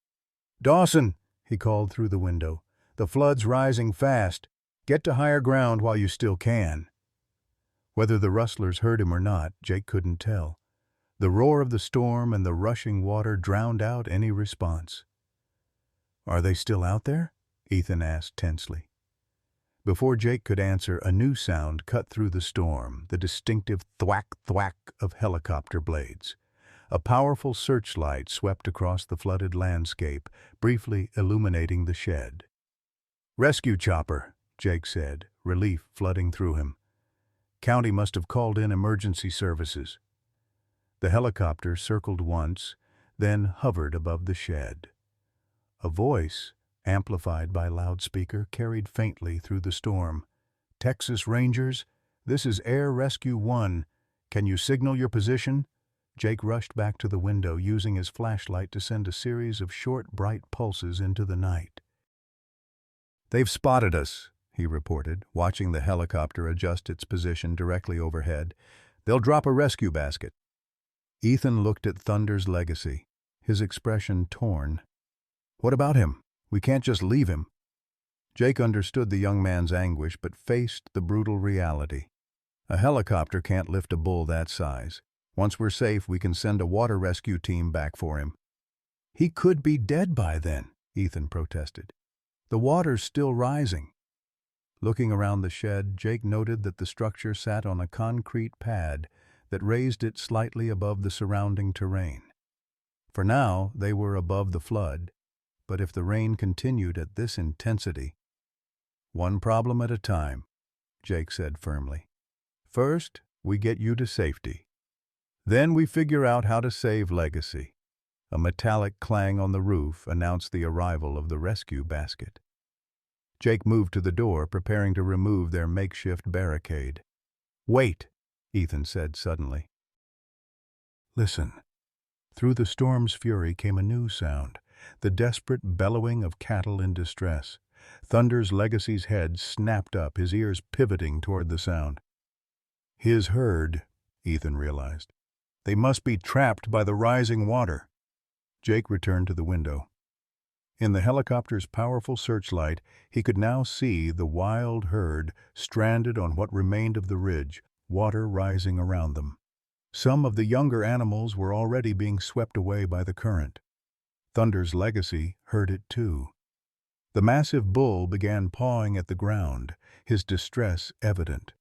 "Dawson," he called through the window, "the flood's rising fast. Get to higher ground while you still can." Whether the rustlers heard him or not, Jake couldn't tell. The roar of the storm and the rushing water drowned out any response. "Are they still out there?" Ethan asked tensely. Before Jake could answer, a new sound cut through the storm, the distinctive thwack-thwack of helicopter blades. A powerful searchlight swept across the flooded landscape, briefly illuminating the shed. "Rescue chopper," Jake said, relief flooding through him. "County must have called in emergency services." The helicopter circled once, then hovered above the shed. A voice, amplified by loudspeaker, carried faintly through the storm. "Texas Rangers, this is Air Rescue 1. Can you signal your position?" Jake rushed back to the window, using his flashlight to send a series of short, bright pulses into the night. "They've spotted us," he reported, watching the helicopter adjust its position directly overhead. "They'll drop a rescue basket." Ethan looked at Thunder's legacy, his expression torn. "What about him? We can't just leave him." Jake understood the young man's anguish but faced the brutal reality. A helicopter can't lift a bull that size. Once we're safe, we can send a water rescue team back for him. "He could be dead by then," Ethan protested. "The water's still rising." Looking around the shed, Jake noted that the structure sat on a concrete pad that raised it slightly above the surrounding terrain. For now, they were above the flood, but if the rain continued at this intensity— "One problem at a time," Jake said firmly. "First, we get you to safety. Then we figure out how to save Legacy." A metallic clang on the roof announced the arrival of the rescue basket. Jake moved to the door, preparing to remove their makeshift barricade. "Wait," Ethan said suddenly. "Listen." Through the storm's fury came a new sound, the desperate bellowing of cattle in distress. Thunder's legacy's head snapped up, his ears pivoting toward the sound. His herd, Ethan realized. They must be trapped by the rising water. Jake returned to the window. In the helicopter's powerful searchlight, he could now see the wild herd stranded on what remained of the ridge, water rising around them. Some of the younger animals were already being swept away by the current. Thunder's legacy heard it too. The massive bull began pawing at the ground, his distress evident.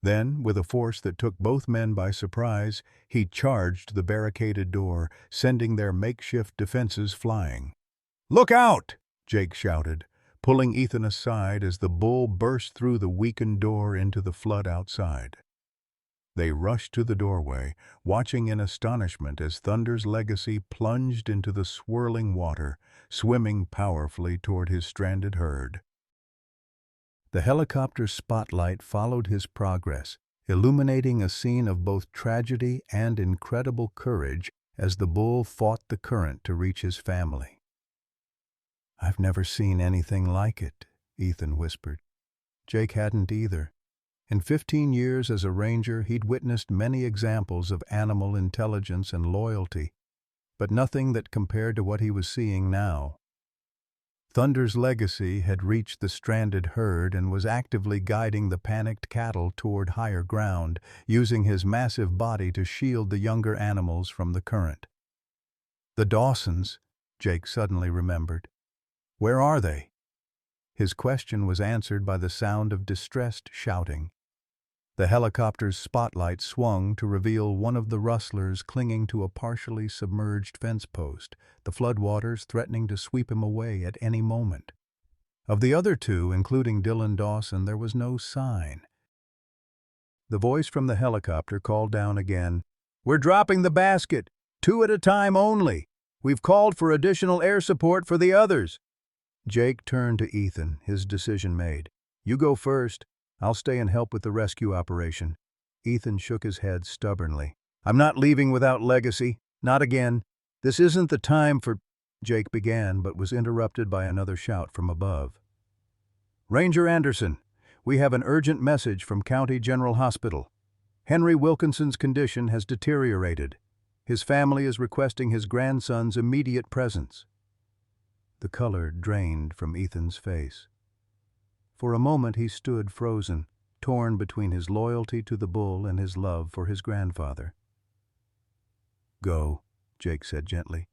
Then, with a force that took both men by surprise, he charged the barricaded door, sending their makeshift defenses flying. "Look out!" Jake shouted, pulling Ethan aside as the bull burst through the weakened door into the flood outside. They rushed to the doorway, watching in astonishment as Thunder's legacy plunged into the swirling water, swimming powerfully toward his stranded herd. The helicopter's spotlight followed his progress, illuminating a scene of both tragedy and incredible courage as the bull fought the current to reach his family. "I've never seen anything like it," Ethan whispered. Jake hadn't either. In 15 years as a ranger, he'd witnessed many examples of animal intelligence and loyalty, but nothing that compared to what he was seeing now. Thunder's legacy had reached the stranded herd and was actively guiding the panicked cattle toward higher ground, using his massive body to shield the younger animals from the current. "The Dawsons," Jake suddenly remembered. "Where are they?" His question was answered by the sound of distressed shouting. The helicopter's spotlight swung to reveal one of the rustlers clinging to a partially submerged fence post, the floodwaters threatening to sweep him away at any moment. Of the other two, including Dylan Dawson, there was no sign. The voice from the helicopter called down again, "We're dropping the basket, 2 at a time only. We've called for additional air support for the others." Jake turned to Ethan, his decision made. "You go first. I'll stay and help with the rescue operation." Ethan shook his head stubbornly. "I'm not leaving without legacy. Not again. This isn't the time for—" Jake began, but was interrupted by another shout from above. "Ranger Anderson, we have an urgent message from County General Hospital. Henry Wilkinson's condition has deteriorated. His family is requesting his grandson's immediate presence." The color drained from Ethan's face. For a moment he stood frozen, torn between his loyalty to the bull and his love for his grandfather. "Go," Jake said gently.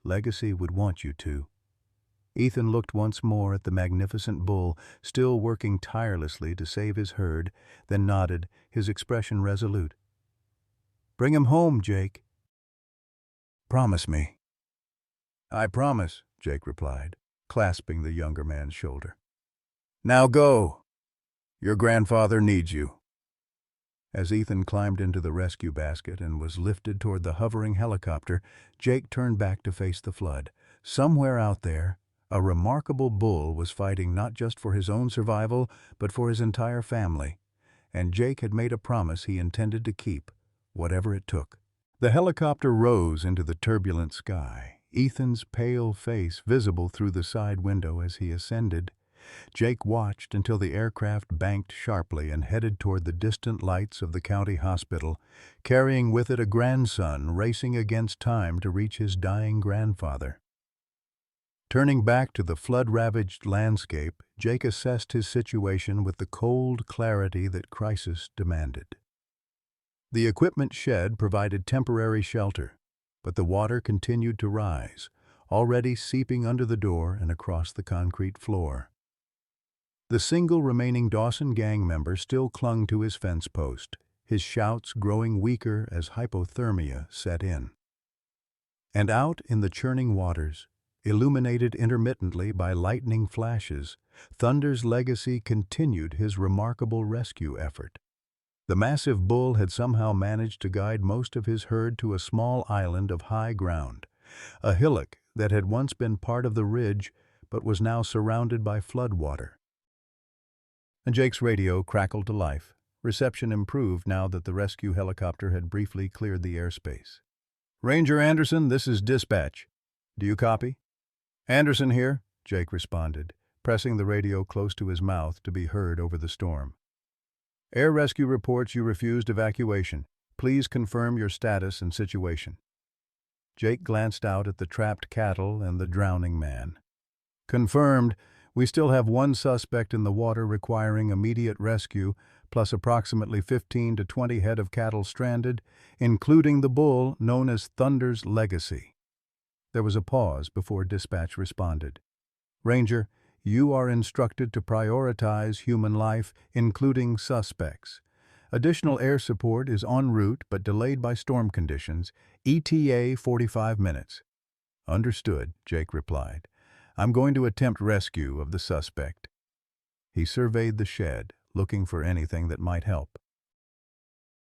"Legacy would want you to." Ethan looked once more at the magnificent bull, still working tirelessly to save his herd, then nodded, his expression resolute. "Bring him home, Jake." "Promise me." "I promise," Jake replied, clasping the younger man's shoulder. "Now go. Your grandfather needs you." As Ethan climbed into the rescue basket and was lifted toward the hovering helicopter, Jake turned back to face the flood. Somewhere out there, a remarkable bull was fighting not just for his own survival, but for his entire family. And Jake had made a promise he intended to keep, whatever it took. The helicopter rose into the turbulent sky, Ethan's pale face visible through the side window as he ascended. Jake watched until the aircraft banked sharply and headed toward the distant lights of the county hospital, carrying with it a grandson racing against time to reach his dying grandfather. Turning back to the flood-ravaged landscape, Jake assessed his situation with the cold clarity that crisis demanded. The equipment shed provided temporary shelter, but the water continued to rise, already seeping under the door and across the concrete floor. The single remaining Dawson gang member still clung to his fence post, his shouts growing weaker as hypothermia set in. And out in the churning waters, illuminated intermittently by lightning flashes, Thunder's legacy continued his remarkable rescue effort. The massive bull had somehow managed to guide most of his herd to a small island of high ground, a hillock that had once been part of the ridge but was now surrounded by floodwater. And Jake's radio crackled to life. Reception improved now that the rescue helicopter had briefly cleared the airspace. "Ranger Anderson, this is dispatch. Do you copy?" "Anderson here," Jake responded, pressing the radio close to his mouth to be heard over the storm. "Air rescue reports you refused evacuation. Please confirm your status and situation." Jake glanced out at the trapped cattle and the drowning man. "Confirmed. We still have one suspect in the water requiring immediate rescue, plus approximately 15 to 20 head of cattle stranded, including the bull known as Thunder's legacy." There was a pause before dispatch responded. Ranger, you are instructed to prioritize human life, including suspects. Additional air support is en route but delayed by storm conditions. ETA 45 minutes. Understood, Jake replied. I'm going to attempt rescue of the suspect. He surveyed the shed, looking for anything that might help.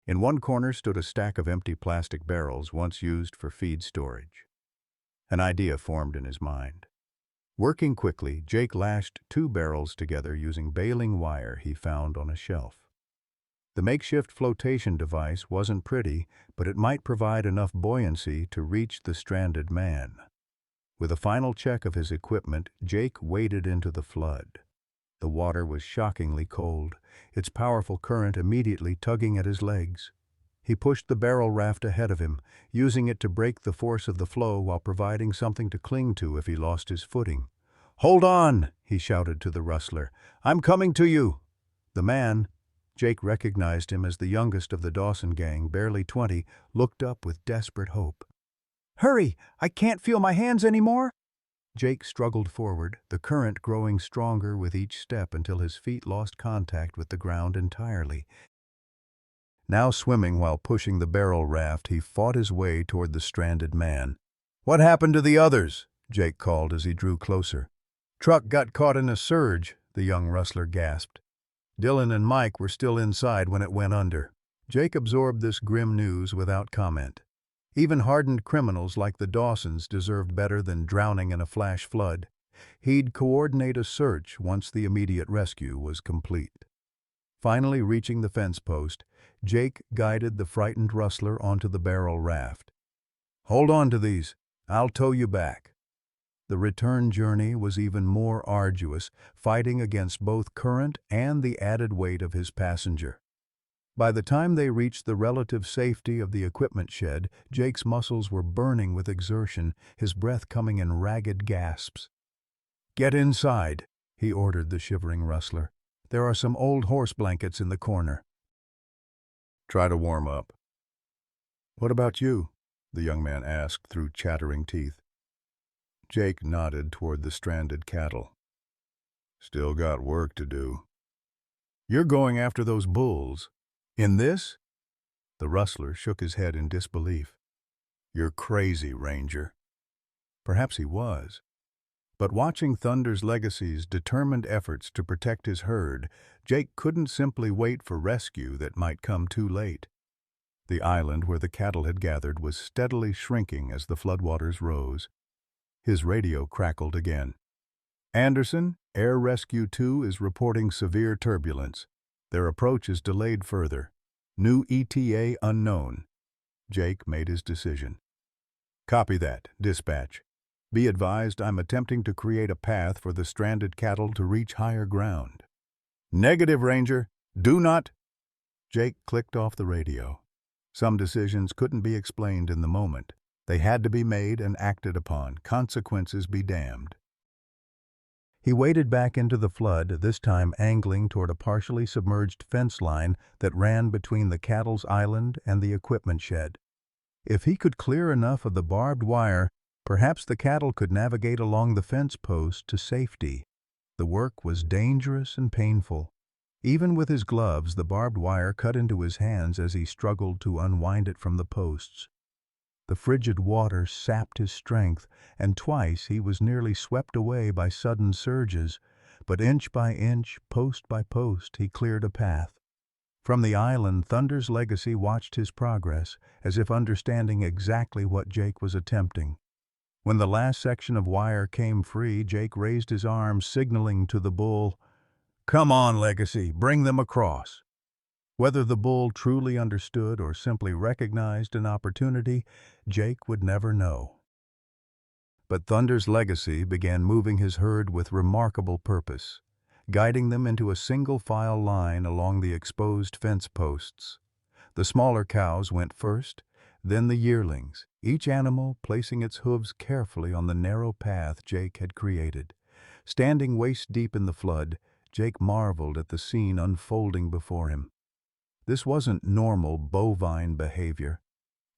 In one corner stood a stack of empty plastic barrels once used for feed storage. An idea formed in his mind. Working quickly, Jake lashed 2 barrels together using baling wire he found on a shelf. The makeshift flotation device wasn't pretty, but it might provide enough buoyancy to reach the stranded man. With a final check of his equipment, Jake waded into the flood. The water was shockingly cold, its powerful current immediately tugging at his legs. He pushed the barrel raft ahead of him, using it to break the force of the flow while providing something to cling to if he lost his footing. "Hold on!" he shouted to the rustler. "I'm coming to you!" The man, Jake recognized him as the youngest of the Dawson gang, barely 20, looked up with desperate hope. "Hurry! I can't feel my hands anymore!" Jake struggled forward, the current growing stronger with each step until his feet lost contact with the ground entirely. Now swimming while pushing the barrel raft, he fought his way toward the stranded man. "What happened to the others?" Jake called as he drew closer. "Truck got caught in a surge," the young rustler gasped. "Dylan and Mike were still inside when it went under." Jake absorbed this grim news without comment. Even hardened criminals like the Dawsons deserved better than drowning in a flash flood. He'd coordinate a search once the immediate rescue was complete. Finally reaching the fence post, Jake guided the frightened rustler onto the barrel raft. "Hold on to these. I'll tow you back." The return journey was even more arduous, fighting against both current and the added weight of his passenger. By the time they reached the relative safety of the equipment shed, Jake's muscles were burning with exertion, his breath coming in ragged gasps. "Get inside," he ordered the shivering rustler. "There are some old horse blankets in the corner." "Try to warm up." "What about you?" the young man asked through chattering teeth. Jake nodded toward the stranded cattle. "Still got work to do." "You're going after those bulls. In this?" The rustler shook his head in disbelief. "You're crazy, Ranger." Perhaps he was. But watching Thunder's Legacy's determined efforts to protect his herd, Jake couldn't simply wait for rescue that might come too late. The island where the cattle had gathered was steadily shrinking as the floodwaters rose. His radio crackled again. "Anderson, Air Rescue 2 is reporting severe turbulence. Their approach is delayed further. New ETA unknown." Jake made his decision. "Copy that, dispatch. Be advised I'm attempting to create a path for the stranded cattle to reach higher ground." "Negative, Ranger. Do not—" Jake clicked off the radio. Some decisions couldn't be explained in the moment. They had to be made and acted upon, consequences be damned. He waded back into the flood, this time angling toward a partially submerged fence line that ran between the cattle's island and the equipment shed. If he could clear enough of the barbed wire, perhaps the cattle could navigate along the fence post to safety. The work was dangerous and painful. Even with his gloves, the barbed wire cut into his hands as he struggled to unwind it from the posts. The frigid water sapped his strength, and twice he was nearly swept away by sudden surges, but inch by inch, post by post, he cleared a path. From the island, Thunder's Legacy watched his progress, as if understanding exactly what Jake was attempting. When the last section of wire came free, Jake raised his arm, signaling to the bull, "Come on, Legacy, bring them across." Whether the bull truly understood or simply recognized an opportunity, Jake would never know. But Thunder's Legacy began moving his herd with remarkable purpose, guiding them into a single-file line along the exposed fence posts. The smaller cows went first, then the yearlings, each animal placing its hooves carefully on the narrow path Jake had created. Standing waist-deep in the flood, Jake marveled at the scene unfolding before him. This wasn't normal bovine behavior.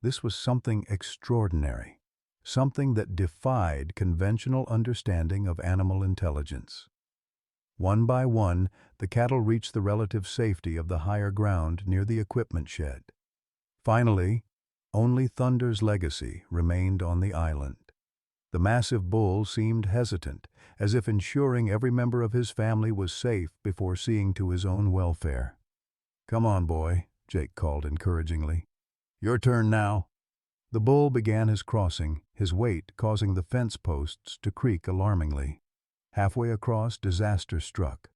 This was something extraordinary. something that defied conventional understanding of animal intelligence. One by one, the cattle reached the relative safety of the higher ground near the equipment shed. Finally, only Thunder's legacy remained on the island. The massive bull seemed hesitant, as if ensuring every member of his family was safe before seeing to his own welfare. "Come on, boy," Jake called encouragingly. "Your turn now." The bull began his crossing, his weight causing the fence posts to creak alarmingly. Halfway across, disaster struck.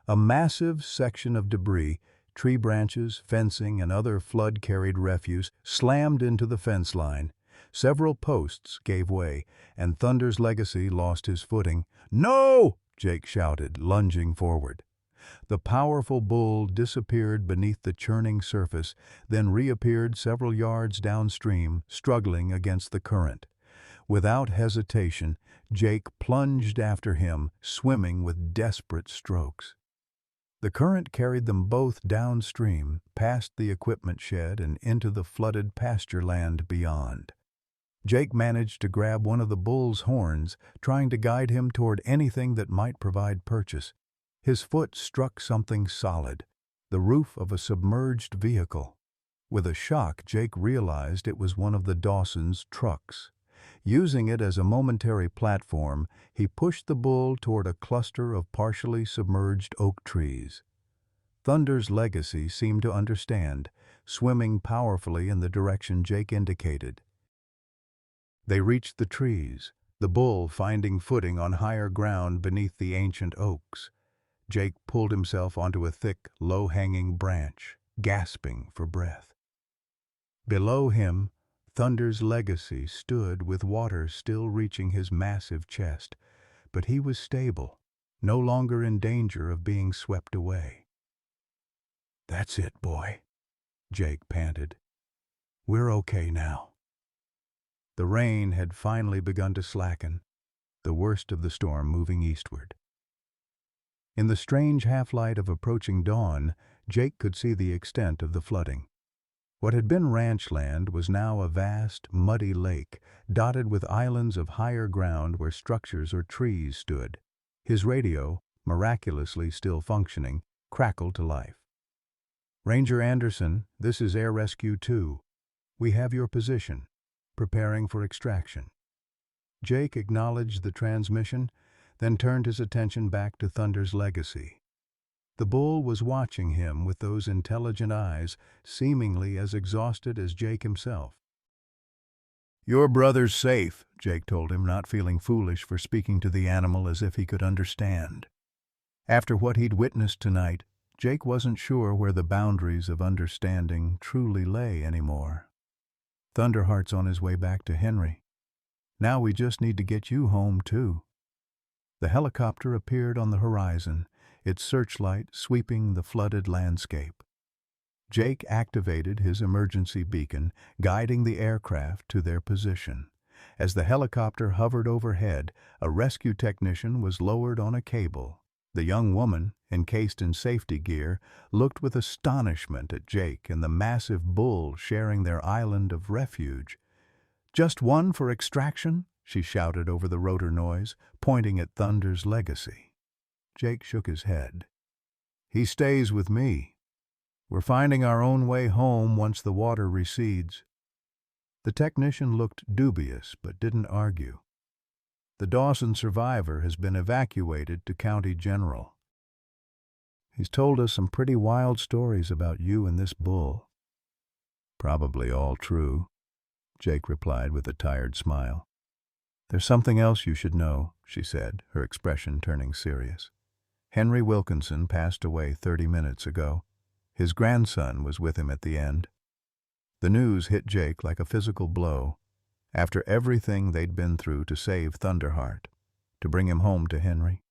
A massive section of debris, tree branches, fencing, and other flood-carried refuse slammed into the fence line. Several posts gave way, and Thunder's legacy lost his footing. "No!" Jake shouted, lunging forward. The powerful bull disappeared beneath the churning surface, then reappeared several yards downstream, struggling against the current. Without hesitation, Jake plunged after him, swimming with desperate strokes. The current carried them both downstream, past the equipment shed and into the flooded pasture land beyond. Jake managed to grab one of the bull's horns, trying to guide him toward anything that might provide purchase. His foot struck something solid, the roof of a submerged vehicle. With a shock, Jake realized it was one of the Dawsons' trucks. Using it as a momentary platform, he pushed the bull toward a cluster of partially submerged oak trees. Thunder's legacy seemed to understand, swimming powerfully in the direction Jake indicated. They reached the trees, the bull finding footing on higher ground beneath the ancient oaks. Jake pulled himself onto a thick, low-hanging branch, gasping for breath. Below him, Thunder's legacy stood with water still reaching his massive chest, but he was stable, no longer in danger of being swept away. "That's it, boy," Jake panted. "We're okay now." The rain had finally begun to slacken, the worst of the storm moving eastward. In the strange half-light of approaching dawn, Jake could see the extent of the flooding. What had been ranch land was now a vast, muddy lake, dotted with islands of higher ground where structures or trees stood. His radio, miraculously still functioning, crackled to life. "Ranger Anderson, this is Air Rescue 2. We have your position. Preparing for extraction." Jake acknowledged the transmission, then turned his attention back to Thunder's legacy. The bull was watching him with those intelligent eyes, seemingly as exhausted as Jake himself. "Your brother's safe," Jake told him, not feeling foolish for speaking to the animal as if he could understand. After what he'd witnessed tonight, Jake wasn't sure where the boundaries of understanding truly lay anymore. "Thunderheart's on his way back to Henry. Now we just need to get you home, too." The helicopter appeared on the horizon, its searchlight sweeping the flooded landscape. Jake activated his emergency beacon, guiding the aircraft to their position. As the helicopter hovered overhead, a rescue technician was lowered on a cable. The young woman, encased in safety gear, looked with astonishment at Jake and the massive bull sharing their island of refuge. "Just one for extraction?" she shouted over the rotor noise, pointing at Thunder's legacy. Jake shook his head. "He stays with me. We're finding our own way home once the water recedes." The technician looked dubious but didn't argue. "The Dawson survivor has been evacuated to County General. He's told us some pretty wild stories about you and this bull." "Probably all true," Jake replied with a tired smile. "There's something else you should know," she said, her expression turning serious. "Henry Wilkinson passed away 30 minutes ago. His grandson was with him at the end." The news hit Jake like a physical blow. After everything they'd been through to save Thunderheart, to bring him home to Henry,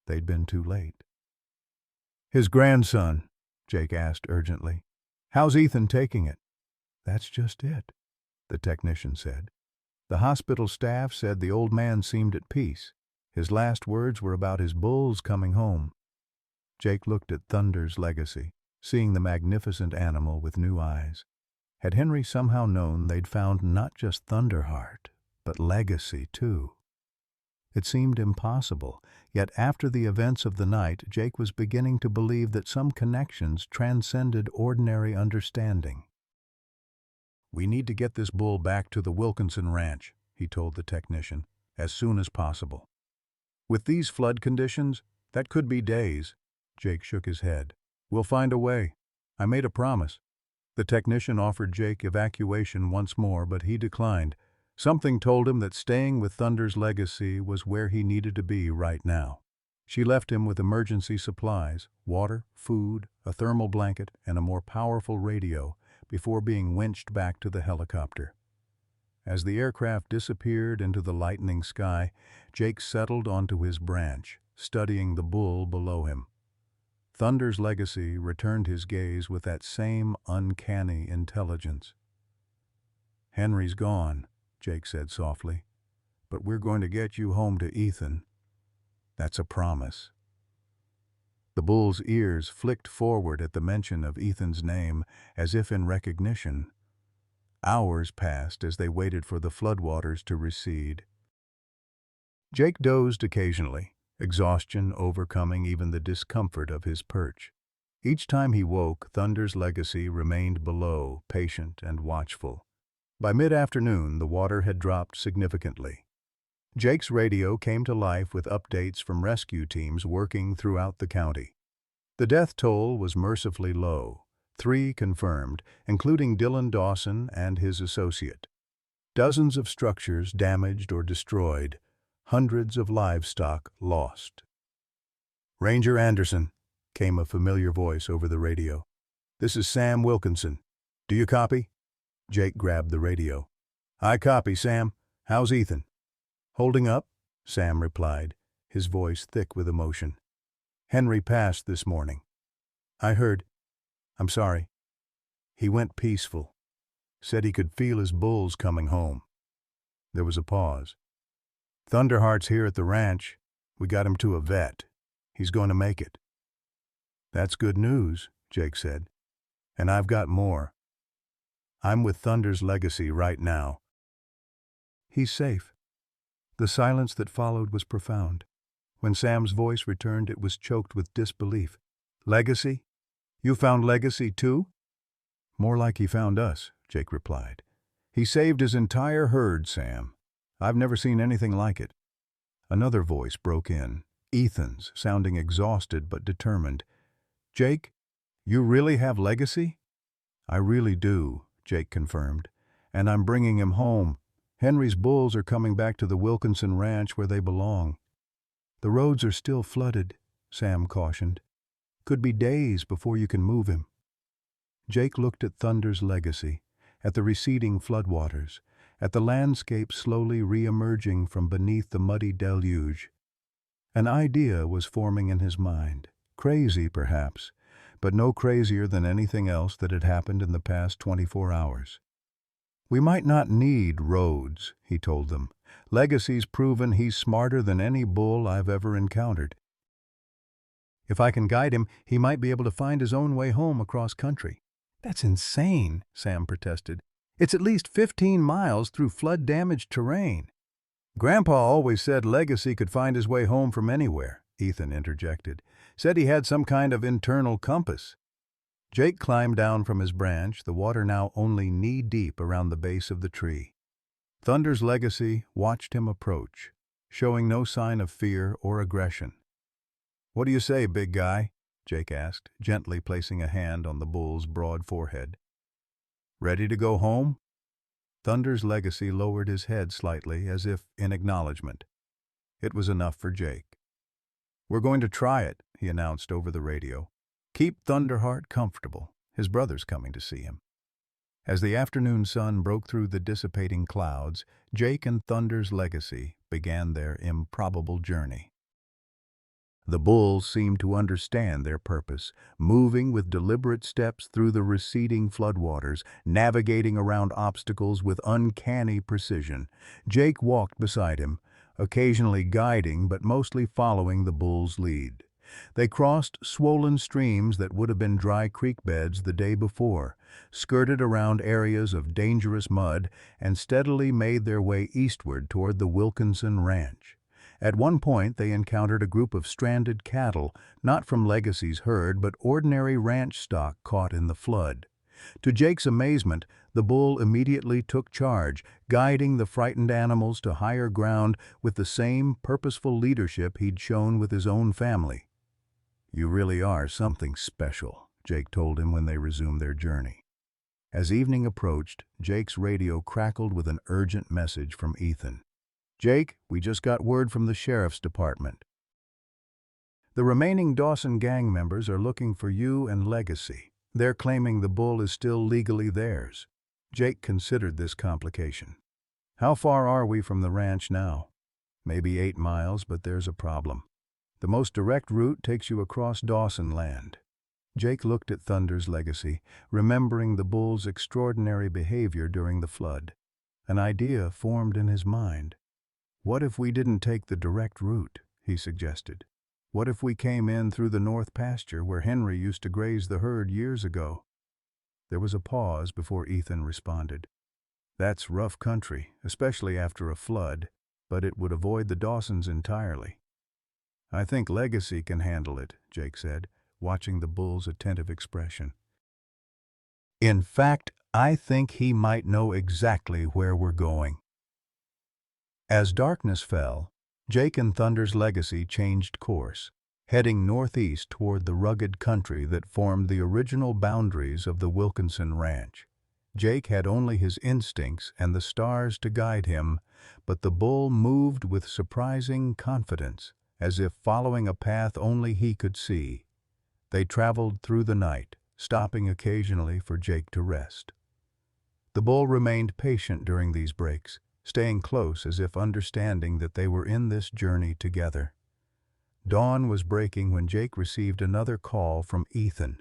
they'd been too late. "His grandson," Jake asked urgently. "How's Ethan taking it?" "That's just it," the technician said. "The hospital staff said the old man seemed at peace. His last words were about his bulls coming home." Jake looked at Thunder's legacy, seeing the magnificent animal with new eyes. Had Henry somehow known they'd found not just Thunderheart, but legacy too? It seemed impossible, yet after the events of the night, Jake was beginning to believe that some connections transcended ordinary understanding. "We need to get this bull back to the Wilkinson Ranch," he told the technician, "as soon as possible. With these flood conditions, that could be days." Jake shook his head. "We'll find a way. I made a promise." The technician offered Jake evacuation once more, but he declined. Something told him that staying with Thunder's legacy was where he needed to be right now. She left him with emergency supplies, water, food, a thermal blanket, and a more powerful radio, before being winched back to the helicopter. As the aircraft disappeared into the lightening sky, Jake settled onto his branch, studying the bull below him. Thunder's legacy returned his gaze with that same uncanny intelligence. "Henry's gone," Jake said softly, "but we're going to get you home to Ethan. That's a promise." The bull's ears flicked forward at the mention of Ethan's name, as if in recognition. Hours passed as they waited for the floodwaters to recede. Jake dozed occasionally, exhaustion overcoming even the discomfort of his perch. Each time he woke, Thunder's legacy remained below, patient and watchful. By mid-afternoon, the water had dropped significantly. Jake's radio came to life with updates from rescue teams working throughout the county. The death toll was mercifully low, 3 confirmed, including Dylan Dawson and his associate. Dozens of structures damaged or destroyed, hundreds of livestock lost. "Ranger Anderson," came a familiar voice over the radio. "This is Sam Wilkinson. Do you copy?" Jake grabbed the radio. "I copy, Sam. How's Ethan?" "Holding up," Sam replied, his voice thick with emotion. "Henry passed this morning." "I heard. I'm sorry." "He went peaceful. Said he could feel his bulls coming home." There was a pause. "Thunderheart's here at the ranch. We got him to a vet. He's going to make it." "That's good news," Jake said. "And I've got more. I'm with Thunder's legacy right now." "He's safe." The silence that followed was profound. When Sam's voice returned, it was choked with disbelief. "Legacy? You found legacy too?" "More like he found us," Jake replied. "He saved his entire herd, Sam. I've never seen anything like it." Another voice broke in, Ethan's, sounding exhausted but determined. "Jake, you really have legacy?" "I really do," Jake confirmed. "And I'm bringing him home. Henry's bulls are coming back to the Wilkinson Ranch where they belong." "The roads are still flooded," Sam cautioned. "Could be days before you can move him." Jake looked at Thunder's legacy, at the receding floodwaters, at the landscape slowly re-emerging from beneath the muddy deluge. An idea was forming in his mind, crazy perhaps, but no crazier than anything else that had happened in the past 24 hours. "We might not need roads," he told them. "Legacy's proven he's smarter than any bull I've ever encountered. If I can guide him, he might be able to find his own way home across country." "That's insane," Sam protested. "It's at least 15 miles through flood-damaged terrain." "Grandpa always said Legacy could find his way home from anywhere," Ethan interjected. "Said he had some kind of internal compass." Jake climbed down from his branch, the water now only knee-deep around the base of the tree. Thunder's legacy watched him approach, showing no sign of fear or aggression. "What do you say, big guy?" Jake asked, gently placing a hand on the bull's broad forehead. "Ready to go home?" Thunder's legacy lowered his head slightly, as if in acknowledgement. It was enough for Jake. "We're going to try it," he announced over the radio. "Keep Thunderheart comfortable. His brother's coming to see him." As the afternoon sun broke through the dissipating clouds, Jake and Thunder's legacy began their improbable journey. The bulls seemed to understand their purpose, moving with deliberate steps through the receding floodwaters, navigating around obstacles with uncanny precision. Jake walked beside him, occasionally guiding but mostly following the bull's lead. They crossed swollen streams that would have been dry creek beds the day before, skirted around areas of dangerous mud, and steadily made their way eastward toward the Wilkinson Ranch. At one point, they encountered a group of stranded cattle, not from Legacy's herd, but ordinary ranch stock caught in the flood. To Jake's amazement, the bull immediately took charge, guiding the frightened animals to higher ground with the same purposeful leadership he'd shown with his own family. "You really are something special," Jake told him when they resumed their journey. As evening approached, Jake's radio crackled with an urgent message from Ethan. "Jake, we just got word from the sheriff's department. The remaining Dawson gang members are looking for you and Legacy. They're claiming the bull is still legally theirs." Jake considered this complication. "How far are we from the ranch now?" "Maybe 8 miles, but there's a problem. The most direct route takes you across Dawson land." Jake looked at Thunder's Legacy, remembering the bull's extraordinary behavior during the flood. An idea formed in his mind. "What if we didn't take the direct route?" he suggested. "What if we came in through the north pasture where Henry used to graze the herd years ago?" There was a pause before Ethan responded. "That's rough country, especially after a flood, but it would avoid the Dawsons entirely." "I think Legacy can handle it," Jake said, watching the bull's attentive expression. "In fact, I think he might know exactly where we're going." As darkness fell, Jake and Thunder's Legacy changed course, heading northeast toward the rugged country that formed the original boundaries of the Wilkinson Ranch. Jake had only his instincts and the stars to guide him, but the bull moved with surprising confidence, as if following a path only he could see. They traveled through the night, stopping occasionally for Jake to rest. The bull remained patient during these breaks, staying close as if understanding that they were in this journey together. Dawn was breaking when Jake received another call from Ethan.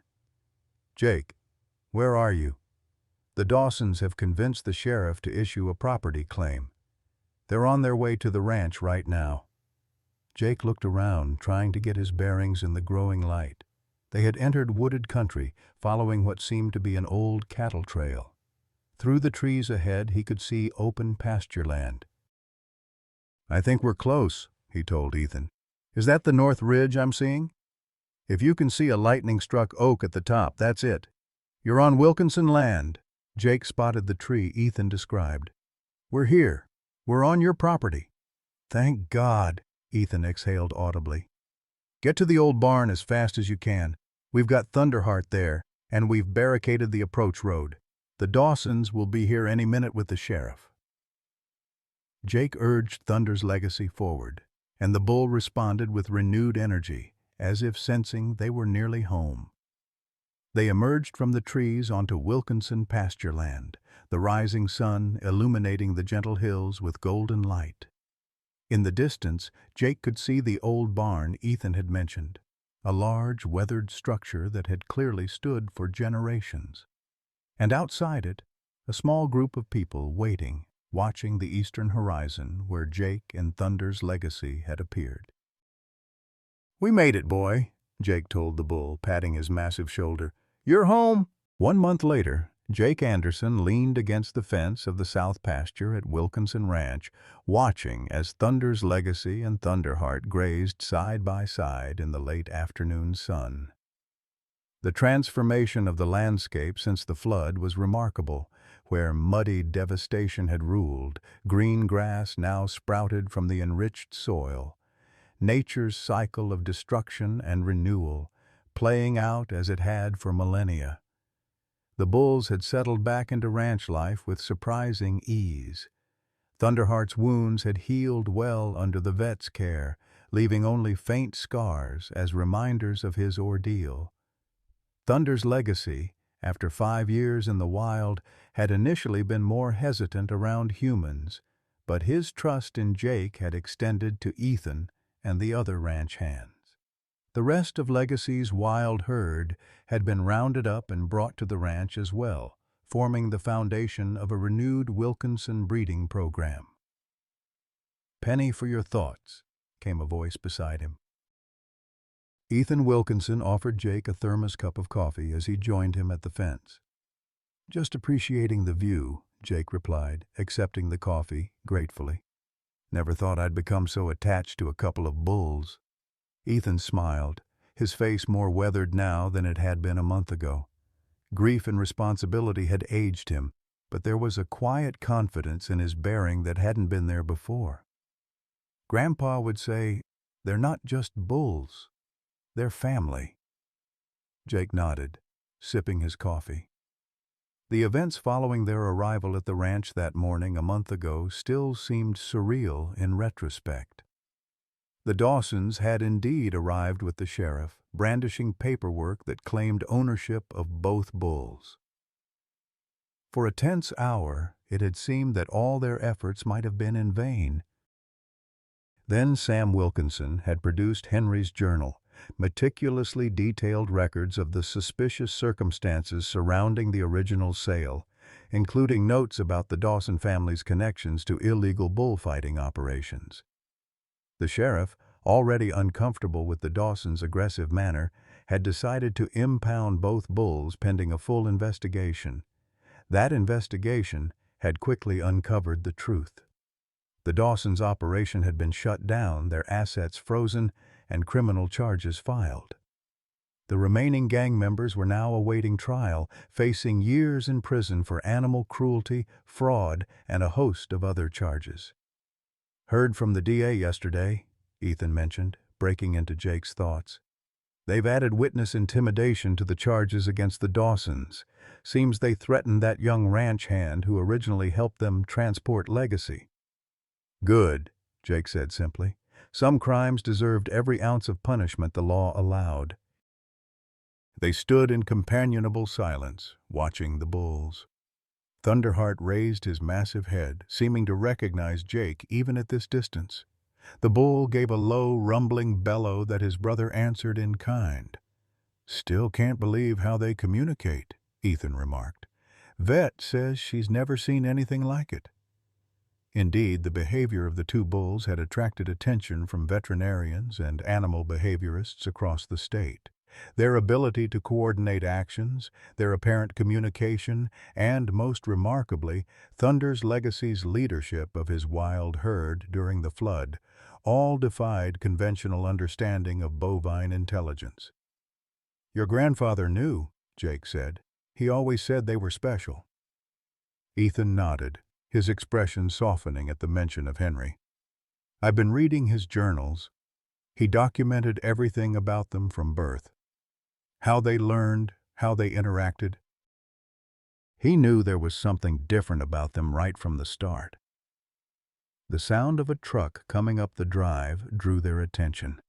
"Jake, where are you? The Dawsons have convinced the sheriff to issue a property claim. They're on their way to the ranch right now." Jake looked around, trying to get his bearings in the growing light. They had entered wooded country, following what seemed to be an old cattle trail. Through the trees ahead, he could see open pasture land. "I think we're close," he told Ethan. "Is that the north ridge I'm seeing? If you can see a lightning-struck oak at the top, that's it. You're on Wilkinson land." Jake spotted the tree Ethan described. "We're here. We're on your property." "Thank God," Ethan exhaled audibly. "Get to the old barn as fast as you can. We've got Thunderheart there, and we've barricaded the approach road. The Dawsons will be here any minute with the sheriff." Jake urged Thunder's Legacy forward, and the bull responded with renewed energy, as if sensing they were nearly home. They emerged from the trees onto Wilkinson pasture land, the rising sun illuminating the gentle hills with golden light. In the distance, Jake could see the old barn Ethan had mentioned, a large, weathered structure that had clearly stood for generations. And outside it, a small group of people waiting, watching the eastern horizon where Jake and Thunder's Legacy had appeared. "We made it, boy," Jake told the bull, patting his massive shoulder. "You're home." 1 month later, Jake Anderson leaned against the fence of the south pasture at Wilkinson Ranch, watching as Thunder's Legacy and Thunderheart grazed side by side in the late afternoon sun. The transformation of the landscape since the flood was remarkable. Where muddy devastation had ruled, green grass now sprouted from the enriched soil. Nature's cycle of destruction and renewal, playing out as it had for millennia. The bulls had settled back into ranch life with surprising ease. Thunderheart's wounds had healed well under the vet's care, leaving only faint scars as reminders of his ordeal. Thunder's Legacy, after 5 years in the wild, had initially been more hesitant around humans, but his trust in Jake had extended to Ethan and the other ranch hands. The rest of Legacy's wild herd had been rounded up and brought to the ranch as well, forming the foundation of a renewed Wilkinson breeding program. "Penny for your thoughts," came a voice beside him. Ethan Wilkinson offered Jake a thermos cup of coffee as he joined him at the fence. "Just appreciating the view," Jake replied, accepting the coffee gratefully. "Never thought I'd become so attached to a couple of bulls." Ethan smiled, his face more weathered now than it had been a month ago. Grief and responsibility had aged him, but there was a quiet confidence in his bearing that hadn't been there before. Grandpa would say, "They're not just bulls, they're family." Jake nodded, sipping his coffee. The events following their arrival at the ranch that morning a month ago still seemed surreal in retrospect. The Dawsons had indeed arrived with the sheriff, brandishing paperwork that claimed ownership of both bulls. For a tense hour, it had seemed that all their efforts might have been in vain. Then Sam Wilkinson had produced Henry's journal, meticulously detailed records of the suspicious circumstances surrounding the original sale, including notes about the Dawson family's connections to illegal bullfighting operations. The sheriff, already uncomfortable with the Dawsons' aggressive manner, had decided to impound both bulls pending a full investigation. That investigation had quickly uncovered the truth. The Dawsons' operation had been shut down, their assets frozen, and criminal charges filed. The remaining gang members were now awaiting trial, facing years in prison for animal cruelty, fraud, and a host of other charges. "Heard from the DA yesterday," Ethan mentioned, breaking into Jake's thoughts. "They've added witness intimidation to the charges against the Dawsons. Seems they threatened that young ranch hand who originally helped them transport Legacy." "Good," Jake said simply. Some crimes deserved every ounce of punishment the law allowed. They stood in companionable silence, watching the bulls. Thunderheart raised his massive head, seeming to recognize Jake even at this distance. The bull gave a low, rumbling bellow that his brother answered in kind. "Still can't believe how they communicate," Ethan remarked. "Vet says she's never seen anything like it." Indeed, the behavior of the two bulls had attracted attention from veterinarians and animal behaviorists across the state. Their ability to coordinate actions, their apparent communication, and, most remarkably, Thunder's Legacy's leadership of his wild herd during the flood, all defied conventional understanding of bovine intelligence. "Your grandfather knew," Jake said. "He always said they were special." Ethan nodded, his expression softening at the mention of Henry. "I've been reading his journals. He documented everything about them from birth. How they learned, how they interacted. He knew there was something different about them right from the start." The sound of a truck coming up the drive drew their attention.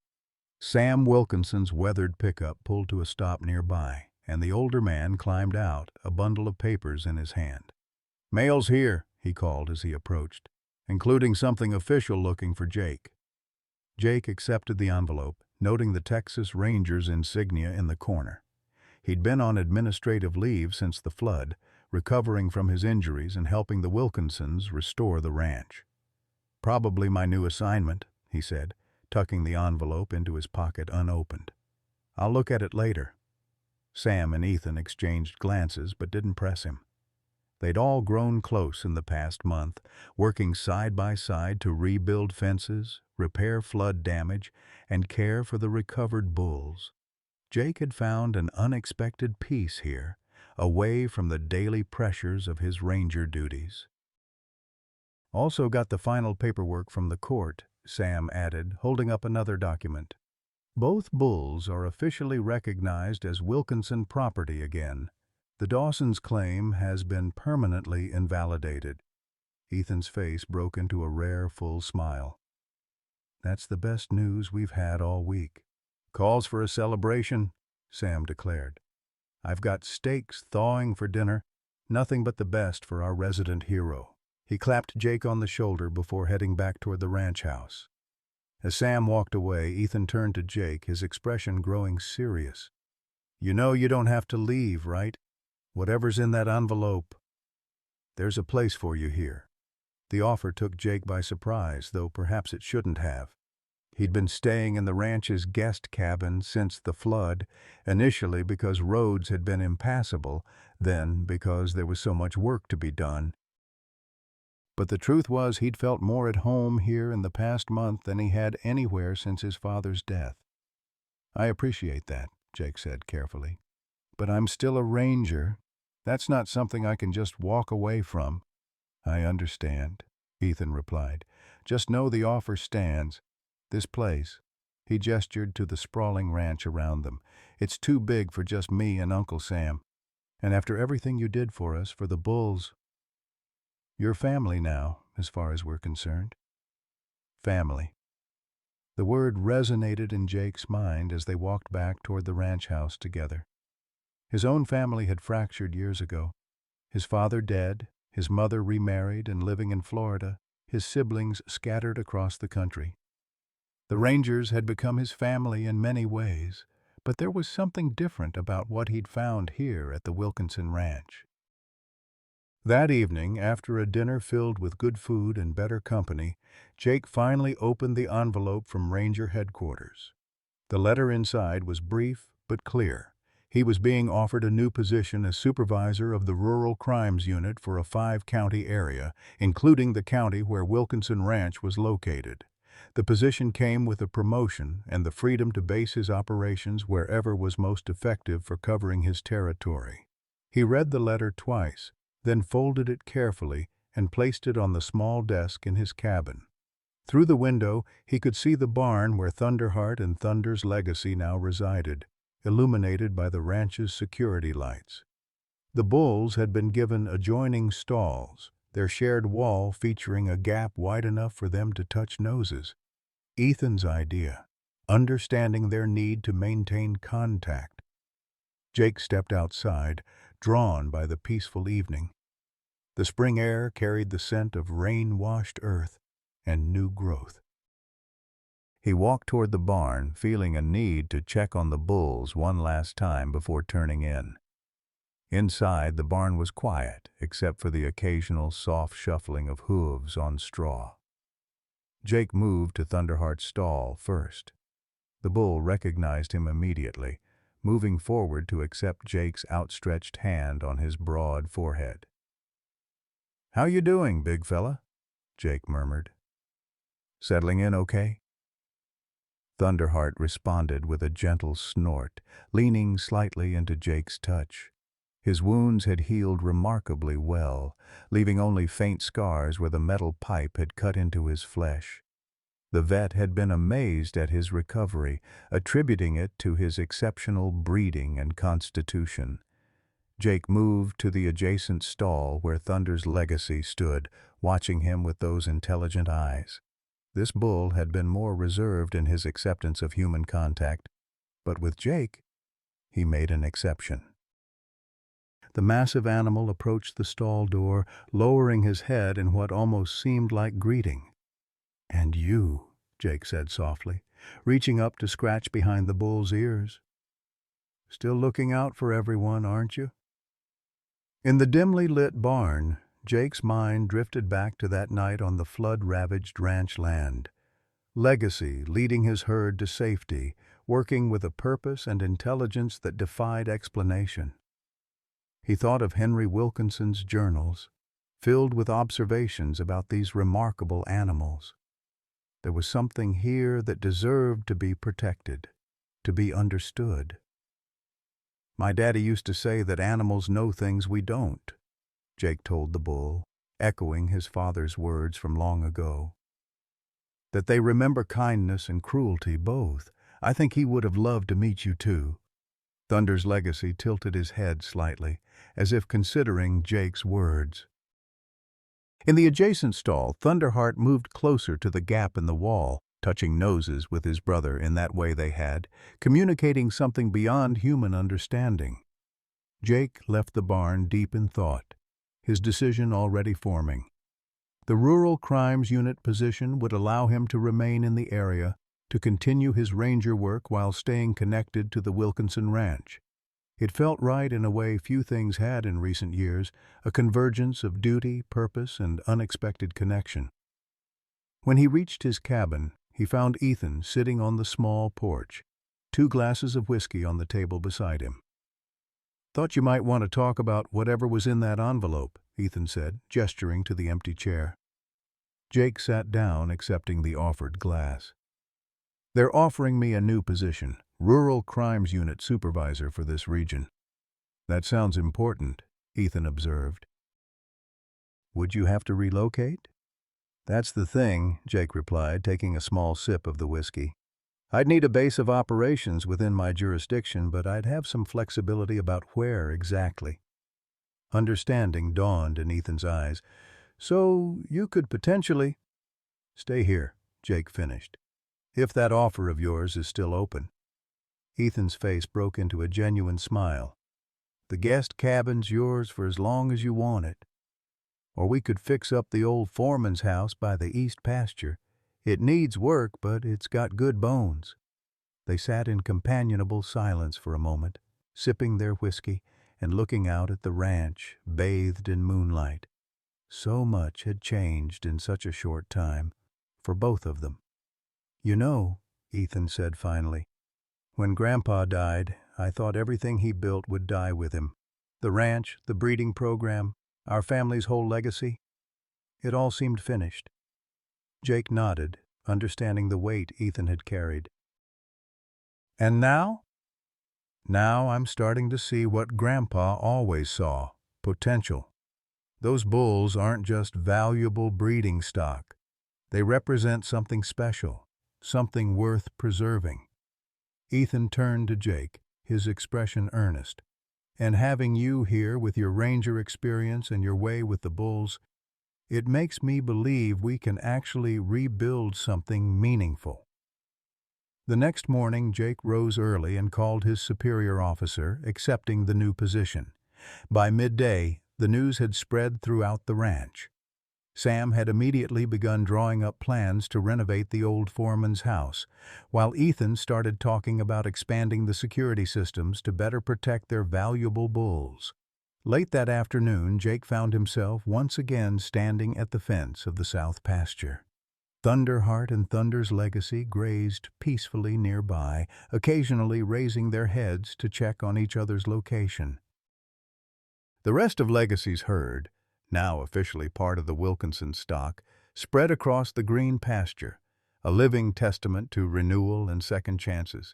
Sam Wilkinson's weathered pickup pulled to a stop nearby, and the older man climbed out, a bundle of papers in his hand. "Mail's here," he called as he approached, "including something official-looking for Jake." Jake accepted the envelope, noting the Texas Rangers insignia in the corner. He'd been on administrative leave since the flood, recovering from his injuries and helping the Wilkinsons restore the ranch. "Probably my new assignment," he said, tucking the envelope into his pocket unopened. "I'll look at it later." Sam and Ethan exchanged glances but didn't press him. They'd all grown close in the past month, working side by side to rebuild fences, repair flood damage, and care for the recovered bulls. Jake had found an unexpected peace here, away from the daily pressures of his ranger duties. "Also got the final paperwork from the court," Sam added, holding up another document. "Both bulls are officially recognized as Wilkinson property again. The Dawsons' claim has been permanently invalidated." Ethan's face broke into a rare, full smile. "That's the best news we've had all week." "Calls for a celebration," Sam declared. "I've got steaks thawing for dinner, nothing but the best for our resident hero." He clapped Jake on the shoulder before heading back toward the ranch house. As Sam walked away, Ethan turned to Jake, his expression growing serious. "You know you don't have to leave, right? Whatever's in that envelope, there's a place for you here." The offer took Jake by surprise, though perhaps it shouldn't have. He'd been staying in the ranch's guest cabin since the flood, initially because roads had been impassable, then because there was so much work to be done. But the truth was he'd felt more at home here in the past month than he had anywhere since his father's death. "I appreciate that," Jake said carefully. "But I'm still a ranger. That's not something I can just walk away from." "I understand," Ethan replied. "Just know the offer stands. This place," he gestured to the sprawling ranch around them, "it's too big for just me and Uncle Sam. And after everything you did for us, for the bulls, you're family now, as far as we're concerned." Family. The word resonated in Jake's mind as they walked back toward the ranch house together. His own family had fractured years ago. His father dead, his mother remarried and living in Florida, his siblings scattered across the country. The Rangers had become his family in many ways, but there was something different about what he'd found here at the Wilkinson Ranch. That evening, after a dinner filled with good food and better company, Jake finally opened the envelope from Ranger headquarters. The letter inside was brief but clear. He was being offered a new position as supervisor of the Rural Crimes Unit for a 5-county area, including the county where Wilkinson Ranch was located. The position came with a promotion and the freedom to base his operations wherever was most effective for covering his territory. He read the letter twice, then folded it carefully and placed it on the small desk in his cabin. Through the window, he could see the barn where Thunderheart and Thunder's legacy now resided, illuminated by the ranch's security lights. The bulls had been given adjoining stalls, their shared wall featuring a gap wide enough for them to touch noses. Ethan's idea, understanding their need to maintain contact. Jake stepped outside, drawn by the peaceful evening. The spring air carried the scent of rain-washed earth and new growth. He walked toward the barn, feeling a need to check on the bulls one last time before turning in. Inside, the barn was quiet, except for the occasional soft shuffling of hooves on straw. Jake moved to Thunderheart's stall first. The bull recognized him immediately, moving forward to accept Jake's outstretched hand on his broad forehead. "How you doing, big fella?" Jake murmured. "Settling in okay?" Thunderheart responded with a gentle snort, leaning slightly into Jake's touch. His wounds had healed remarkably well, leaving only faint scars where the metal pipe had cut into his flesh. The vet had been amazed at his recovery, attributing it to his exceptional breeding and constitution. Jake moved to the adjacent stall where Thunder's legacy stood, watching him with those intelligent eyes. This bull had been more reserved in his acceptance of human contact, but with Jake, he made an exception. The massive animal approached the stall door, lowering his head in what almost seemed like greeting. "And you," Jake said softly, reaching up to scratch behind the bull's ears. "Still looking out for everyone, aren't you?" In the dimly lit barn, Jake's mind drifted back to that night on the flood-ravaged ranch land. Legacy leading his herd to safety, working with a purpose and intelligence that defied explanation. He thought of Henry Wilkinson's journals, filled with observations about these remarkable animals. There was something here that deserved to be protected, to be understood. "My daddy used to say that animals know things we don't," Jake told the bull, echoing his father's words from long ago. "That they remember kindness and cruelty both. I think he would have loved to meet you too." Thunder's legacy tilted his head slightly, as if considering Jake's words. In the adjacent stall, Thunderheart moved closer to the gap in the wall, touching noses with his brother in that way they had, communicating something beyond human understanding. Jake left the barn deep in thought, his decision already forming. The Rural Crimes Unit position would allow him to remain in the area, to continue his ranger work while staying connected to the Wilkinson Ranch. It felt right in a way few things had in recent years, a convergence of duty, purpose, and unexpected connection. When he reached his cabin, he found Ethan sitting on the small porch, 2 glasses of whiskey on the table beside him. "Thought you might want to talk about whatever was in that envelope," Ethan said, gesturing to the empty chair. Jake sat down, accepting the offered glass. "They're offering me a new position, Rural Crimes Unit Supervisor for this region." "That sounds important," Ethan observed. "Would you have to relocate?" "That's the thing," Jake replied, taking a small sip of the whiskey. "I'd need a base of operations within my jurisdiction, but I'd have some flexibility about where exactly." Understanding dawned in Ethan's eyes. "So you could potentially—" "Stay here," Jake finished, "if that offer of yours is still open." Ethan's face broke into a genuine smile. "The guest cabin's yours for as long as you want it. Or we could fix up the old foreman's house by the east pasture. It needs work, but it's got good bones." They sat in companionable silence for a moment, sipping their whiskey and looking out at the ranch, bathed in moonlight. So much had changed in such a short time, for both of them. "You know," Ethan said finally, "when Grandpa died, I thought everything he built would die with him. The ranch, the breeding program, our family's whole legacy. It all seemed finished." Jake nodded, understanding the weight Ethan had carried. "And now?" "Now I'm starting to see what Grandpa always saw, potential. Those bulls aren't just valuable breeding stock. They represent something special, something worth preserving." Ethan turned to Jake, his expression earnest. "And having you here with your ranger experience and your way with the bulls, it makes me believe we can actually rebuild something meaningful." The next morning, Jake rose early and called his superior officer, accepting the new position. By midday, the news had spread throughout the ranch. Sam had immediately begun drawing up plans to renovate the old foreman's house, while Ethan started talking about expanding the security systems to better protect their valuable bulls. Late that afternoon, Jake found himself once again standing at the fence of the south pasture. Thunderheart and Thunder's Legacy grazed peacefully nearby, occasionally raising their heads to check on each other's location. The rest of Legacy's herd, now officially part of the Wilkinson stock, spread across the green pasture, a living testament to renewal and second chances.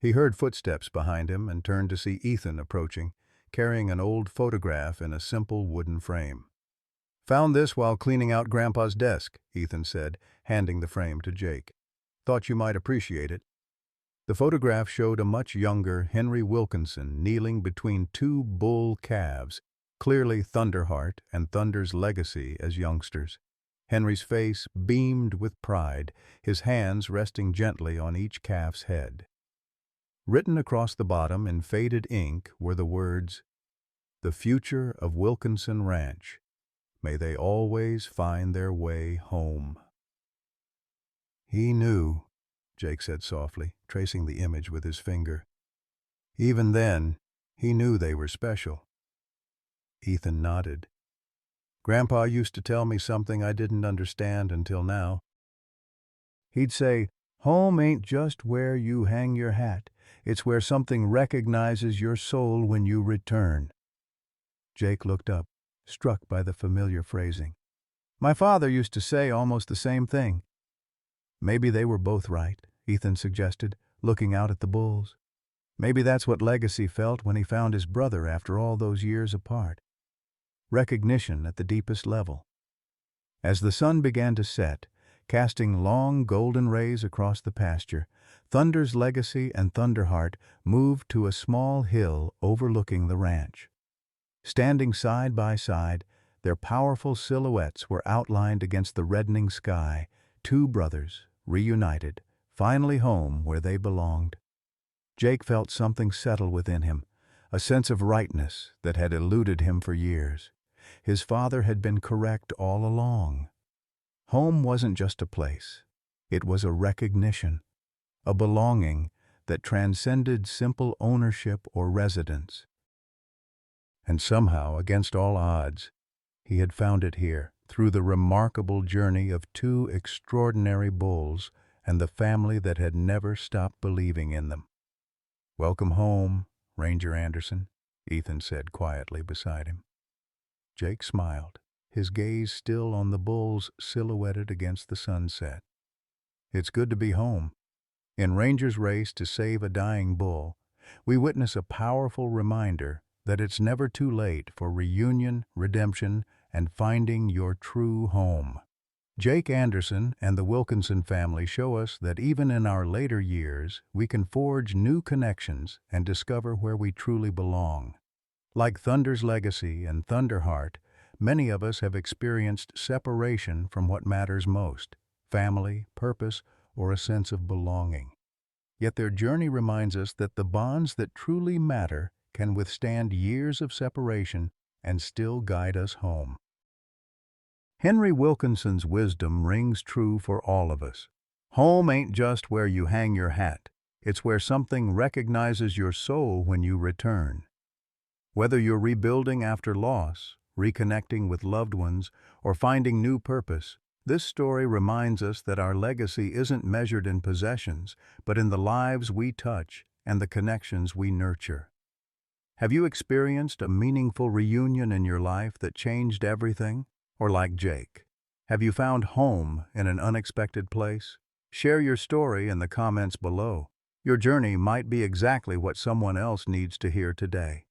He heard footsteps behind him and turned to see Ethan approaching, carrying an old photograph in a simple wooden frame. "Found this while cleaning out Grandpa's desk," Ethan said, handing the frame to Jake. "Thought you might appreciate it." The photograph showed a much younger Henry Wilkinson kneeling between 2 bull calves, clearly Thunderheart and Thunder's Legacy as youngsters. Henry's face beamed with pride, his hands resting gently on each calf's head. Written across the bottom in faded ink were the words, "The future of Wilkinson Ranch. May they always find their way home." "He knew," Jake said softly, tracing the image with his finger. "Even then, he knew they were special." Ethan nodded. "Grandpa used to tell me something I didn't understand until now. He'd say, 'Home ain't just where you hang your hat. It's where something recognizes your soul when you return.'" Jake looked up, struck by the familiar phrasing. "My father used to say almost the same thing." "Maybe they were both right," Ethan suggested, looking out at the bulls. "Maybe that's what Legacy felt when he found his brother after all those years apart. Recognition at the deepest level." As the sun began to set, casting long golden rays across the pasture, Thunder's Legacy and Thunderheart moved to a small hill overlooking the ranch. Standing side by side, their powerful silhouettes were outlined against the reddening sky, 2 brothers, reunited, finally home where they belonged. Jake felt something settle within him, a sense of rightness that had eluded him for years. His father had been correct all along. Home wasn't just a place. It was a recognition, a belonging that transcended simple ownership or residence. And somehow, against all odds, he had found it here, through the remarkable journey of 2 extraordinary bulls and the family that had never stopped believing in them. "Welcome home, Ranger Anderson," Ethan said quietly beside him. Jake smiled, his gaze still on the bulls silhouetted against the sunset. "It's good to be home." In Ranger's race to save a dying bull, we witness a powerful reminder that it's never too late for reunion, redemption, and finding your true home. Jake Anderson and the Wilkinson family show us that even in our later years, we can forge new connections and discover where we truly belong. Like Thunder's legacy and Thunderheart, many of us have experienced separation from what matters most: family, purpose, or a sense of belonging. Yet their journey reminds us that the bonds that truly matter can withstand years of separation and still guide us home. Henry Wilkinson's wisdom rings true for all of us. Home ain't just where you hang your hat. It's where something recognizes your soul when you return. Whether you're rebuilding after loss, reconnecting with loved ones, or finding new purpose, this story reminds us that our legacy isn't measured in possessions, but in the lives we touch and the connections we nurture. Have you experienced a meaningful reunion in your life that changed everything? Or like Jake, have you found home in an unexpected place? Share your story in the comments below. Your journey might be exactly what someone else needs to hear today.